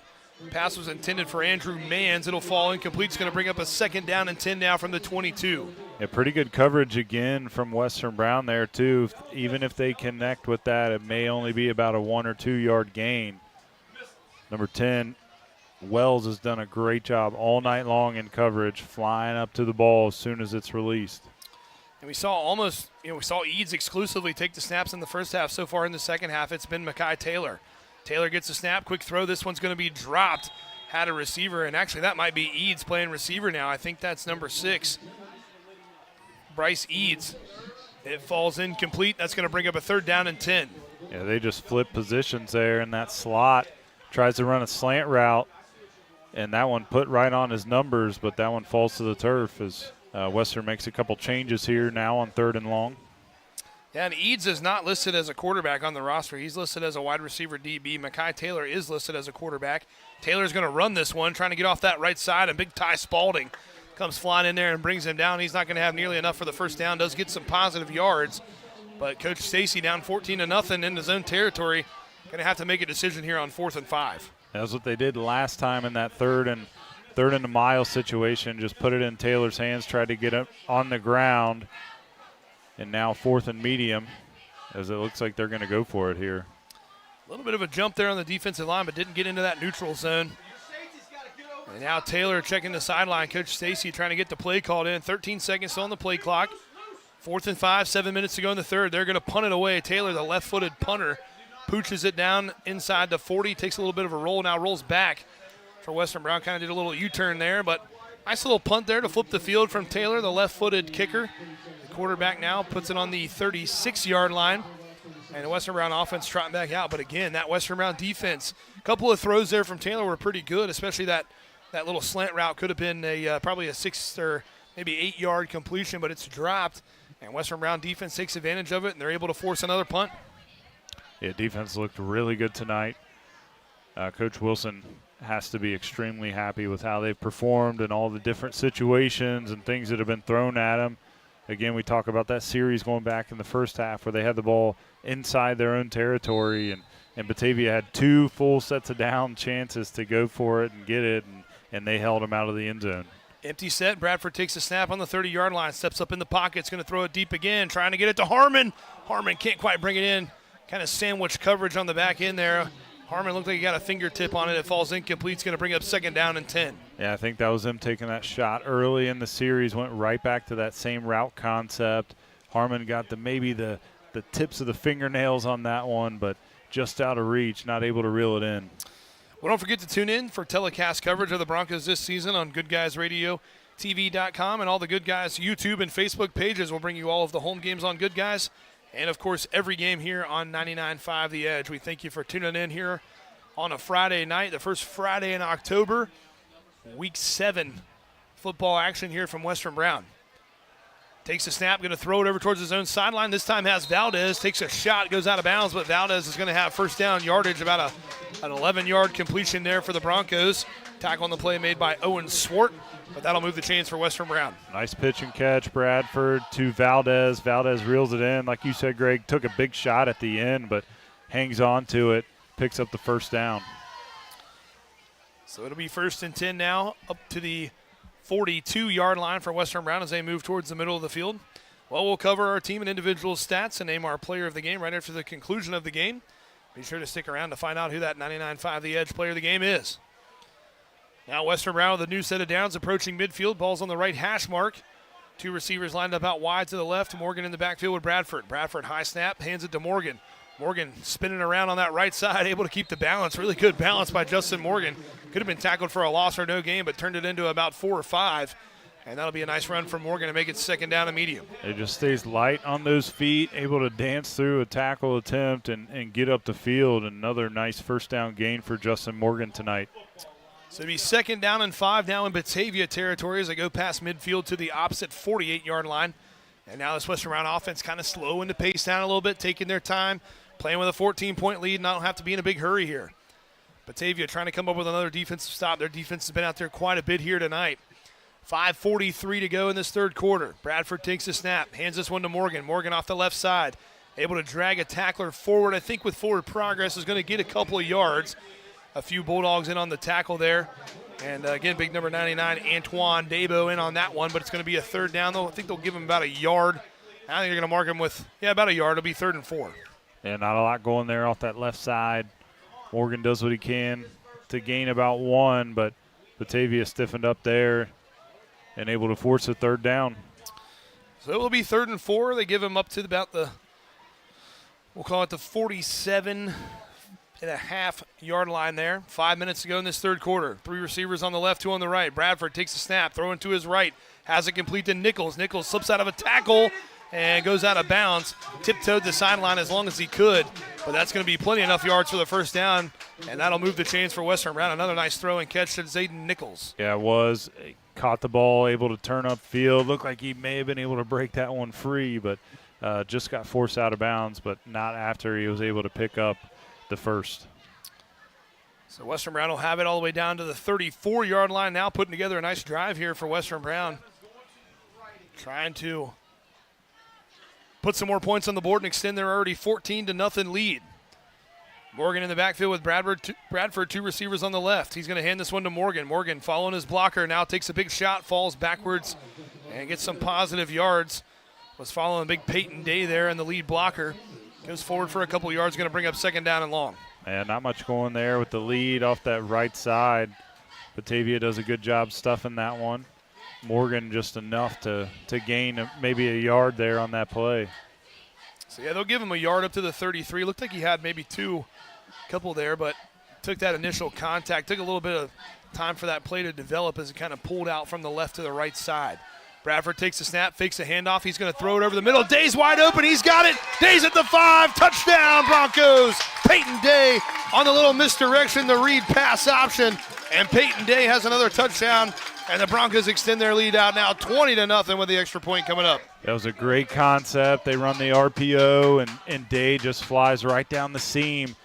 Pass was intended for Andrew Manns. It'll fall incomplete. It's going to bring up a 2nd down and 10 now from the 22. Yeah, pretty good coverage again from Western Brown there too. Even if they connect with that, it may only be about a 1 or 2 yard gain. Number 10, Wells has done a great job all night long in coverage, flying up to the ball as soon as it's released. And we saw Eads exclusively take the snaps in the first half. So far in the second half, it's been Makai Taylor. Taylor gets a snap, quick throw. This one's going to be dropped. Had a receiver, and actually that might be Eads playing receiver now. I think that's number 6, Bryce Eads. It falls incomplete. That's going to bring up a 3rd down and 10. Yeah, they just flip positions there in that slot. Tries to run a slant route, and that one put right on his numbers, but that one falls to the turf as Western makes a couple changes here now on 3rd and long. Yeah, and Eads is not listed as a quarterback on the roster. He's listed as a wide receiver DB. Makai Taylor is listed as a quarterback. Taylor's going to run this one, trying to get off that right side, and big Ty Spalding comes flying in there and brings him down. He's not going to have nearly enough for the first down. Does get some positive yards, but Coach Stacy down 14-0 in his own territory. going to have to make a decision here on 4th and 5. That's what they did last time in that third and a mile situation. Just put it in Taylor's hands, tried to get it on the ground. And now 4th and medium, as it looks like they're going to go for it here. A little bit of a jump there on the defensive line, but didn't get into that neutral zone. And now Taylor checking the sideline. Coach Stacy trying to get the play called in. 13 seconds still on the play clock. 4th and 5, 7 minutes to go in the third. They're going to punt it away. Taylor, the left-footed punter, pooches it down inside the 40, takes a little bit of a roll, now rolls back for Western Brown. Kind of did a little U-turn there, but nice little punt there to flip the field from Taylor, the left-footed kicker. The quarterback now puts it on the 36-yard line, and the Western Brown offense trotting back out. But again, that Western Brown defense, a couple of throws there from Taylor were pretty good, especially that little slant route could have been probably a 6 or maybe 8-yard completion, but it's dropped. And Western Brown defense takes advantage of it, and they're able to force another punt. Yeah, defense looked really good tonight. Coach Wilson has to be extremely happy with how they've performed and all the different situations and things that have been thrown at them. Again, we talk about that series going back in the first half where they had the ball inside their own territory, and Batavia had 2 full sets of down chances to go for it and get it, and they held them out of the end zone. Empty set. Bradford takes a snap on the 30-yard line, steps up in the pocket. It's going to throw it deep again, trying to get it to Harmon. Harmon can't quite bring it in. Kind of sandwich coverage on the back end there. Harmon looked like he got a fingertip on it. It falls incomplete. It's going to bring up 2nd down and 10. Yeah, I think that was them taking that shot early in the series, went right back to that same route concept. Harmon got maybe the tips of the fingernails on that one, but just out of reach, not able to reel it in. Well, don't forget to tune in for telecast coverage of the Broncos this season on GoodGuysRadioTV.com, and all the Good Guys YouTube and Facebook pages will bring you all of the home games on Good Guys, and, of course, every game here on 99.5 The Edge. We thank you for tuning in here on a Friday night, the first Friday in October, Week 7 football action here from Western Brown. Takes a snap, going to throw it over towards his own sideline. This time has Valdez, takes a shot, goes out of bounds, but Valdez is going to have first down yardage, about an 11-yard completion there for the Broncos. Tackle on the play made by Owen Swart, but that'll move the chains for Western Brown. Nice pitch and catch, Bradford to Valdez. Valdez reels it in. Like you said, Greg, took a big shot at the end, but hangs on to it, picks up the first down. So it'll be 1st and 10 now, up to the 42-yard line for Western Brown as they move towards the middle of the field. Well, we'll cover our team and individual stats and name our player of the game right after the conclusion of the game. Be sure to stick around to find out who that 99.5 The Edge player of the game is. Now Western Brown with a new set of downs approaching midfield. Ball's on the right hash mark. 2 receivers lined up out wide to the left. Morgan in the backfield with Bradford. Bradford high snap, hands it to Morgan. Morgan spinning around on that right side, able to keep the balance. Really good balance by Justin Morgan. Could have been tackled for a loss or no gain, but turned it into about 4 or 5. And that'll be a nice run from Morgan to make it 2nd down and medium. It just stays light on those feet, able to dance through a tackle attempt and get up the field. Another nice first down gain for Justin Morgan tonight. So it'll be 2nd down and 5 now in Batavia territory as they go past midfield to the opposite 48-yard line. And now this Western Brown offense kind of slowing the pace down a little bit, taking their time, playing with a 14-point lead, and I don't have to be in a big hurry here. Batavia trying to come up with another defensive stop. Their defense has been out there quite a bit here tonight. 5:43 to go in this third quarter. Bradford takes a snap, hands this one to Morgan. Morgan off the left side, able to drag a tackler forward. I think with forward progress is going to get a couple of yards. A few Bulldogs in on the tackle there. And again, big number 99, Antoine Dabo in on that one, but it's going to be a 3rd down. I think they'll give him about a yard. I think they're going to mark him with, about a yard. It'll be 3rd and 4. Yeah, not a lot going there off that left side. Morgan does what he can to gain about 1, but Batavia stiffened up there and able to force a 3rd down. So it will be 3rd and 4. They give him up to about we'll call it the 47.5-yard line there. 5 minutes to go in this third quarter. 3 receivers on the left, 2 on the right. Bradford takes a snap, throwing to his right. Has it complete to Nichols. Nichols slips out of a tackle and goes out of bounds. Tiptoed the sideline as long as he could, but that's going to be plenty enough yards for the first down, and that'll move the chains for Western Brown. Another nice throw and catch to Zayden Nichols. Yeah, it was. He caught the ball, able to turn upfield. Looked like he may have been able to break that one free, but just got forced out of bounds, but not after he was able to pick up the first. So Western Brown will have it all the way down to the 34-yard line now, putting together a nice drive here for Western Brown. Trying to put some more points on the board and extend their already 14-0 lead. Morgan in the backfield with Bradford, two receivers on the left. He's going to hand this one to Morgan. Morgan following his blocker, now takes a big shot, falls backwards, and gets some positive yards. Was following big Peyton Day there in the lead blocker. Goes forward for a couple yards, going to bring up second down and long. And not much going there with the lead off that right side. Batavia does a good job stuffing that one. Morgan just enough to gain maybe a yard there on that play. So, yeah, they'll give him a yard up to the 33. Looked like he had maybe couple there, but took that initial contact. Took a little bit of time for that play to develop as it kind of pulled out from the left to the right side. Bradford takes the snap, fakes a handoff. He's going to throw it over the middle. Day's wide open. He's got it. Day's at the 5. Touchdown, Broncos. Peyton Day on the little misdirection, the read pass option. And Peyton Day has another touchdown. And the Broncos extend their lead out now 20-0 with the extra point coming up. That was a great concept. They run the RPO, and Day just flies right down the seam.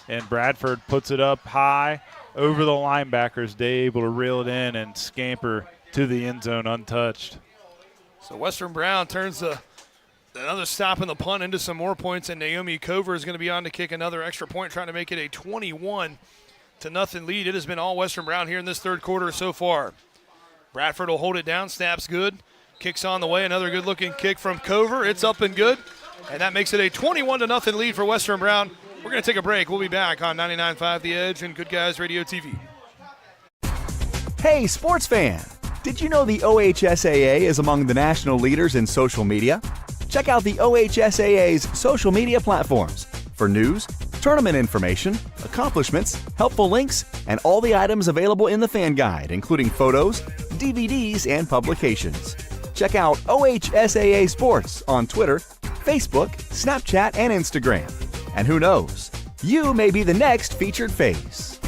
And Bradford puts it up high over the linebackers. Day able to reel it in and scamper to the end zone untouched. So Western Brown turns another stop in the punt into some more points, and Naomi Cover is going to be on to kick another extra point, trying to make it a 21-0 lead. It has been all Western Brown here in this third quarter so far. Bradford will hold it down, snaps good, kicks on the way, another good-looking kick from Cover. It's up and good, and that makes it a 21-0 lead for Western Brown. We're going to take a break. We'll be back on 99.5 The Edge and Good Guys Radio TV. Hey, sports fan! Did you know the OHSAA is among the national leaders in social media? Check out the OHSAA's social media platforms for news, tournament information, accomplishments, helpful links, and all the items available in the fan guide, including photos, DVDs, and publications. Check out OHSAA Sports on Twitter, Facebook, Snapchat, and Instagram. And who knows, you may be the next featured face.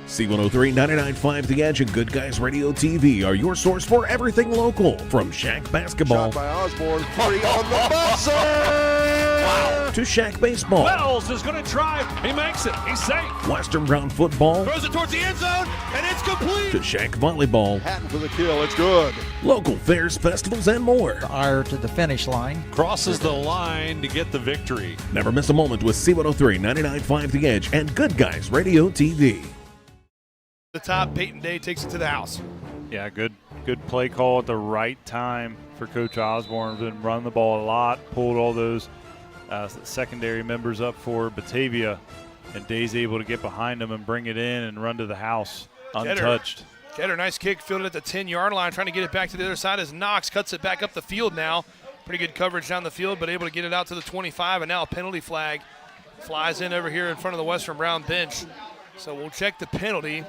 C103, 99.5 The Edge, and Good Guys Radio TV are your source for everything local. From Shack basketball Shot by Osborne, free on the buzzer! Wow. to Shack baseball. Wells is going to drive. He makes it. He's safe. Western Brown football. Throws it towards the end zone, and it's complete. To Shack volleyball. Hatton for the kill. It's good. Local fairs, festivals, and more. Ire to the finish line. Crosses the line to get the victory. Never miss a moment with C103, 99.5 The Edge, and Good Guys Radio TV. The top, Peyton Day takes it to the house. Yeah, good play call at the right time for Coach Osborne. Been running the ball a lot, pulled all those secondary members up for Batavia, and Day's able to get behind him and bring it in and run to the house untouched. Getter, nice kick, fielded at the 10-yard line, trying to get it back to the other side as Knox cuts it back up the field now. Pretty good coverage down the field, but able to get it out to the 25, and now a penalty flag flies in over here in front of the Western Brown bench. So we'll check the penalty.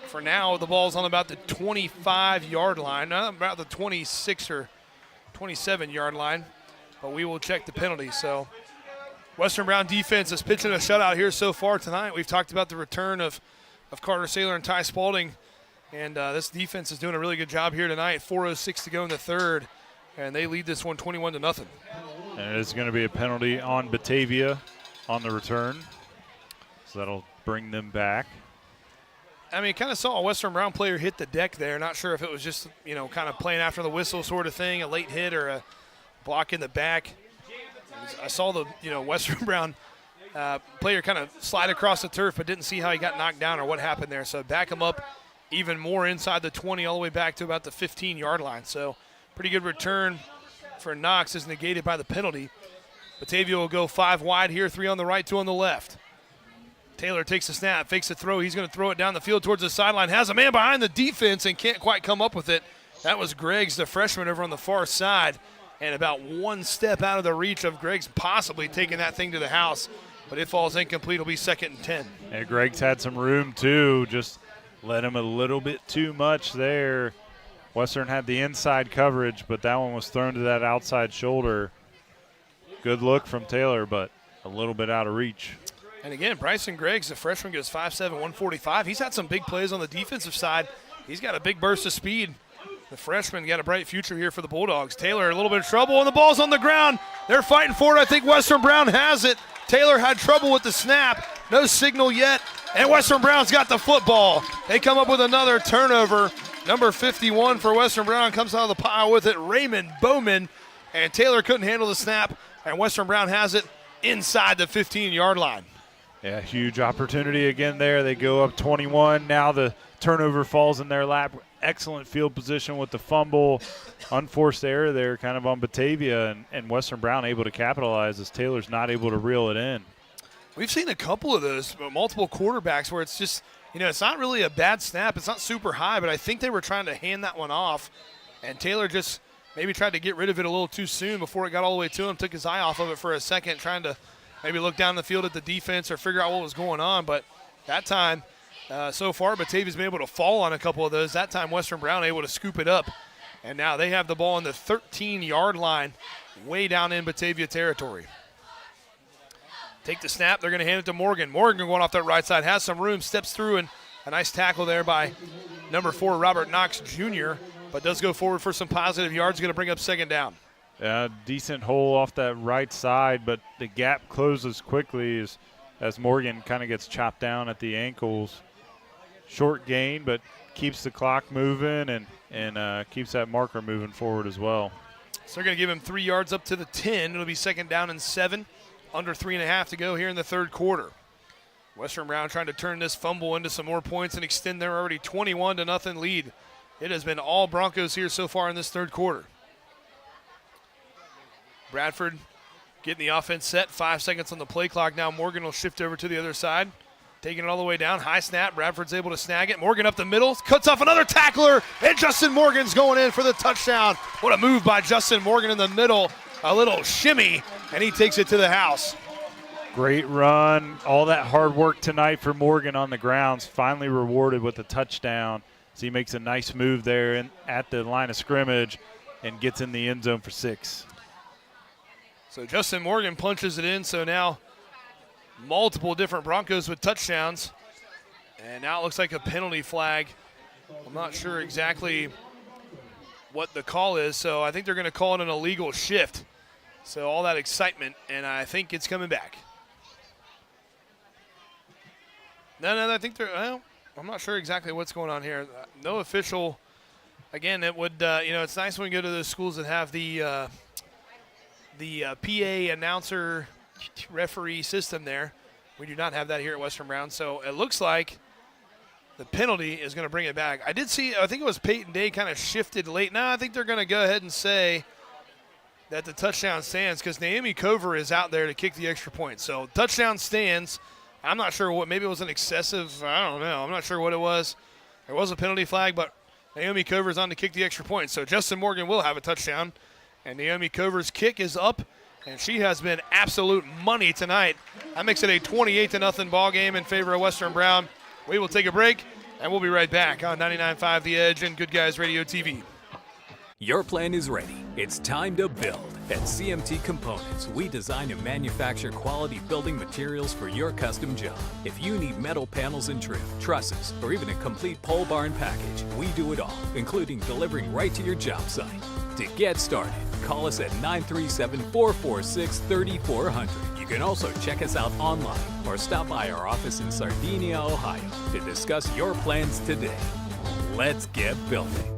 For now, the ball's on about the 25-yard line, not about the 26 or 27-yard line, but we will check the penalty. So Western Brown defense is pitching a shutout here so far tonight. We've talked about the return of Carter Saylor and Ty Spalding, and this defense is doing a really good job here tonight. 4:06 to go in the third, and they lead this one 21-0. And it's going to be a penalty on Batavia on the return, so that'll bring them back. I mean, kind of saw a Western Brown player hit the deck there. Not sure if it was just, kind of playing after the whistle sort of thing, a late hit or a block in the back. I saw the, Western Brown player kind of slide across the turf, but didn't see how he got knocked down or what happened there. So back him up even more inside the 20 all the way back to about the 15-yard line. So pretty good return for Knox is negated by the penalty. Batavia will go 5 wide here, 3 on the right, 2 on the left. Taylor takes the snap, fakes the throw. He's going to throw it down the field towards the sideline. Has a man behind the defense and can't quite come up with it. That was Greggs, the freshman, over on the far side. And about one step out of the reach of Greggs possibly taking that thing to the house. But it falls incomplete. It'll be 2nd and 10. And Greggs had some room, too. Just let him a little bit too much there. Western had the inside coverage, but that one was thrown to that outside shoulder. Good look from Taylor, but a little bit out of reach. And again, Bryson Greggs, the freshman, goes 5'7", 145. He's had some big plays on the defensive side. He's got a big burst of speed. The freshman got a bright future here for the Bulldogs. Taylor a little bit of trouble, and the ball's on the ground. They're fighting for it. I think Western Brown has it. Taylor had trouble with the snap. No signal yet, and Western Brown's got the football. They come up with another turnover. Number 51 for Western Brown comes out of the pile with it, Raymond Bowman. And Taylor couldn't handle the snap, and Western Brown has it inside the 15-yard line. Yeah, huge opportunity again there. They go up 21. Now the turnover falls in their lap. Excellent field position with the fumble. Unforced error there kind of on Batavia, and Western Brown able to capitalize as Taylor's not able to reel it in. We've seen a couple of those, multiple quarterbacks where it's just, it's not really a bad snap. It's not super high, but I think they were trying to hand that one off, and Taylor just maybe tried to get rid of it a little too soon before it got all the way to him, took his eye off of it for a second, trying to maybe look down the field at the defense or figure out what was going on. But that time, so far, Batavia's been able to fall on a couple of those. That time, Western Brown able to scoop it up. And now they have the ball on the 13-yard line, way down in Batavia territory. Take the snap. They're going to hand it to Morgan. Morgan going off that right side, has some room, steps through, and a nice tackle there by number 4, Robert Knox Jr., but does go forward for some positive yards, going to bring up second down. Decent hole off that right side, but the gap closes quickly as Morgan kind of gets chopped down at the ankles. Short gain, but keeps the clock moving and keeps that marker moving forward as well. So they're going to give him 3 yards up to the 10. It'll be second down and 7. Under 3.5 to go here in the third quarter. Western Brown trying to turn this fumble into some more points and extend their already 21-0 lead. It has been all Broncos here so far in this third quarter. Bradford getting the offense set. 5 seconds on the play clock. Now Morgan will shift over to the other side. Taking it all the way down. High snap. Bradford's able to snag it. Morgan up the middle. Cuts off another tackler. And Justin Morgan's going in for the touchdown. What a move by Justin Morgan in the middle. A little shimmy, and he takes it to the house. Great run. All that hard work tonight for Morgan on the grounds. Finally rewarded with a touchdown. So he makes a nice move there at the line of scrimmage and gets in the end zone for 6. So Justin Morgan punches it in. So now multiple different Broncos with touchdowns. And now it looks like a penalty flag. I'm not sure exactly what the call is. So I think they're going to call it an illegal shift. So all that excitement, and I think it's coming back. No, I think I'm not sure exactly what's going on here. No official. Again, it would, it's nice when we go to those schools that have the PA announcer referee system there. We do not have that here at Western Brown. So it looks like the penalty is going to bring it back. I think it was Peyton Day kind of shifted late. No, I think they're going to go ahead and say that the touchdown stands because Naomi Cover is out there to kick the extra point. So touchdown stands. I'm not sure what, maybe it was an excessive, I don't know. I'm not sure what it was. There was a penalty flag, but Naomi Cover is on to kick the extra point. So Justin Morgan will have a touchdown. And Naomi Cover's kick is up, and she has been absolute money tonight. That makes it a 28-0 ball game in favor of Western Brown. We will take a break, and we'll be right back on 99.5 The Edge and Good Guys Radio TV. Your plan is ready. It's time to build. At CMT Components, we design and manufacture quality building materials for your custom job. If you need metal panels and trim, trusses, or even a complete pole barn package, we do it all, including delivering right to your job site. To get started, call us at 937-446-3400. You can also check us out online or stop by our office in Sardinia, Ohio to discuss your plans today. Let's get building.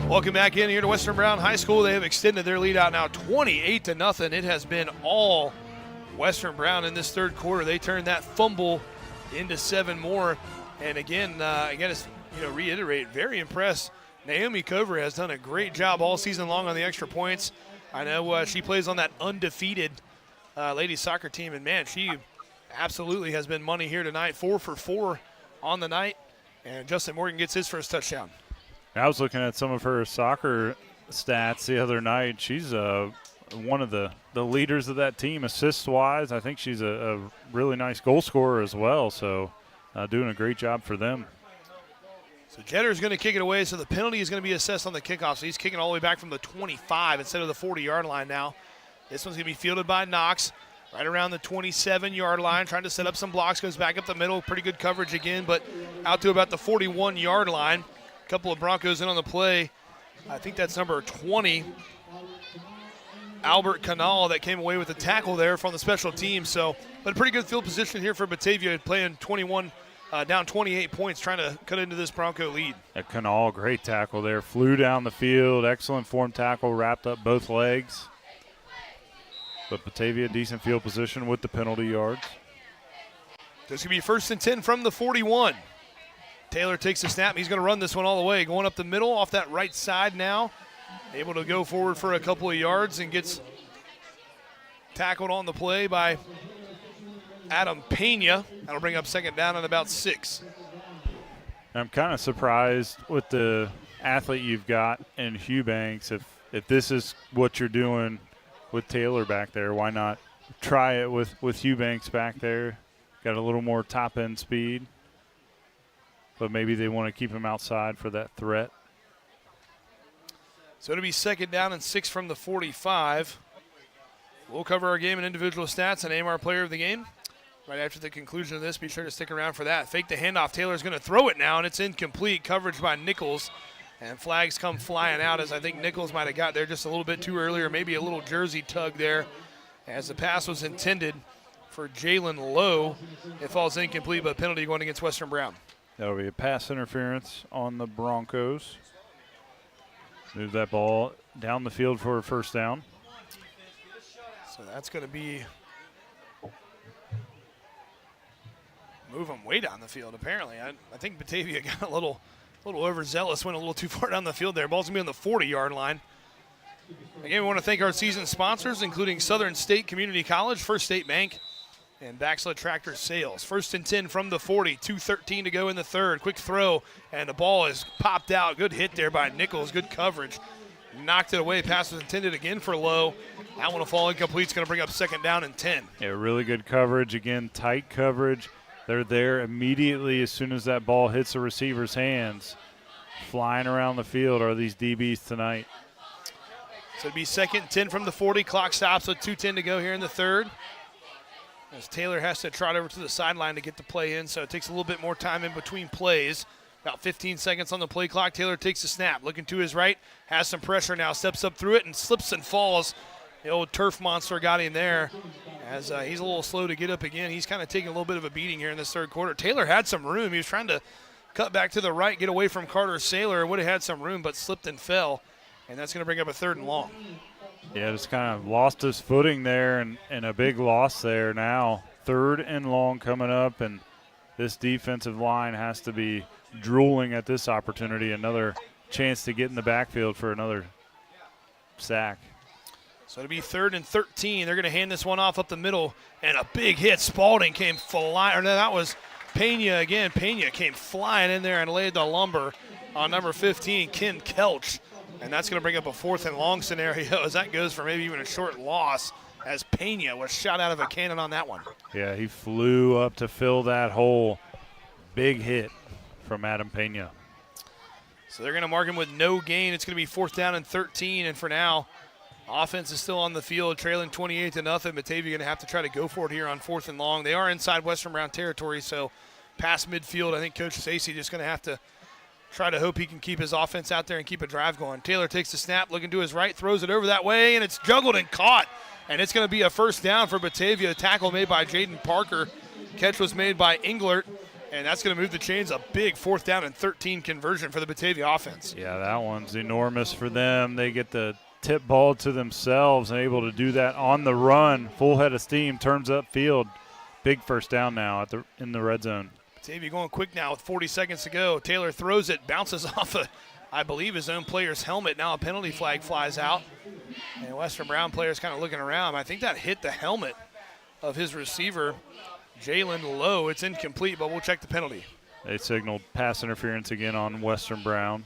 Welcome back in here to Western Brown High School. They have extended their lead out now 28-0. It has been all Western Brown in this third quarter. They turned that fumble into 7 more. And again, reiterate, very impressed. Naomi Cover has done a great job all season long on the extra points. I know she plays on that undefeated ladies soccer team, and man, she absolutely has been money here tonight. 4 for 4 on the night, and Justin Morgan gets his first touchdown. I was looking at some of her soccer stats the other night. She's one of the leaders of that team assist-wise. I think she's a really nice goal scorer as well, so doing a great job for them. So Jetter's going to kick it away, so the penalty is going to be assessed on the kickoff. So he's kicking all the way back from the 25 instead of the 40-yard line now. This one's going to be fielded by Knox right around the 27-yard line, trying to set up some blocks, goes back up the middle. Pretty good coverage again, but out to about the 41-yard line. A couple of Broncos in on the play. I think that's number 20. Albert Canal that came away with the tackle there from the special team. So, but a pretty good field position here for Batavia, playing 21, down 28 points, trying to cut into this Bronco lead. Canal, great tackle there. Flew down the field, excellent form tackle, wrapped up both legs. But Batavia, decent field position with the penalty yards. This is going to be 1st and 10 from the 41. Taylor takes the snap. He's going to run this one all the way. Going up the middle off that right side now. Able to go forward for a couple of yards and gets tackled on the play by Adam Pena. That'll bring up 2nd down and about 6. I'm kind of surprised with the athlete you've got in Eubanks. If this is what you're doing with Taylor back there, why not try it with Eubanks back there? Got a little more top-end speed. But maybe they want to keep him outside for that threat. So it'll be 2nd down and 6 from the 45. We'll cover our game and individual stats and name our player of the game. Right after the conclusion of this, be sure to stick around for that. Fake the handoff. Taylor's going to throw it now, and it's incomplete. Coverage by Nichols. And flags come flying out as I think Nichols might have got there just a little bit too early, or maybe a little jersey tug there as the pass was intended for Jalen Lowe. It falls incomplete, but penalty going against Western Brown. That'll be a pass interference on the Broncos. Move that ball down the field for a 1st down. So that's going to be move them way down the field, apparently. I think Batavia got a little overzealous, went a little too far down the field there. Ball's going to be on the 40-yard line. Again, we want to thank our season sponsors, including Southern State Community College, First State Bank, and Baxla Tractor Sales. 1st and 10 from the 40, 2:13 to go in the 3rd. Quick throw, and the ball is popped out. Good hit there by Nichols, good coverage. Knocked it away, pass was intended again for Lowe. That one will fall incomplete. It's going to bring up 2nd down and 10. Yeah, really good coverage. Again, tight coverage. They're there immediately as soon as that ball hits the receiver's hands. Flying around the field are these DBs tonight. So it'd be 2nd and 10 from the 40. Clock stops with 2:10 to go here in the 3rd. As Taylor has to trot over to the sideline to get the play in, so it takes a little bit more time in between plays. About 15 seconds on the play clock. Taylor takes the snap, looking to his right, has some pressure now, steps up through it and slips and falls. The old turf monster got him there as he's a little slow to get up again. He's kind of taking a little bit of a beating here in this 3rd quarter. Taylor had some room. He was trying to cut back to the right, get away from Carter Saylor. Would have had some room, but slipped and fell, and that's going to bring up a 3rd and long. Yeah, just kind of lost his footing there and a big loss there now. 3rd and long coming up, and this defensive line has to be drooling at this opportunity. Another chance to get in the backfield for another sack. So it'll be 3rd and 13. They're going to hand this one off up the middle, and a big hit. Spalding came flying. Or no, that was Pena again. Pena came flying in there and laid the lumber on number 15, Ken Kelch. And that's going to bring up a 4th and long scenario as that goes for maybe even a short loss, as Pena was shot out of a cannon on that one. Yeah, he flew up to fill that hole. Big hit from Adam Pena. So they're going to mark him with no gain. It's going to be 4th down and 13, and for now, offense is still on the field, trailing 28-0. Batavia going to have to try to go for it here on 4th and long. They are inside Western Brown territory, so past midfield, I think Coach Stacey just going to have to try to hope he can keep his offense out there and keep a drive going. Taylor takes the snap, looking to his right, throws it over that way, and it's juggled and caught. And it's going to be a 1st down for Batavia. A tackle made by Jaden Parker. Catch was made by Englert, and that's going to move the chains. A big 4th down and 13 conversion for the Batavia offense. Yeah, that one's enormous for them. They get the tip ball to themselves and able to do that on the run. Full head of steam, turns upfield. Big 1st down now in the red zone. Batavia going quick now with 40 seconds to go. Taylor throws it, bounces off I believe his own player's helmet. Now a penalty flag flies out. And Western Brown players kind of looking around. I think that hit the helmet of his receiver, Jalen Lowe. It's incomplete, but we'll check the penalty. They signaled pass interference again on Western Brown.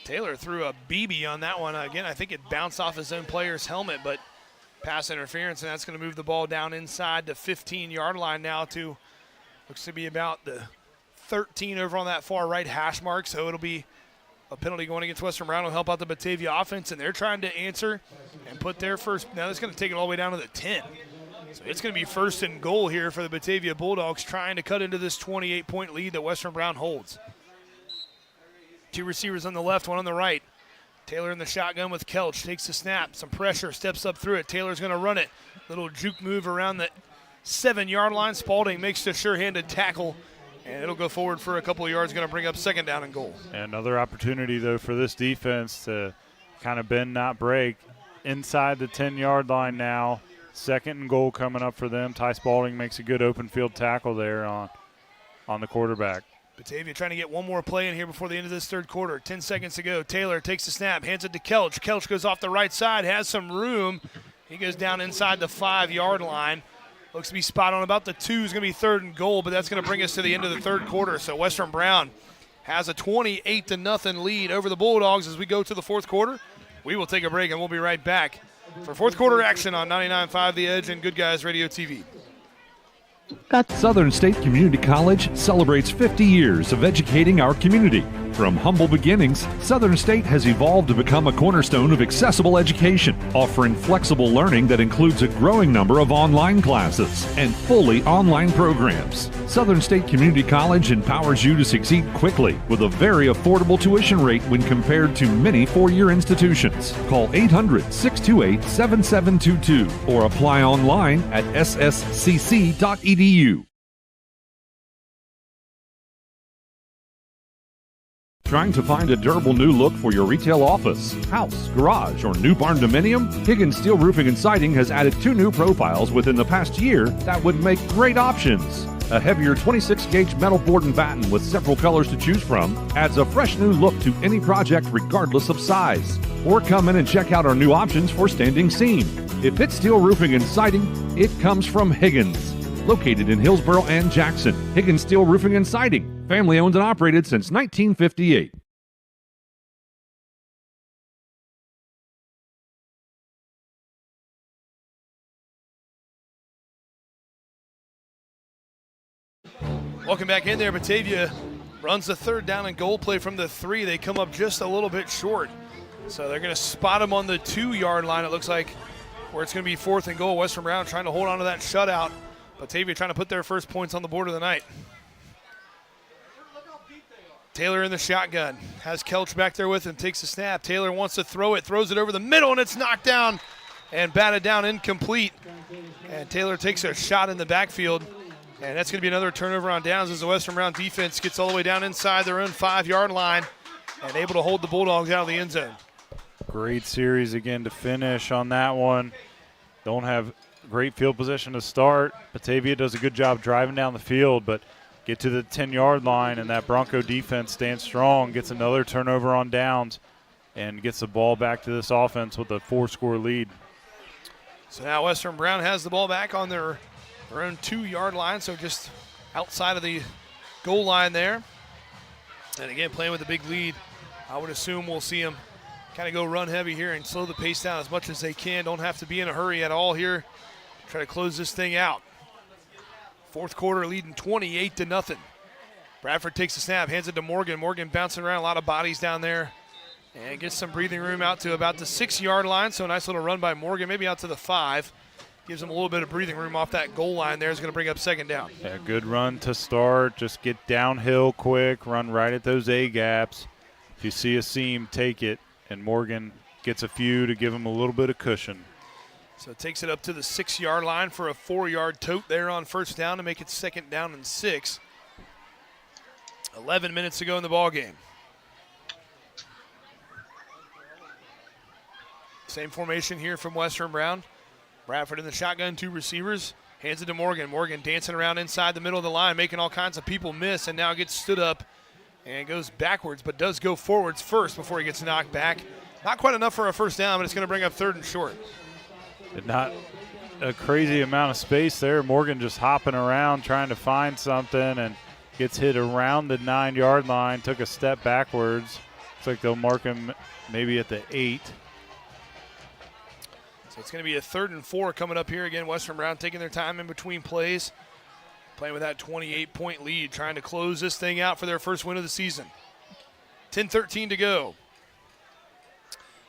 Taylor threw a BB on that one. Again, I think it bounced off his own player's helmet, but pass interference, and that's going to move the ball down inside the 15-yard line now to, looks to be about the 13 over on that far right hash mark, so it'll be a penalty going against Western Brown. Will help out the Batavia offense, and they're trying to answer and put their first. Now that's going to take it all the way down to the 10. So it's going to be 1st and goal here for the Batavia Bulldogs, trying to cut into this 28-point lead that Western Brown holds. 2 receivers on the left, 1 on the right. Taylor in the shotgun with Kelch. Takes the snap. Some pressure. Steps up through it. Taylor's going to run it. Little juke move around the 7-yard line. Spalding makes the sure-handed tackle, and it'll go forward for a couple of yards. Going to bring up 2nd down and goal. And another opportunity, though, for this defense to kind of bend, not break. Inside the 10-yard line now. 2nd and goal coming up for them. Ty Spalding makes a good open field tackle there on the quarterback. Batavia trying to get one more play in here before the end of this 3rd quarter. 10 seconds to go. Taylor takes the snap, hands it to Kelch. Kelch goes off the right side, has some room. He goes down inside the 5-yard line. Looks to be spot on about the 2. Is going to be 3rd and goal, but that's going to bring us to the end of the 3rd quarter. So Western Brown has a 28-0 lead over the Bulldogs as we go to the 4th quarter. We will take a break, and we'll be right back for 4th quarter action on 99.5 The Edge and Good Guys Radio TV. Southern State Community College celebrates 50 years of educating our community. From humble beginnings, Southern State has evolved to become a cornerstone of accessible education, offering flexible learning that includes a growing number of online classes and fully online programs. Southern State Community College empowers you to succeed quickly with a very affordable tuition rate when compared to many four-year institutions. Call 800-628-7722 or apply online at sscc.edu. Trying to find a durable new look for your retail office, house, garage, or new barn dominium? Higgins Steel Roofing and Siding has added 2 new profiles within the past year that would make great options. A heavier 26-gauge metal board and batten with several colors to choose from adds a fresh new look to any project regardless of size. Or come in and check out our new options for standing seam. If it's steel roofing and siding, it comes from Higgins. Located in Hillsboro and Jackson, Higgins Steel Roofing and Siding, family owned and operated since 1958. Welcome back in there. Batavia runs the 3rd down and goal play from the 3. They come up just a little bit short. So they're going to spot them on the 2-yard line, it looks like, where it's going to be 4th and goal. Western Brown trying to hold on to that shutout. Batavia trying to put their first points on the board of the night. Taylor in the shotgun. Has Kelch back there with him. Takes the snap. Taylor wants to throw it. Throws it over the middle, and it's knocked down and batted down incomplete. And Taylor takes a shot in the backfield. And that's going to be another turnover on downs as the Western Brown defense gets all the way down inside their own 5-yard line and able to hold the Bulldogs out of the end zone. Great series again to finish on that one. Don't have great field position to start. Batavia does a good job driving down the field, but get to the 10-yard line, and that Bronco defense stands strong, gets another turnover on downs, and gets the ball back to this offense with a 4-score lead. So now Western Brown has the ball back on their own 2-yard line, so just outside of the goal line there. And again, playing with a big lead, I would assume we'll see them kind of go run heavy here and slow the pace down as much as they can. Don't have to be in a hurry at all here. Try to close this thing out. 4th quarter leading 28-0. Bradford takes the snap, hands it to Morgan. Morgan bouncing around, a lot of bodies down there. And gets some breathing room out to about the 6-yard line. So a nice little run by Morgan, maybe out to the 5. Gives him a little bit of breathing room off that goal line there. Is going to bring up 2nd down. Yeah, good run to start. Just get downhill quick, run right at those A-gaps. If you see a seam, take it. And Morgan gets a few to give him a little bit of cushion. So it takes it up to the 6-yard line for a 4-yard tote there on 1st down to make it 2nd down and 6. 11 minutes to go in the ball game. Same formation here from Western Brown. Bradford in the shotgun, 2 receivers. Hands it to Morgan. Morgan dancing around inside the middle of the line, making all kinds of people miss, and now gets stood up and goes backwards, but does go forwards first before he gets knocked back. Not quite enough for a 1st down, but it's going to bring up 3rd and short. Not a crazy amount of space there. Morgan just hopping around trying to find something and gets hit around the 9-yard line, took a step backwards. Looks like they'll mark him maybe at the 8. So it's going to be a 3rd and 4 coming up here. Again, Western Brown taking their time in between plays, playing with that 28-point lead, trying to close this thing out for their first win of the season. 10-13 to go.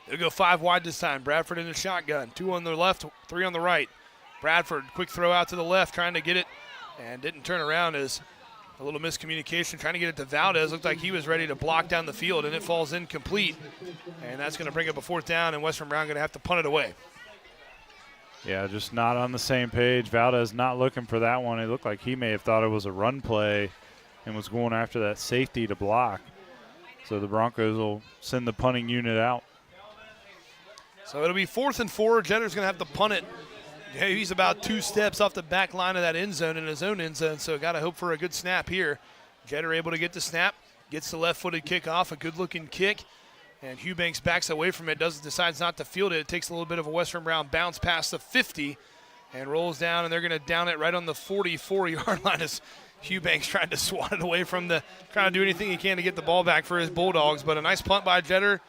They'll go 5 wide this time. Bradford in the shotgun. 2 on the left, 3 on the right. Bradford, quick throw out to the left, trying to get it, and didn't turn around as A little miscommunication trying to get it to Valdez. Looked like he was ready to block down the field, and it falls incomplete. And that's going to bring up a 4th down, and Western Brown going to have to punt it away. Yeah, just not on the same page. Valdez not looking for that one. It looked like he may have thought it was a run play and was going after that safety to block. So the Broncos will send the punting unit out. So it'll be 4th and 4. Jetter's going to have to punt it. Yeah, he's about 2 steps off the back line of that end zone in his own end zone, so got to hope for a good snap here. Jetter able to get the snap, gets the left-footed kick off, a good-looking kick. And Eubanks backs away from it, decides not to field it. It takes a little bit of a Western Brown bounce past the 50 and rolls down, and they're going to down it right on the 44-yard line as Eubanks tried to swat it away from trying to do anything he can to get the ball back for his Bulldogs. But a nice punt by Jetter.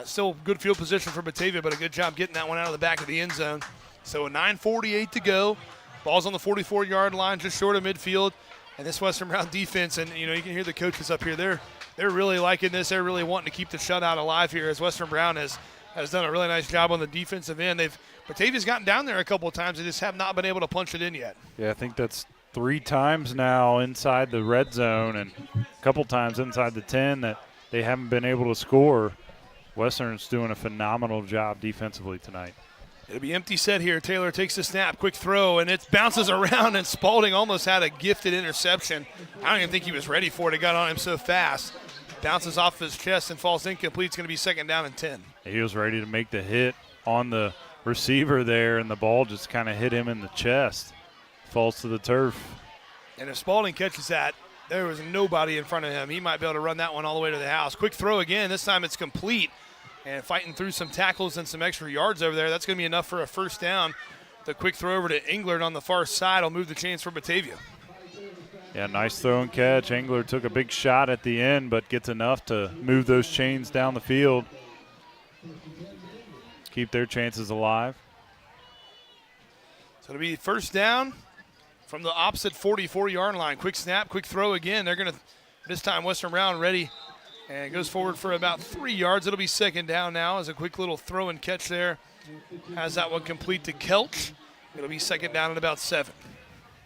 Still good field position for Batavia, but a good job getting that one out of the back of the end zone. So a 9:48 to go. Ball's on the 44-yard line, just short of midfield. And this Western Brown defense, and you can hear the coaches up here, they're really liking this. They're really wanting to keep the shutout alive here as Western Brown has done a really nice job on the defensive end. Batavia's gotten down there a couple of times. They just have not been able to punch it in yet. Yeah, I think that's 3 times now inside the red zone and a couple times inside the 10 that they haven't been able to score. Western's doing a phenomenal job defensively tonight. It'll be empty set here. Taylor takes the snap, quick throw, and it bounces around, and Spalding almost had a gifted interception. I don't even think he was ready for it. It got on him so fast. Bounces off his chest and falls incomplete. It's going to be 2nd down and 10. He was ready to make the hit on the receiver there, and the ball just kind of hit him in the chest. Falls to the turf. And if Spalding catches that, there was nobody in front of him. He might be able to run that one all the way to the house. Quick throw again. This time it's complete. And fighting through some tackles and some extra yards over there. That's going to be enough for a 1st down. The quick throw over to Englert on the far side will move the chains for Batavia. Yeah, nice throw and catch. Englert took a big shot at the end, but gets enough to move those chains down the field. Keep their chances alive. So it'll be 1st down from the opposite 44-yard line. Quick snap, quick throw again. They're going to, this time Western Brown ready. And goes forward for about 3 yards. It'll be 2nd down now as a quick little throw and catch there. Has that one complete to Kelch. It'll be 2nd down at about 7.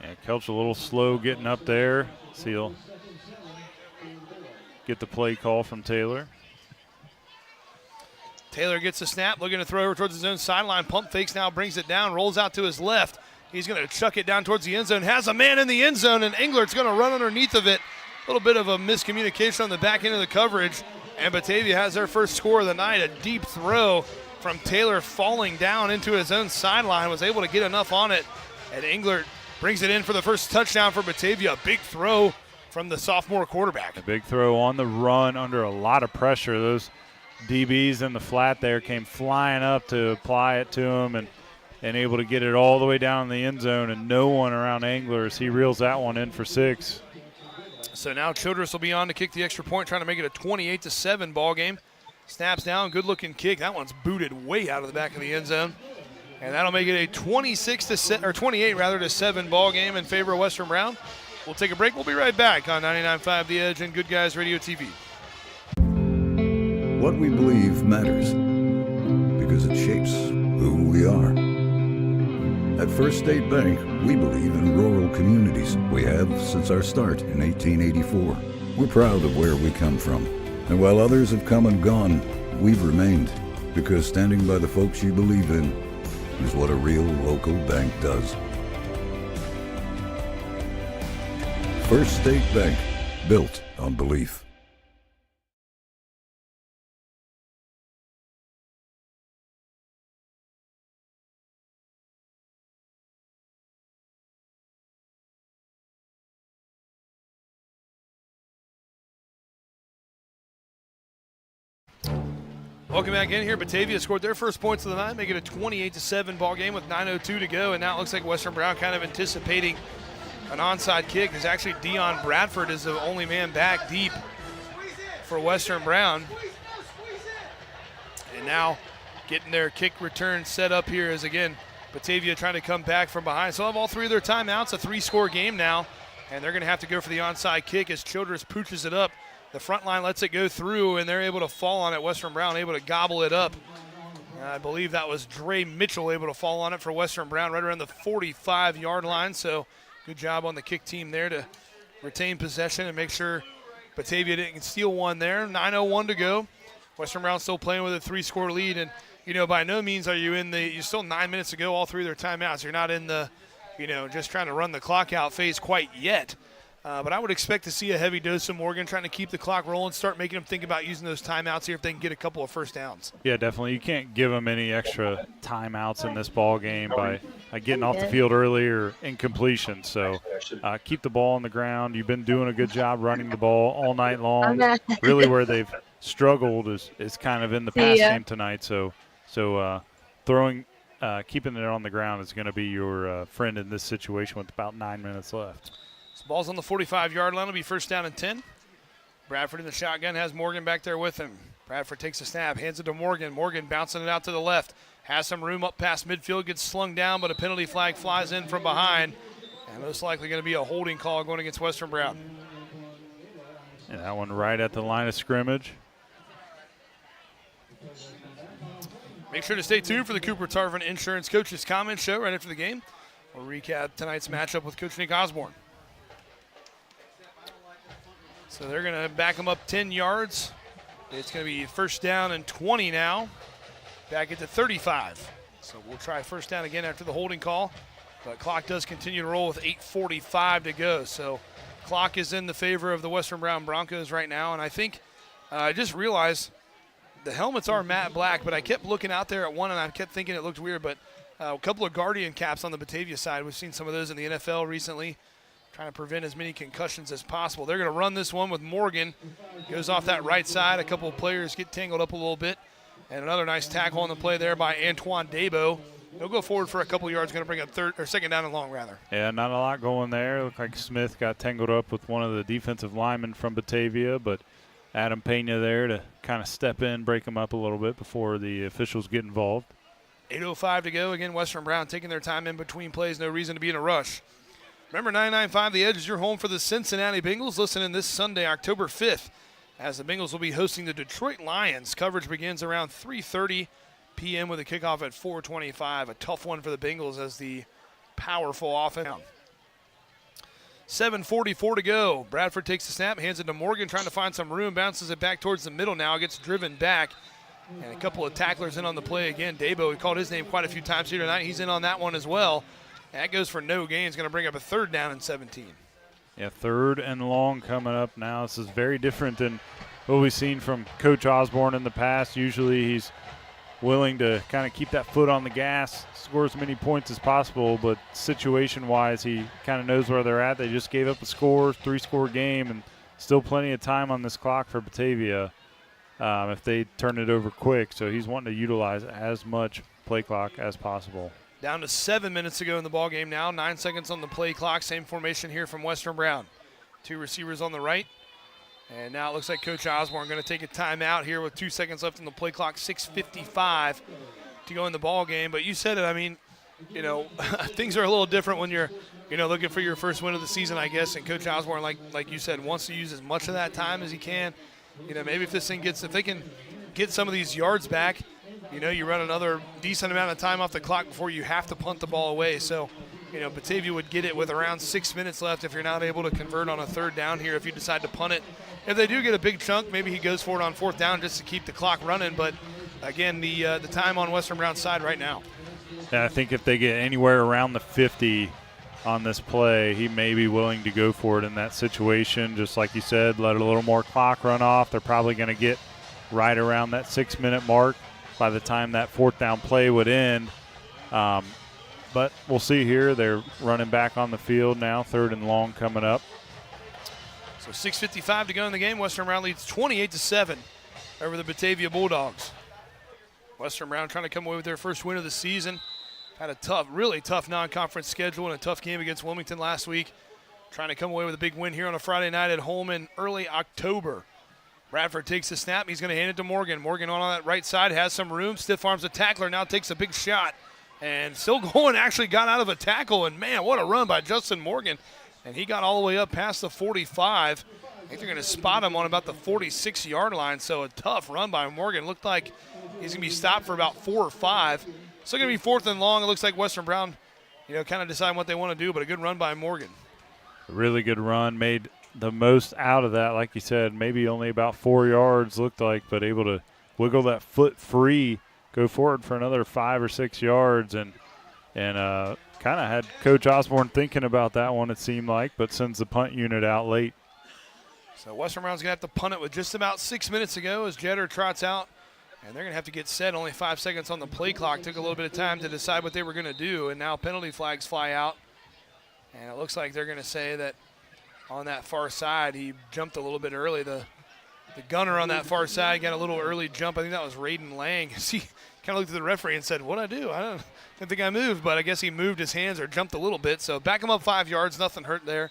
Yeah, Kelch a little slow getting up there. So he'll get the play call from Taylor. Taylor gets the snap, looking to throw over towards his own sideline. Pump fakes now, brings it down, rolls out to his left. He's going to chuck it down towards the end zone. Has a man in the end zone, and Englert's going to run underneath of it. A little bit of a miscommunication on the back end of the coverage, and Batavia has their first score of the night. A deep throw from Taylor falling down into his own sideline, was able to get enough on it, and Englert brings it in for the first touchdown for Batavia. A big throw from the sophomore quarterback. A big throw on the run under a lot of pressure. Those DBs in the flat there came flying up to apply it to him and able to get it all the way down in the end zone, and no one around Engler as he reels that one in for 6. So now Childress will be on to kick the extra point, trying to make it a 28-7 ball game. Snaps down, good-looking kick. That one's booted way out of the back of the end zone, and that'll make it a 28-7 ball game in favor of Western Brown. We'll take a break. We'll be right back on 99.5 The Edge and Good Guys Radio TV. What we believe matters because it shapes who we are. At First State Bank, we believe in rural communities. We have since our start in 1884. We're proud of where we come from. And while others have come and gone, we've remained. Because standing by the folks you believe in is what a real local bank does. First State Bank, built on belief. Welcome back in here. Batavia scored their first points of the night, making it a 28-7 ball game with 9:02 to go. And now it looks like Western Brown kind of anticipating an onside kick. It's actually Dion Bradford is the only man back deep for Western Brown. And now getting their kick return set up here is, again, Batavia trying to come back from behind. So have all 3 of their timeouts, a 3-score game now. And they're going to have to go for the onside kick as Childress pooches it up. The front line lets it go through, and they're able to fall on it. Western Brown able to gobble it up. I believe that was Dre Mitchell able to fall on it for Western Brown right around the 45-yard line. So good job on the kick team there to retain possession and make sure Batavia didn't steal one there. 9:01 to go. Western Brown still playing with a 3-score lead, and by no means are you you're still 9 minutes to go, all 3 of their timeouts. You're not in the, just trying to run the clock out phase quite yet. But I would expect to see a heavy dose of Morgan trying to keep the clock rolling, start making them think about using those timeouts here if they can get a couple of first downs. Yeah, definitely. You can't give them any extra timeouts in this ball game by getting off the field early or incompletion. So keep the ball on the ground. You've been doing a good job running the ball all night long. Really where they've struggled is kind of in the pass game tonight. So keeping it on the ground is going to be your friend in this situation with about 9 minutes left. So ball's on the 45-yard line. It'll be first down and 10. Bradford in the shotgun has Morgan back there with him. Bradford takes a snap, hands it to Morgan. Morgan bouncing it out to the left. Has some room up past midfield, gets slung down, but a penalty flag flies in from behind. And most likely going to be a holding call going against Western Brown. And that one right at the line of scrimmage. Make sure to stay tuned for the Cooper Tarvin Insurance Coaches Comment Show right after the game. We'll recap tonight's matchup with Coach Nick Osborne. So they're going to back them up 10 yards. It's going to be first down and 20 now. Back at the 35. So we'll try first down again after the holding call. But clock does continue to roll with 8:45 to go. So clock is in the favor of the Western Brown Broncos right now. And I think I just realized the helmets are matte black, but I kept looking out there at one and I kept thinking it looked weird. But a couple of Guardian caps on the Batavia side. We've seen some of those in the NFL recently, trying to prevent as many concussions as possible. They're going to run this one with Morgan. Goes off that right side. A couple of players get tangled up a little bit. And another nice tackle on the play there by Antoine Dabo. He'll go forward for a couple yards, going to bring up second down and long, rather. Yeah, not a lot going there. Looked like Smith got tangled up with one of the defensive linemen from Batavia, but Adam Pena there to kind of step in, break him up a little bit before the officials get involved. 8:05 to go. Again, Western Brown taking their time in between plays. No reason to be in a rush. Remember, 99.5 The Edge is your home for the Cincinnati Bengals. Listen in this Sunday, October 5th, as the Bengals will be hosting the Detroit Lions. Coverage begins around 3:30 p.m. with a kickoff at 4:25. A tough one for the Bengals as the powerful offense. 7:44 to go. Bradford takes the snap, hands it to Morgan, trying to find some room, bounces it back towards the middle now, gets driven back. And a couple of tacklers in on the play again. Dabo, we called his name quite a few times here tonight. He's in on that one as well. That goes for no gain. It's going to bring up a third down and 17. Yeah, third and long coming up now. This is very different than what we've seen from Coach Osborne in the past. Usually he's willing to kind of keep that foot on the gas, score as many points as possible, but situation-wise he kind of knows where they're at. They just gave up a score, 3-score game, and still plenty of time on this clock for Batavia if they turn it over quick. So he's wanting to utilize as much play clock as possible. Down to 7 minutes to go in the ball game now. 9 seconds on the play clock. Same formation here from Western Brown. 2 receivers on the right. And now it looks like Coach Osborne going to take a timeout here with 2 seconds left on the play clock. 6:55 to go in the ball game. But you said it. I mean, things are a little different when you're, looking for your first win of the season, I guess. And Coach Osborne, like you said, wants to use as much of that time as he can. Maybe if they can get some of these yards back, you run another decent amount of time off the clock before you have to punt the ball away. So, Batavia would get it with around 6 minutes left if you're not able to convert on a third down here if you decide to punt it. If they do get a big chunk, maybe he goes for it on fourth down just to keep the clock running. But, again, the time on Western Brown's side right now. Yeah, I think if they get anywhere around the 50 on this play, he may be willing to go for it in that situation. Just like you said, let a little more clock run off. They're probably going to get right around that 6-minute mark by the time that fourth down play would end. But we'll see here. They're running back on the field now, third and long coming up. So 6:55 to go in the game. Western Brown leads 28-7 over the Batavia Bulldogs. Western Brown trying to come away with their first win of the season. Had a really tough non-conference schedule and a tough game against Wilmington last week. Trying to come away with a big win here on a Friday night at home in early October. Bradford takes the snap. He's going to hand it to Morgan. Morgan on that right side has some room. Stiff arms a tackler. Now takes a big shot. And still going. Actually got out of a tackle. And, man, what a run by Justin Morgan. And he got all the way up past the 45. I think they're going to spot him on about the 46-yard line. So a tough run by Morgan. Looked like he's going to be stopped for about 4 or 5. Still going to be fourth and long. It looks like Western Brown, kind of deciding what they want to do. But a good run by Morgan. A really good run, made the most out of that. Like you said, maybe only about 4 yards looked like, but able to wiggle that foot free, go forward for another 5 or 6 yards, and kind of had Coach Osborne thinking about that one, it seemed like, but sends the punt unit out late. So Western Brown's going to have to punt it with just about 6 minutes to go as Jetter trots out. And they're going to have to get set. Only 5 seconds on the play clock. Took a little bit of time to decide what they were going to do. And now penalty flags fly out. And it looks like they're going to say that on that far side, he jumped a little bit early. The gunner on that far side got a little early jump. I think that was Raiden Lang. He kind of looked at the referee and said, "What'd I do? I don't think I moved." But I guess he moved his hands or jumped a little bit. So back him up 5 yards. Nothing hurt there.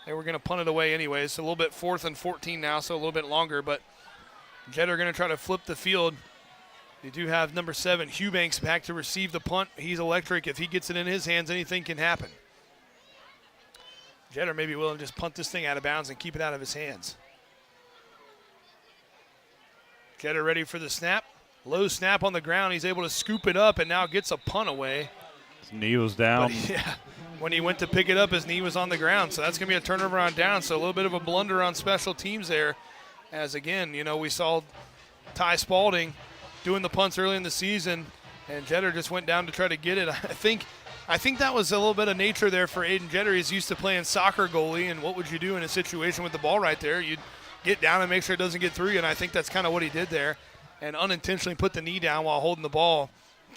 They were going to punt it away anyways. So a little bit 4th and 14 now, so a little bit longer. But Jetter going to try to flip the field. They do have number 7, Eubanks, back to receive the punt. He's electric. If he gets it in his hands, anything can happen. Jetter may be willing to just punt this thing out of bounds and keep it out of his hands. Jetter ready for the snap. Low snap on the ground. He's able to scoop it up and now gets a punt away. His knee was down. But, yeah, when he went to pick it up, his knee was on the ground. So that's going to be a turnover on down. So a little bit of a blunder on special teams there. As, again, we saw Ty Spalding doing the punts early in the season, and Jetter just went down to try to get it. I think that was a little bit of nature there for Aiden Jetter. He's used to playing soccer goalie, and what would you do in a situation with the ball right there? You'd get down and make sure it doesn't get through you, and I think that's kind of what he did there, and unintentionally put the knee down while holding the ball.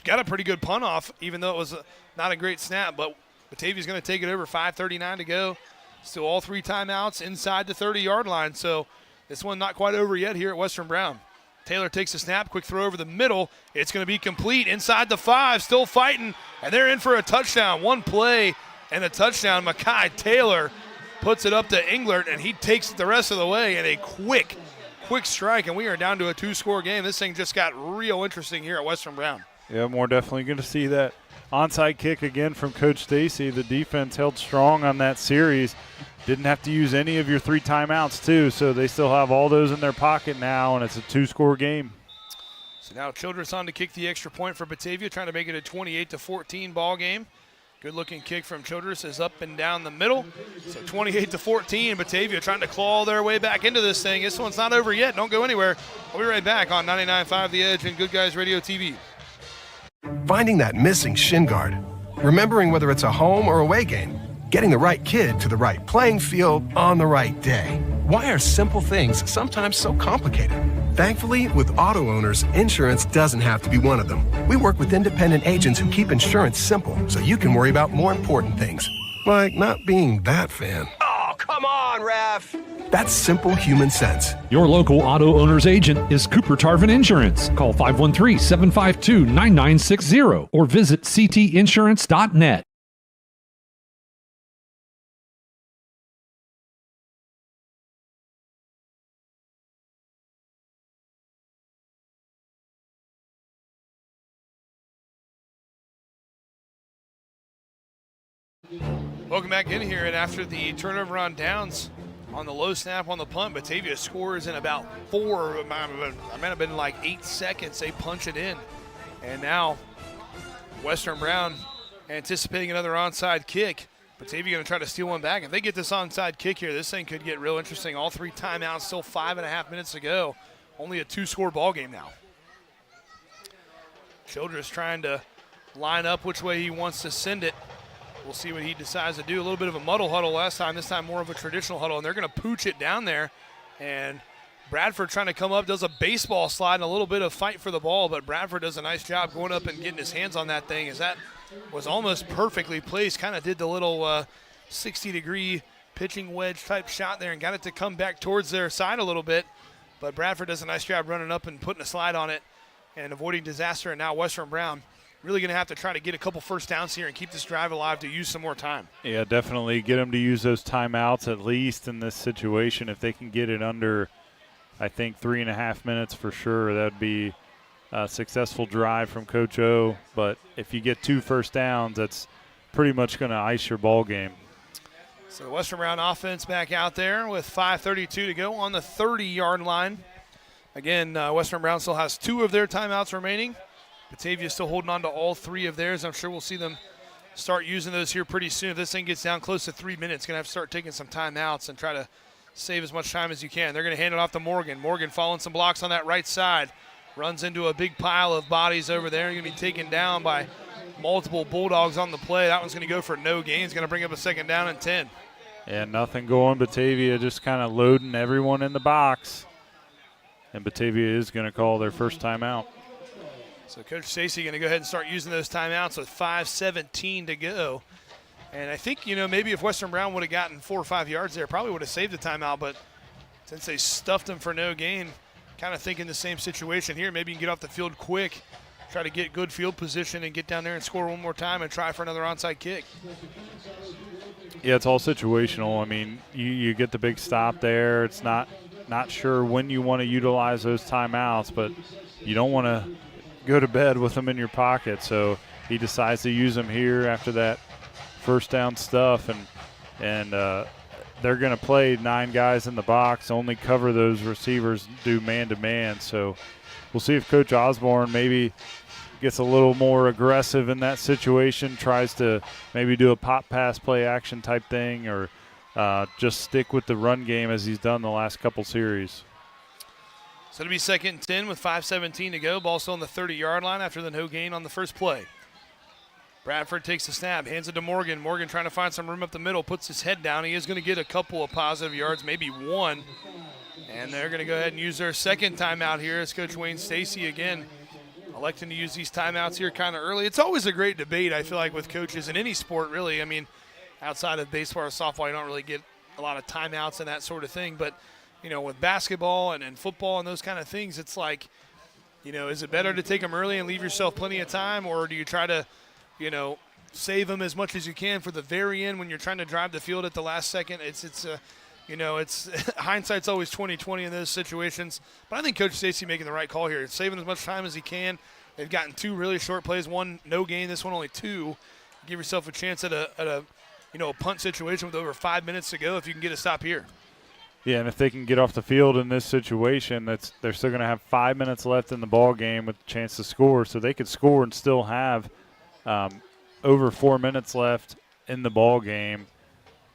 Got a pretty good punt off, even though it was not a great snap, but Batavia's going to take it over, 5:39 to go. Still all 3 timeouts inside the 30-yard line, so this one not quite over yet here at Western Brown. Taylor takes a snap, quick throw over the middle. It's going to be complete inside the 5, still fighting, and they're in for a touchdown. One play and a touchdown. Makai Taylor puts it up to Englert, and he takes it the rest of the way in a quick strike, and we are down to a 2-score game. This thing just got real interesting here at Western Brown. Yeah, more definitely going to see that onside kick again from Coach Stacy. The defense held strong on that series. Didn't have to use any of your 3 timeouts, too, so they still have all those in their pocket now, and it's a 2-score game. So now Childress on to kick the extra point for Batavia, trying to make it a 28-14 ball game. Good-looking kick from Childress is up and down the middle. So 28-14, Batavia trying to claw their way back into this thing. This one's not over yet. Don't go anywhere. We'll be right back on 99.5 The Edge and Good Guys Radio TV. Finding that missing shin guard. Remembering whether it's a home or away game. Getting the right kid to the right playing field on the right day. Why are simple things sometimes so complicated? Thankfully, with auto owners, insurance doesn't have to be one of them. We work with independent agents who keep insurance simple so you can worry about more important things. Like not being that fan. Oh, come on, ref. That's simple human sense. Your local auto owner's agent is Cooper Tarvin Insurance. Call 513-752-9960 or visit ctinsurance.net. Welcome back in here, and after the turnover on downs on the low snap on the punt, Batavia scores in about 4, it might have been like 8 seconds. They punch it in, and now Western Brown anticipating another onside kick. Batavia going to try to steal one back. If they get this onside kick here, this thing could get real interesting. All 3 timeouts, still 5.5 minutes to go. Only a 2-score ball game now. Childress trying to line up which way he wants to send it. We'll see what he decides to do. A little bit of a muddle huddle last time. This time more of a traditional huddle, and they're going to pooch it down there. And Bradford trying to come up, does a baseball slide and a little bit of fight for the ball, but Bradford does a nice job going up and getting his hands on that thing, as that was almost perfectly placed. Kind of did the little 60-degree pitching wedge type shot there and got it to come back towards their side a little bit. But Bradford does a nice job running up and putting a slide on it and avoiding disaster. And now Western Brown really going to have to try to get a couple first downs here and keep this drive alive to use some more time. Yeah, definitely get them to use those timeouts at least in this situation. If they can get it under, I think, 3.5 minutes for sure, that would be a successful drive from Coach O. But if you get 2 first downs, that's pretty much going to ice your ball game. So the Western Brown offense back out there with 5:32 to go on the 30-yard line. Again, Western Brown still has 2 of their timeouts remaining. Batavia still holding on to all 3 of theirs. I'm sure we'll see them start using those here pretty soon. If this thing gets down close to 3 minutes, going to have to start taking some timeouts and try to save as much time as you can. They're going to hand it off to Morgan. Morgan following some blocks on that right side. Runs into a big pile of bodies over there. Going to be taken down by multiple Bulldogs on the play. That one's going to go for no gain. It's going to bring up a 2nd down and 10. And nothing going. Batavia just kind of loading everyone in the box. And Batavia is going to call their first timeout. So Coach Stacy going to go ahead and start using those timeouts with 5:17 to go. And I think, maybe if Western Brown would have gotten 4 or 5 yards there, probably would have saved the timeout. But since they stuffed them for no gain, kind of thinking the same situation here. Maybe you can get off the field quick, try to get good field position and get down there and score one more time and try for another onside kick. Yeah, it's all situational. I mean, you get the big stop there. It's not sure when you want to utilize those timeouts, but you don't want to go to bed with them in your pocket. So he decides to use them here after that first down stuff, and they're going to play 9 guys in the box, only cover those receivers, do man-to-man. So we'll see if Coach Osborne maybe gets a little more aggressive in that situation, tries to maybe do a pop pass play action type thing, or just stick with the run game as he's done the last couple series. So it'll be 2nd and 10 with 5:17 to go. Ball still on the 30-yard line after the no gain on the first play. Bradford takes the snap, hands it to Morgan. Morgan trying to find some room up the middle, puts his head down. He is going to get a couple of positive yards, maybe 1. And they're going to go ahead and use their 2nd timeout here as Coach Wayne Stacy again electing to use these timeouts here kind of early. It's always a great debate, I feel like, with coaches in any sport, really. I mean, outside of baseball or softball, you don't really get a lot of timeouts and that sort of thing. But, with basketball and football and those kind of things, it's like, is it better to take them early and leave yourself plenty of time, or do you try to save them as much as you can for the very end when you're trying to drive the field at the last second? It's hindsight's always 20/20 in those situations. But I think Coach Stacy making the right call here, saving as much time as he can. They've gotten 2 really short plays, 1 no gain, this one only 2. Give yourself a chance at a punt situation with over 5 minutes to go if you can get a stop here. Yeah, and if they can get off the field in this situation, they're still going to have 5 minutes left in the ball game with a chance to score. So they could score and still have over 4 minutes left in the ball game,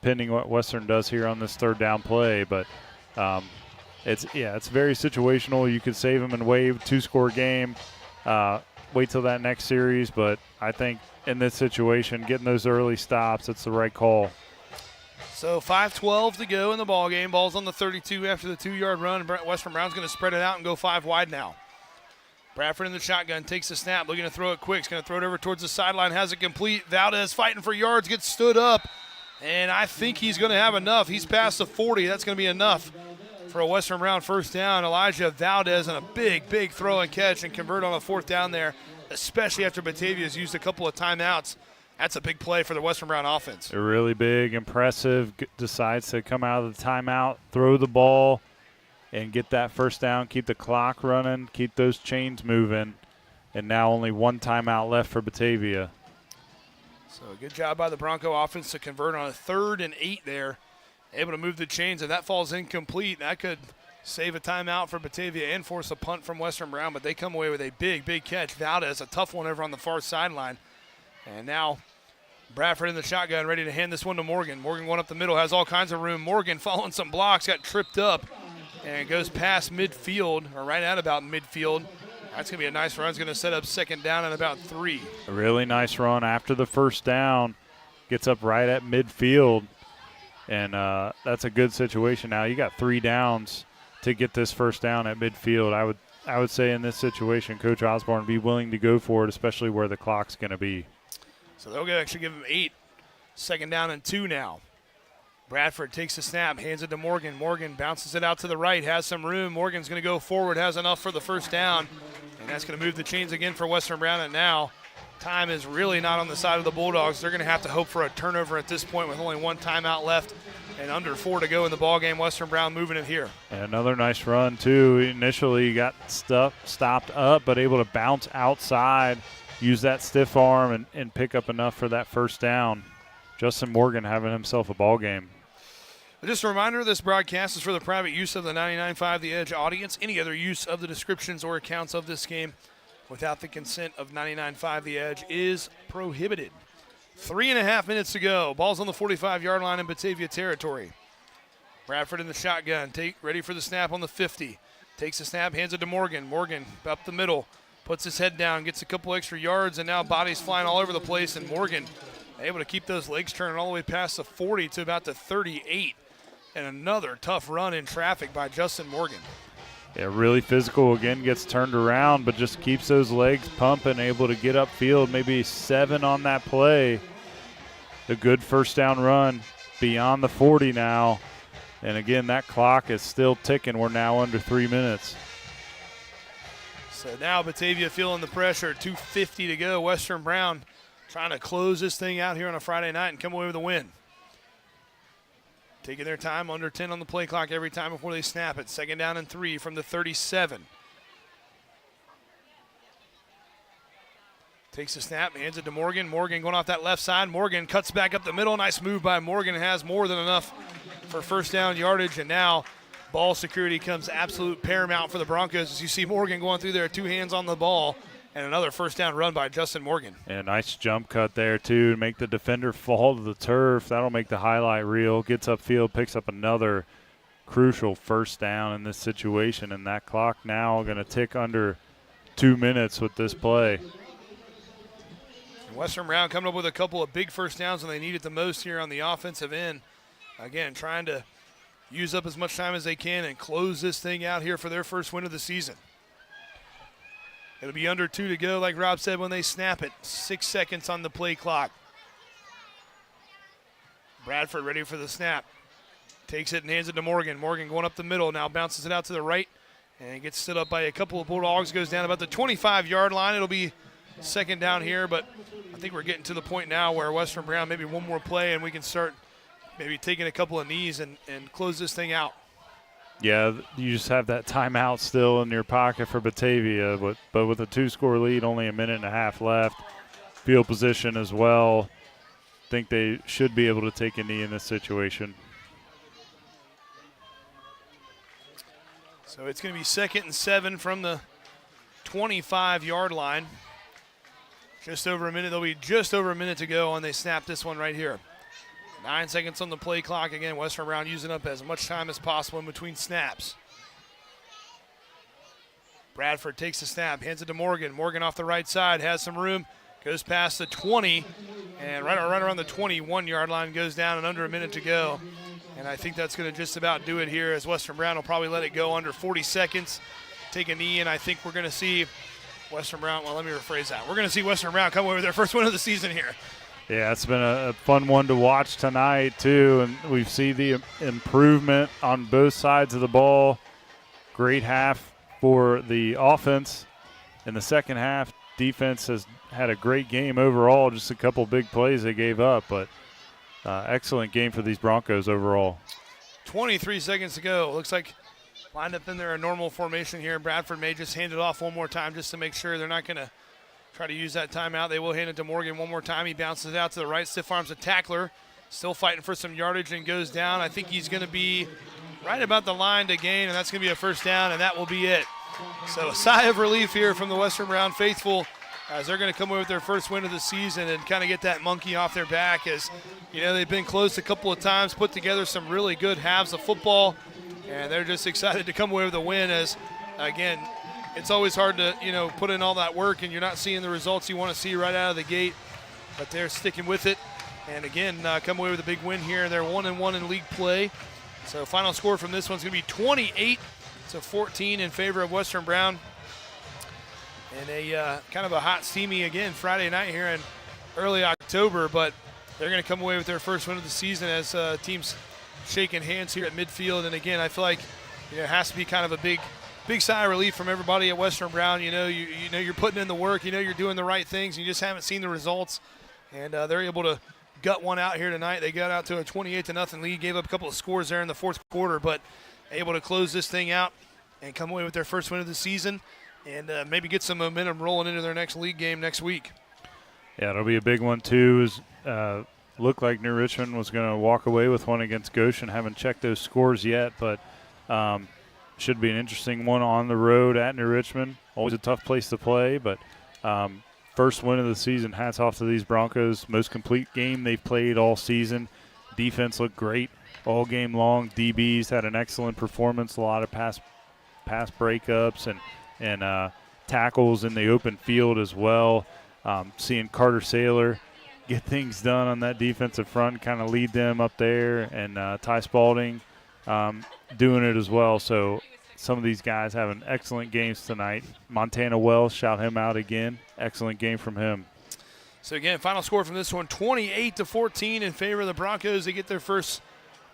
depending what Western does here on this 3rd down play. But it's very situational. You could save them and wave 2-score game, wait till that next series. But I think in this situation, getting those early stops, it's the right call. So 5:12 to go in the ball game. Ball's on the 32 after the 2-yard run. Western Brown's going to spread it out and go 5 wide now. Bradford in the shotgun, takes the snap, looking to throw it quick. He's going to throw it over towards the sideline, has it complete. Valdez fighting for yards, gets stood up, and I think he's going to have enough. He's past the 40. That's going to be enough for a Western Brown first down. Elijah Valdez on a big throw and catch and convert on a 4th down there, especially after Batavia's used a couple of timeouts. That's a big play for the Western Brown offense. They're really big, impressive, decides to come out of the timeout, throw the ball, and get that first down, keep the clock running, keep those chains moving. And now only 1 timeout left for Batavia. So a good job by the Bronco offense to convert on a 3rd and 8 there. Able to move the chains, and that falls incomplete. That could save a timeout for Batavia and force a punt from Western Brown, but they come away with a big catch. Valdez, a tough one over on the far sideline. And now Bradford in the shotgun, ready to hand this one to Morgan. Morgan going up the middle, has all kinds of room. Morgan following some blocks, got tripped up, and goes past midfield, or right at about midfield. That's going to be a nice run. It's going to set up 2nd down and about 3. A really nice run after the first down. Gets up right at midfield, and that's a good situation now. You got 3 downs to get this first down at midfield. I would say in this situation, Coach Osborne be willing to go for it, especially where the clock's going to be. So they'll actually give him 8. 2nd down and 2 now. Bradford takes the snap, hands it to Morgan. Morgan bounces it out to the right, has some room. Morgan's going to go forward, has enough for the first down. And that's going to move the chains again for Western Brown. And now time is really not on the side of the Bulldogs. They're going to have to hope for a turnover at this point with only 1 timeout left and under 4 to go in the ballgame. Western Brown moving it here. And another nice run, too. Initially got stopped up, but able to bounce outside, use that stiff arm, and pick up enough for that first down. Justin Morgan having himself a ball game. Just a reminder, this broadcast is for the private use of the 99.5 The Edge audience. Any other use of the descriptions or accounts of this game without the consent of 99.5 The Edge is prohibited. 3.5 minutes to go. Ball's on the 45-yard line in Batavia territory. Bradford in the shotgun, ready for the snap on the 50. Takes the snap, hands it to Morgan. Morgan up the middle, puts his head down, gets a couple extra yards, and now bodies flying all over the place, and Morgan able to keep those legs turning all the way past the 40 to about the 38. And another tough run in traffic by Justin Morgan. Yeah, really physical. Again, gets turned around, but just keeps those legs pumping, able to get upfield. Maybe 7 on that play. A good first down run beyond the 40 now. And again, that clock is still ticking. We're now under 3 minutes. So now Batavia feeling the pressure. 2:50 to go. Western Brown trying to close this thing out here on a Friday night and come away with a win. Taking their time, under 10 on the play clock every time before they snap it. 2nd down and 3 from the 37. Takes the snap, hands it to Morgan. Morgan going off that left side. Morgan cuts back up the middle. Nice move by Morgan. Has more than enough for first down yardage. And now ball security comes absolute paramount for the Broncos as you see Morgan going through there, 2 hands on the ball. And another first down run by Justin Morgan. Yeah, nice jump cut there, too, to make the defender fall to the turf. That'll make the highlight reel. Gets upfield, picks up another crucial first down in this situation. And that clock now going to tick under 2 minutes with this play. And Western Brown coming up with a couple of big first downs when they need it the most here on the offensive end. Again, trying to use up as much time as they can and close this thing out here for their first win of the season. It'll be under 2 to go, like Rob said, when they snap it. 6 seconds on the play clock. Bradford ready for the snap. Takes it and hands it to Morgan. Morgan going up the middle, now bounces it out to the right. And gets stood up by a couple of Bulldogs, goes down about the 25-yard line. It'll be 2nd down here, but I think we're getting to the point now where Western Brown, maybe one more play, and we can start maybe taking a couple of knees and close this thing out. Yeah, you just have that timeout still in your pocket for Batavia, but with a 2-score lead, only a minute and a half left. Field position as well. Think they should be able to take a knee in this situation. So it's going to be 2nd and 7 from the 25-yard line. Just over a minute. There'll be just over a minute to go, and they snap this one right here. 9 seconds on the play clock. Again, Western Brown using up as much time as possible in between snaps. Bradford takes the snap, hands it to Morgan. Morgan off the right side, has some room, goes past the 20, and right around the 21-yard line, goes down and under a minute to go. And I think that's going to just about do it here as Western Brown will probably let it go under 40 seconds, take a knee, and I think we're going to see Western Brown, well, let me rephrase that. We're going to see Western Brown come away with their first win of the season here. Yeah, it's been a fun one to watch tonight, too, and we see the improvement on both sides of the ball. Great half for the offense. In the second half, defense has had a great game overall, just a couple big plays they gave up, but excellent game for these Broncos overall. 23 seconds to go. Looks like lined up in their normal formation here. Bradford may just hand it off one more time just to make sure they're not going to try to use that timeout. They will hand it to Morgan one more time. He bounces it out to the right, stiff arms a tackler. Still fighting for some yardage and goes down. I think he's going to be right about the line to gain, and that's going to be a first down, and that will be it. So a sigh of relief here from the Western Brown faithful as they're going to come away with their first win of the season and kind of get that monkey off their back as, you know, they've been close a couple of times, put together some really good halves of football, and they're just excited to come away with a win as, again, it's always hard to, you know, put in all that work and you're not seeing the results you want to see right out of the gate, but they're sticking with it. And again, come away with a big win here. They're 1-1 in league play. So final score from this one's going to be 28-14 in favor of Western Brown. And a kind of a hot, steamy, again, Friday night here in early October, but they're going to come away with their first win of the season as teams shaking hands here at midfield. And again, I feel like, you know, it has to be kind of a big sigh of relief from everybody at Western Brown. You know, you know you're putting in the work, you know you're doing the right things, you just haven't seen the results. And they're able to gut one out here tonight. They got out to a 28-0 lead, gave up a couple of scores there in the fourth quarter, but able to close this thing out and come away with their first win of the season and maybe get some momentum rolling into their next league game next week. Yeah, it'll be a big one too. Looked like New Richmond was going to walk away with one against Goshen. Haven't checked those scores yet, but should be an interesting one on the road at New Richmond. Always a tough place to play, but First win of the season. Hats off to these Broncos. Most complete game they've played all season. Defense looked great all game long. DBs had an excellent performance. A lot of pass breakups and tackles in the open field as well. Seeing Carter Saylor get things done on that defensive front, kind of lead them up there, and Ty Spalding doing it as well. So some of these guys having excellent games tonight. Montana Wells, shout him out again. Excellent game from him. So again, final score from this one, 28-14 in favor of the Broncos. They get their first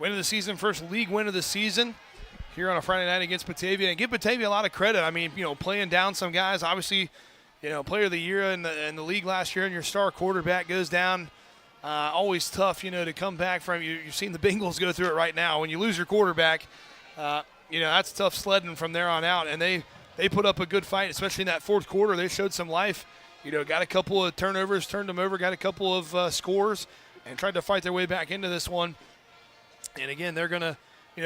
win of the season, first league win of the season here on a Friday night against Batavia. And give Batavia a lot of credit. I mean, playing down some guys. Obviously, player of the year in the league last year, and your star quarterback goes down. Always tough, to come back from. You've seen the Bengals go through it right now. When you lose your quarterback, that's tough sledding from there on out. And they put up a good fight, especially in that fourth quarter. They showed some life. Got a couple of turnovers, turned them over, got a couple of scores, and tried to fight their way back into this one. And again, they're going to,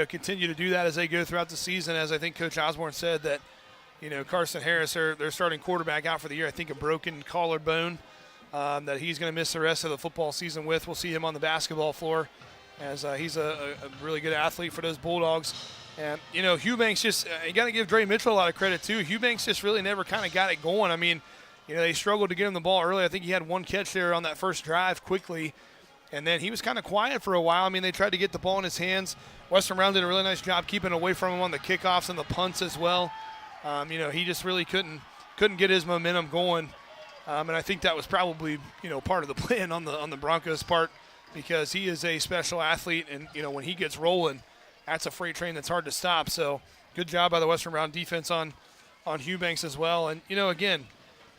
continue to do that as they go throughout the season. As I think Coach Osborne said that, Carson Harris, their starting quarterback, out for the year. I think a broken collarbone that he's going to miss the rest of the football season with. We'll see him on the basketball floor as he's a really good athlete for those Bulldogs. And, Eubanks just you got to give Dre Mitchell a lot of credit, too. Eubanks just really never kind of got it going. I mean, they struggled to get him the ball early. I think he had one catch there on that first drive quickly. And then he was kind of quiet for a while. I mean, they tried to get the ball in his hands. Western Brown did a really nice job keeping away from him on the kickoffs and the punts as well. He just really couldn't get his momentum going. And I think that was probably, part of the plan on the Broncos' part, because he is a special athlete. And, when he gets rolling, that's a freight train that's hard to stop. So good job by the Western Brown defense on Eubanks as well. And, again,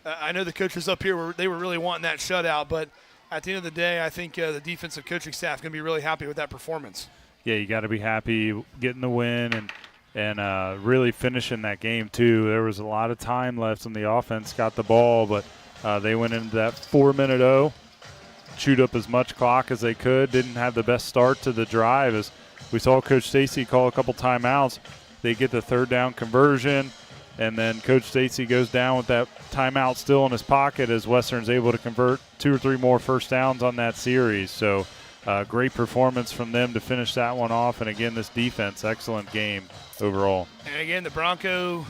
I know the coaches up here, they were really wanting that shutout, but at the end of the day, I think the defensive coaching staff is going to be really happy with that performance. Yeah, you got to be happy getting the win and really finishing that game, too. There was a lot of time left and the offense got the ball, but they went into that 4-minute chewed up as much clock as they could, didn't have the best start to the drive. As we saw Coach Stacy call a couple timeouts, they get the third down conversion, and then Coach Stacy goes down with that timeout still in his pocket as Western's able to convert 2 or 3 more first downs on that series. So great performance from them to finish that one off. And, again, this defense, excellent game overall. And, again, the Bronco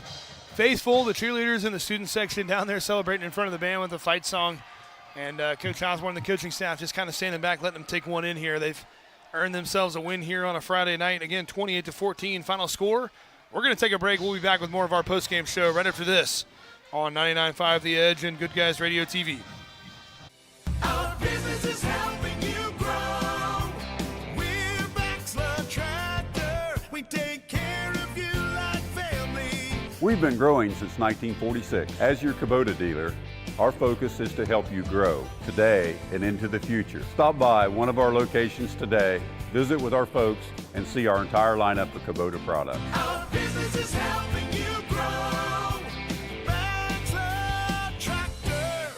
faithful, the cheerleaders in the student section down there celebrating in front of the band with a fight song. And Coach Osborne and the coaching staff just kind of standing back, letting them take one in here. They've earned themselves a win here on a Friday night. Again, 28-14 final score. We're going to take a break. We'll be back with more of our postgame show right after this on 99.5 The Edge and Good Guys Radio TV. Our business is helping you grow. We're Baxter Tractor. We take care of you like family. We've been growing since 1946. As your Kubota dealer, our focus is to help you grow today and into the future. Stop by one of our locations today, visit with our folks, and see our entire lineup of Kubota products. Our business is helping you grow. Baxter Tractor.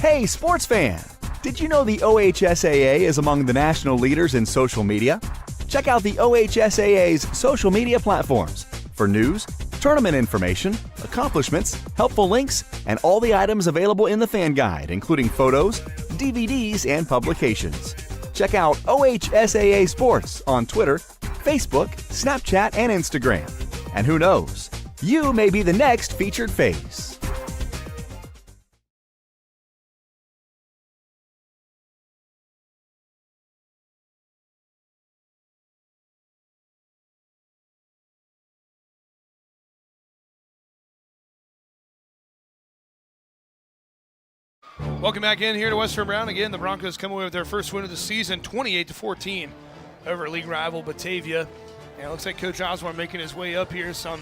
Hey, sports fan! Did you know the OHSAA is among the national leaders in social media? Check out the OHSAA's social media platforms for news, tournament information, accomplishments, helpful links, and all the items available in the fan guide, including photos, DVDs, and publications. Check out OHSAA Sports on Twitter, Facebook, Snapchat, and Instagram. And who knows, you may be the next featured face. Welcome back in here to Western Brown. Again, the Broncos come away with their first win of the season, 28-14 over league rival Batavia. And it looks like Coach Osborne making his way up here. Some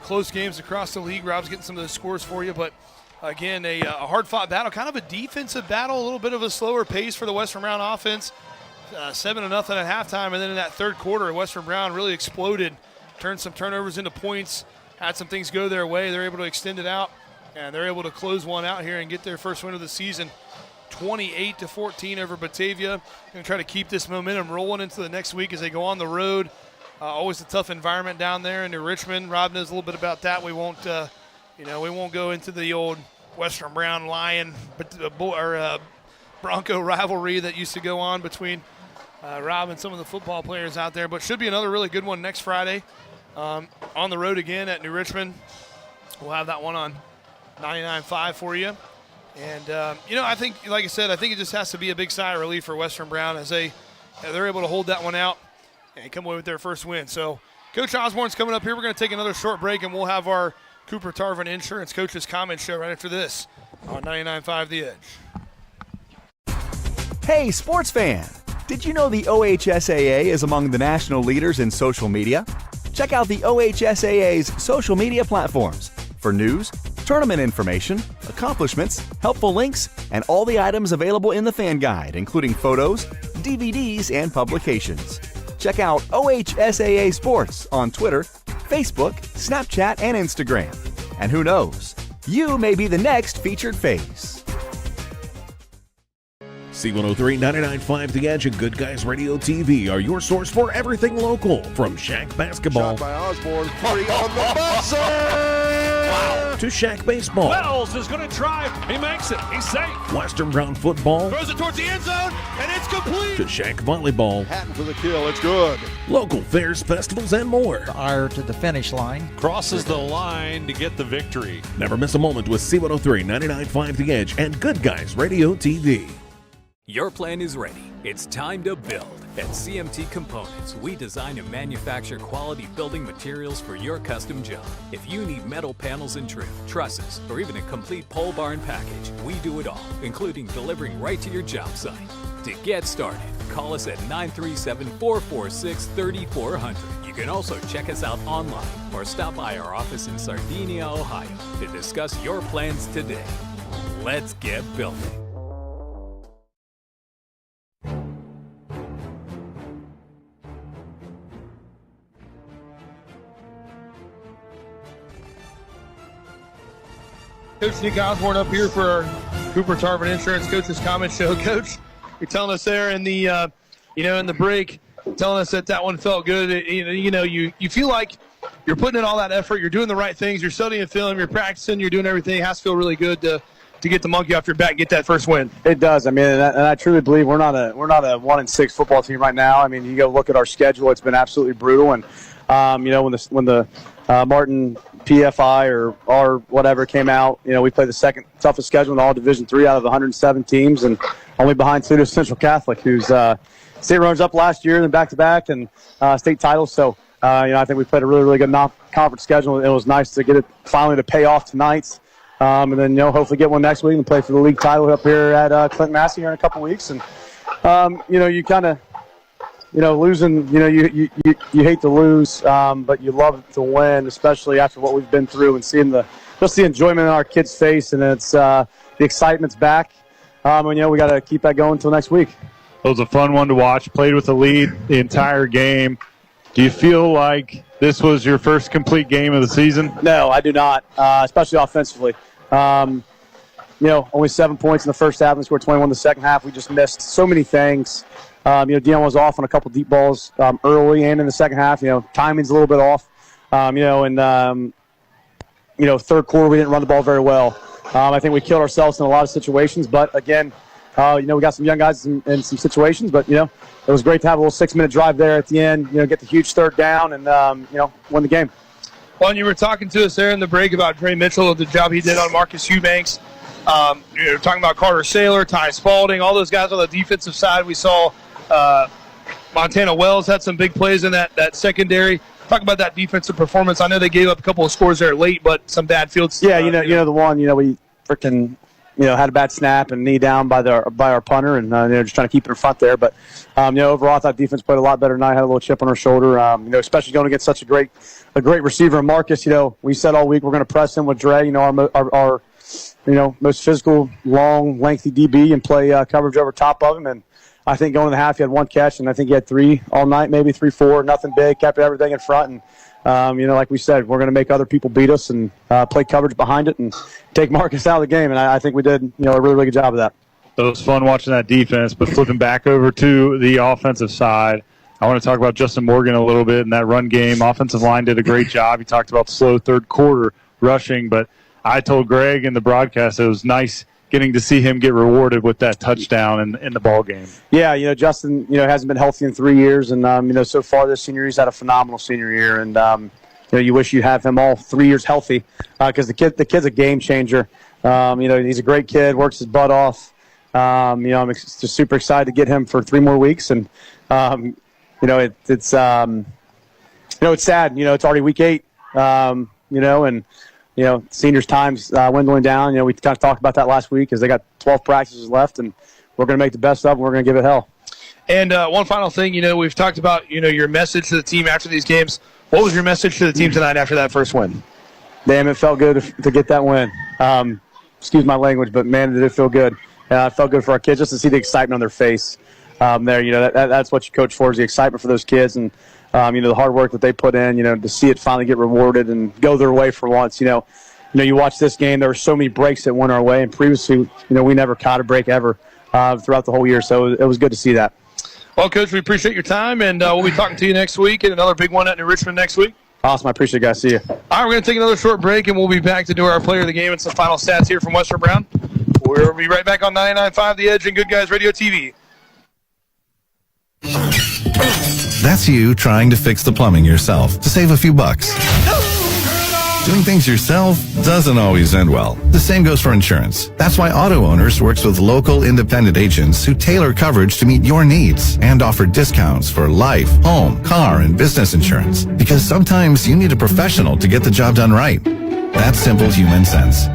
close games across the league. Rob's getting some of those scores for you. But, again, a hard-fought battle, kind of a defensive battle, a little bit of a slower pace for the Western Brown offense. 7-0 at halftime, and then in that third quarter, Western Brown really exploded, turned some turnovers into points, had some things go their way. They're able to extend it out. And they're able to close one out here and get their first win of the season, 28-14 over Batavia. Going to try to keep this momentum rolling into the next week as they go on the road. Always a tough environment down there in New Richmond. Rob knows a little bit about that. We won't we won't go into the old Western Brown Lion Bronco rivalry that used to go on between Rob and some of the football players out there, but should be another really good one next Friday. On the road again at New Richmond. We'll have that one on 99.5 for you. And, I think, like I said, I think it just has to be a big sigh of relief for Western Brown as they're able to hold that one out and come away with their first win. So Coach Osborne's coming up here. We're going to take another short break, and we'll have our Cooper Tarvin Insurance Coaches Comment Show right after this on 99.5 The Edge. Hey, sports fan! Did you know the OHSAA is among the national leaders in social media? Check out the OHSAA's social media platforms for news, tournament information, accomplishments, helpful links, and all the items available in the fan guide, including photos, DVDs, and publications. Check out OHSAA Sports on Twitter, Facebook, Snapchat, and Instagram. And who knows, you may be the next featured face. C103 99.5 The Edge and Good Guys Radio TV are your source for everything local. From Shack basketball Shot by Osborne, 3 on the buzzer! to Shack baseball. Wells is going to drive. He makes it. He's safe. Western Brown football. Throws it towards the end zone, and it's complete. To Shack volleyball. Hatton for the kill. It's good. Local fairs, festivals, and more. Ire to the finish line. Crosses the line to get the victory. Never miss a moment with C103 99.5 The Edge and Good Guys Radio TV. Your plan is ready. It's time to build. At CMT Components, we design and manufacture quality building materials for your custom job. If you need metal panels and trim, trusses, or even a complete pole barn package, we do it all, including delivering right to your job site. To get started, call us at 937-446-3400. You can also check us out online or stop by our office in Sardinia, Ohio to discuss your plans today. Let's get building. Coach Nick Osborne up here for our Cooper Tarvin Insurance Coaches Comment Show. Coach, you're telling us there in the in the break, telling us that one felt good. You feel like you're putting in all that effort, you're doing the right things, you're studying film, you're practicing, you're doing everything. It has to feel really good to get the monkey off your back, get that first win. It does. I mean, and I truly believe we're not a 1-6 football team right now. I mean, you go look at our schedule; it's been absolutely brutal. And when the Martin PFI or R whatever came out, we played the second toughest schedule in all Division III out of 107 teams, and only behind Toledo Central Catholic, who's state runners up last year and then back-to-back and state titles. So I think we played a really, really good conference schedule. It was nice to get it finally to pay off tonight. And then, hopefully get one next week and play for the league title up here at Clinton Massey here in a couple weeks. And, you kind of, losing, you hate to lose, but you love to win, especially after what we've been through and seeing just the enjoyment in our kids' face. And it's the excitement's back. And, we got to keep that going until next week. It was a fun one to watch. Played with the lead the entire game. Do you feel like this was your first complete game of the season? No, I do not, especially offensively. Only 7 points in the first half and scored 21 in the second half. We just missed so many things. Dion was off on a couple deep balls early and in the second half. Timing's a little bit off. Third quarter we didn't run the ball very well. I think we killed ourselves in a lot of situations. But, again, we got some young guys in some situations. But, it was great to have a little 6-minute drive there at the end, get the huge third down and, win the game. Well, and you were talking to us there in the break about Dre Mitchell, the job he did on Marcus Eubanks. You were talking about Carter Saylor, Ty Spalding, all those guys on the defensive side. We saw Montana Wells had some big plays in that secondary. Talk about that defensive performance. I know they gave up a couple of scores there late, but some bad fields. Yeah, the one, we freaking had a bad snap and knee down by our punter, and just trying to keep it in front there. But overall, I thought defense played a lot better tonight. Had a little chip on our shoulder. Especially going against such a great receiver in Marcus. We said all week we're going to press him with Dre. Our most physical, long, lengthy DB, and play coverage over top of him. And I think going in the half, he had one catch, and I think he had 3 all night, maybe 3, 4, nothing big. Kept everything in front, and like we said, we're going to make other people beat us and play coverage behind it and take Marcus out of the game. And I think we did, a really, really good job of that. It was fun watching that defense, but flipping back over to the offensive side, I want to talk about Justin Morgan a little bit in that run game. Offensive line did a great job. He talked about slow third quarter rushing, but I told Greg in the broadcast it was nice getting to see him get rewarded with that touchdown in the ball game. Yeah, Justin, hasn't been healthy in 3 years, and so far this senior he's had a phenomenal senior year, and you wish you'd have him all 3 years healthy, because the kid's a game changer. He's a great kid, works his butt off. I'm just super excited to get him for 3 more weeks, and it's sad. It's already week 8. Seniors' time's dwindling down. We kind of talked about that last week, as they got 12 practices left, and we're going to make the best of them. We're going to give it hell. And one final thing, we've talked about, your message to the team after these games. What was your message to the team tonight after that first win? Damn, it felt good to get that win. Excuse my language, but man, did it feel good. It felt good for our kids just to see the excitement on their face. That's what you coach for, is the excitement for those kids, and the hard work that they put in. To see it finally get rewarded and go their way for once. You watch this game. There were so many breaks that went our way, and previously, we never caught a break ever throughout the whole year. So it was good to see that. Well, Coach, we appreciate your time, and we'll be talking to you next week, and another big one at New Richmond next week. Awesome. I appreciate it, guys. See you. All right, we're going to take another short break, and we'll be back to do our player of the game and some final stats here from Western Brown. We'll be right back on 99.5 The Edge and Good Guys Radio TV. That's you trying to fix the plumbing yourself to save a few bucks. Doing things yourself doesn't always end well. The same goes for insurance. That's why Auto Owners works with local independent agents who tailor coverage to meet your needs and offer discounts for life, home, car, and business insurance. Because sometimes you need a professional to get the job done right. That's simple human sense.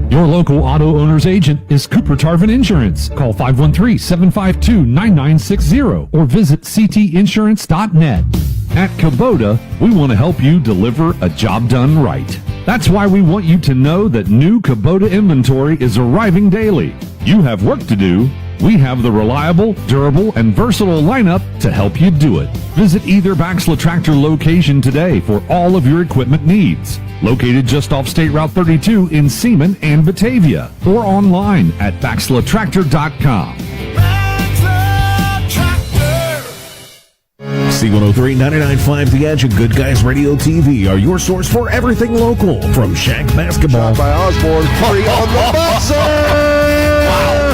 Your local Auto Owners agent is Cooper Tarvin Insurance. Call 513-752-9960 or visit ctinsurance.net. At Kubota, we want to help you deliver a job done right. That's why we want you to know that new Kubota inventory is arriving daily. You have work to do. We have the reliable, durable, and versatile lineup to help you do it. Visit either Baxla Tractor location today for all of your equipment needs. Located just off State Route 32 in Seaman and Batavia, or online at baxlatractor.com. C103, 99.5 The Edge, and Good Guys Radio TV are your source for everything local. From Shack basketball by Osborne, Curry on the buzzer!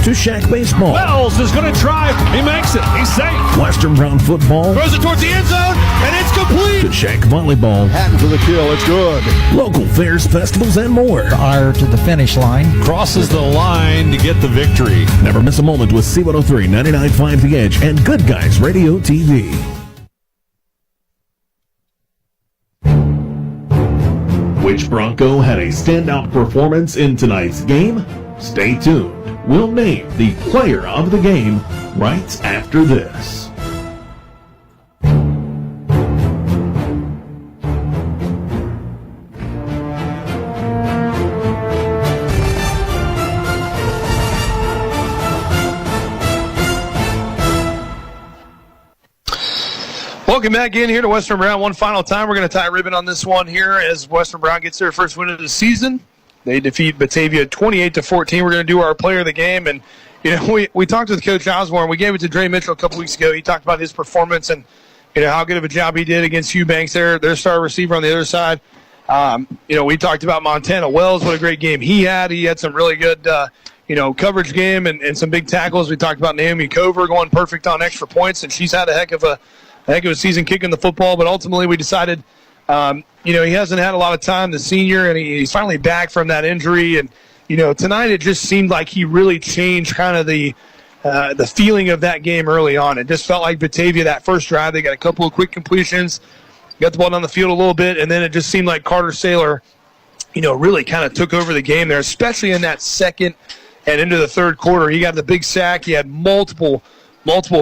To Shack baseball. Wells is going to try. He makes it. He's safe. Western Brown football. Throws it towards the end zone, and it's complete. To Shack volleyball. Hatton for the kill. It's good. Local fairs, festivals, and more. Ire to the finish line. Crosses the line to get the victory. Never miss a moment with C103, 99.5 The Edge, and Good Guys Radio TV. Which Bronco had a standout performance in tonight's game? Stay tuned. We'll name the player of the game right after this. Welcome back in here to Western Brown. One final time, we're going to tie a ribbon on this one here as Western Brown gets their first win of the season. They defeat Batavia 28-14. We're going to do our player of the game, and we talked with Coach Osborne. We gave it to Dre Mitchell a couple weeks ago. He talked about his performance and how good of a job he did against Hugh Banks, their star receiver on the other side. We talked about Montana Wells. What a great game he had. He had some really good coverage game and some big tackles. We talked about Naomi Cover going perfect on extra points, and she's had a heck of a season kicking the football. But ultimately, we decided. He hasn't had a lot of time, the senior, and he's finally back from that injury. And, tonight it just seemed like he really changed kind of the feeling of that game early on. It just felt like Batavia, that first drive, they got a couple of quick completions, got the ball down the field a little bit, and then it just seemed like Carter Saylor, really kind of took over the game there, especially in that second and into the third quarter. He got the big sack. He had multiple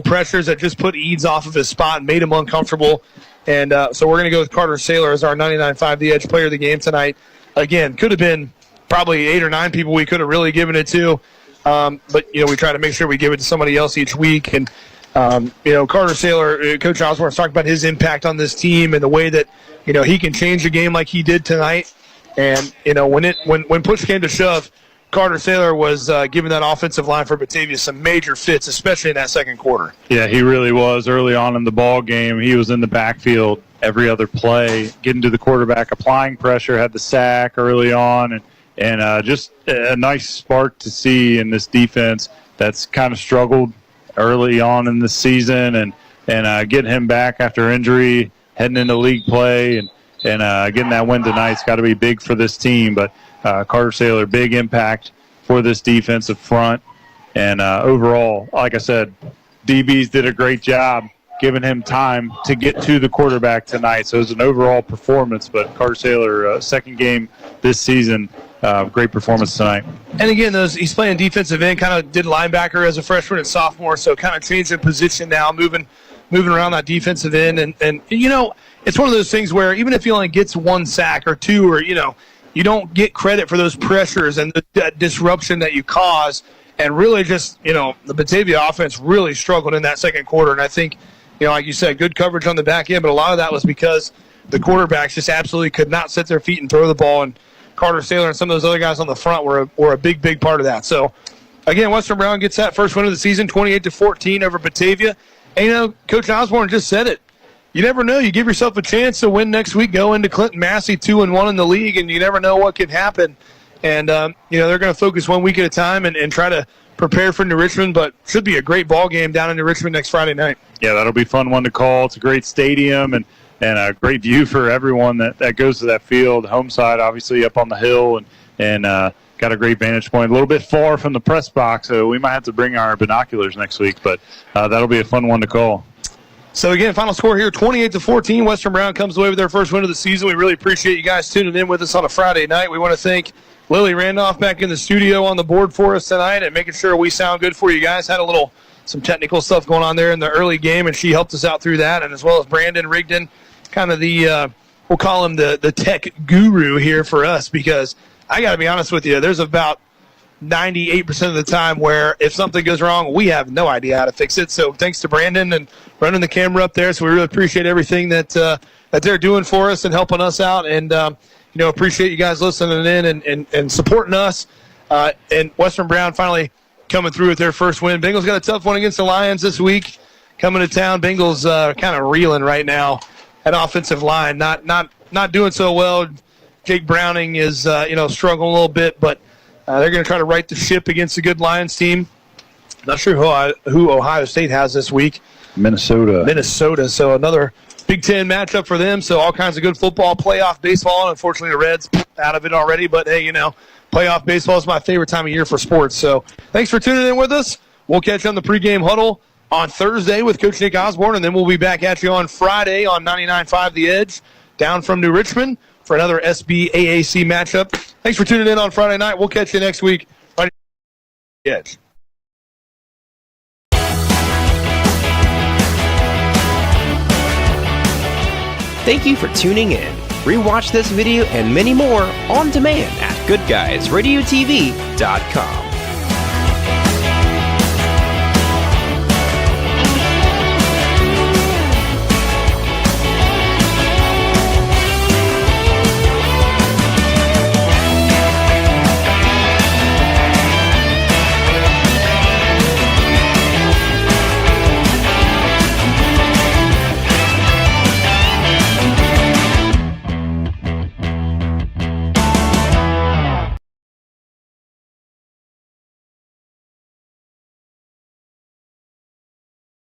pressures that just put Eads off of his spot and made him uncomfortable. And so we're going to go with Carter Saylor as our 99.5 The Edge player of the game tonight. Again, could have been probably 8 or 9 people we could have really given it to. But, we try to make sure we give it to somebody else each week. And, Carter Saylor, Coach Osborne's talked about his impact on this team and the way that, he can change a game like he did tonight. And, when push came to shove, Carter Saylor was giving that offensive line for Batavia some major fits, especially in that second quarter. Yeah, he really was early on in the ball game. He was in the backfield every other play, getting to the quarterback, applying pressure, had the sack early on, and and just a nice spark to see in this defense that's kind of struggled early on in the season, and getting him back after injury, heading into league play, and getting that win tonight's got to be big for this team. But Carter Saylor, big impact for this defensive front. And overall, like I said, DBs did a great job giving him time to get to the quarterback tonight. So it was an overall performance, but Carter Saylor, second game this season, great performance tonight. And again, he's playing defensive end, kind of did linebacker as a freshman and sophomore, so kind of changing position now, moving around that defensive end. And you know, it's one of those things where even if he only gets one sack or two, or, you know, you don't get credit for those pressures and the disruption that you cause. And really just, you know, the Batavia offense really struggled in that second quarter. And I think, you know, like you said, good coverage on the back end, but a lot of that was because the quarterbacks just absolutely could not set their feet and throw the ball. And Carter Saylor and some of those other guys on the front were a big part of that. So, again, Western Brown gets that first win of the season, 28-14 over Batavia. And, you know, Coach Osborne just said it. You never know. You give yourself a chance to win next week, go into Clinton Massey 2-1 in the league, and you never know what can happen. And, you know, they're going to focus 1 week at a time and try to prepare for New Richmond, but should be a great ball game down in New Richmond next Friday night. Yeah, that'll be a fun one to call. It's a great stadium and a great view for everyone that goes to that field. Home side, obviously, up on the hill, and got a great vantage point. A little bit far from the press box, so we might have to bring our binoculars next week, but that'll be a fun one to call. So, again, final score here, 28-14. Western Brown comes away with their first win of the season. We really appreciate you guys tuning in with us on a Friday night. We want to thank Lily Randolph back in the studio on the board for us tonight and making sure we sound good for you guys. Had some technical stuff going on there in the early game, and she helped us out through that, and as well as Brandon Rigdon, kind of the we'll call him the tech guru here for us, because I got to be honest with you, there's about 98% of the time where if something goes wrong, we have no idea how to fix it. So thanks to Brandon and running the camera up there. So we really appreciate everything that they're doing for us and helping us out. And, you know, appreciate you guys listening in and supporting us. And Western Brown finally coming through with their first win. Bengals got a tough one against the Lions this week coming to town. Bengals kind of reeling right now at offensive line. Not doing so well. Jake Browning is, you know, struggling a little bit, but they're going to try to right the ship against a good Lions team. Not sure who Ohio State has this week. Minnesota. So another Big Ten matchup for them. So all kinds of good football, playoff baseball. And unfortunately, the Reds out of it already. But, hey, you know, playoff baseball is my favorite time of year for sports. So thanks for tuning in with us. We'll catch you on the pregame huddle on Thursday with Coach Nick Osborne. And then we'll be back at you on Friday on 99.5 The Edge down from New Richmond for another SBAAC matchup. Thanks for tuning in on Friday night. We'll catch you next week right at The Edge. Thank you for tuning in. Rewatch this video and many more on demand at goodguysradiotv.com.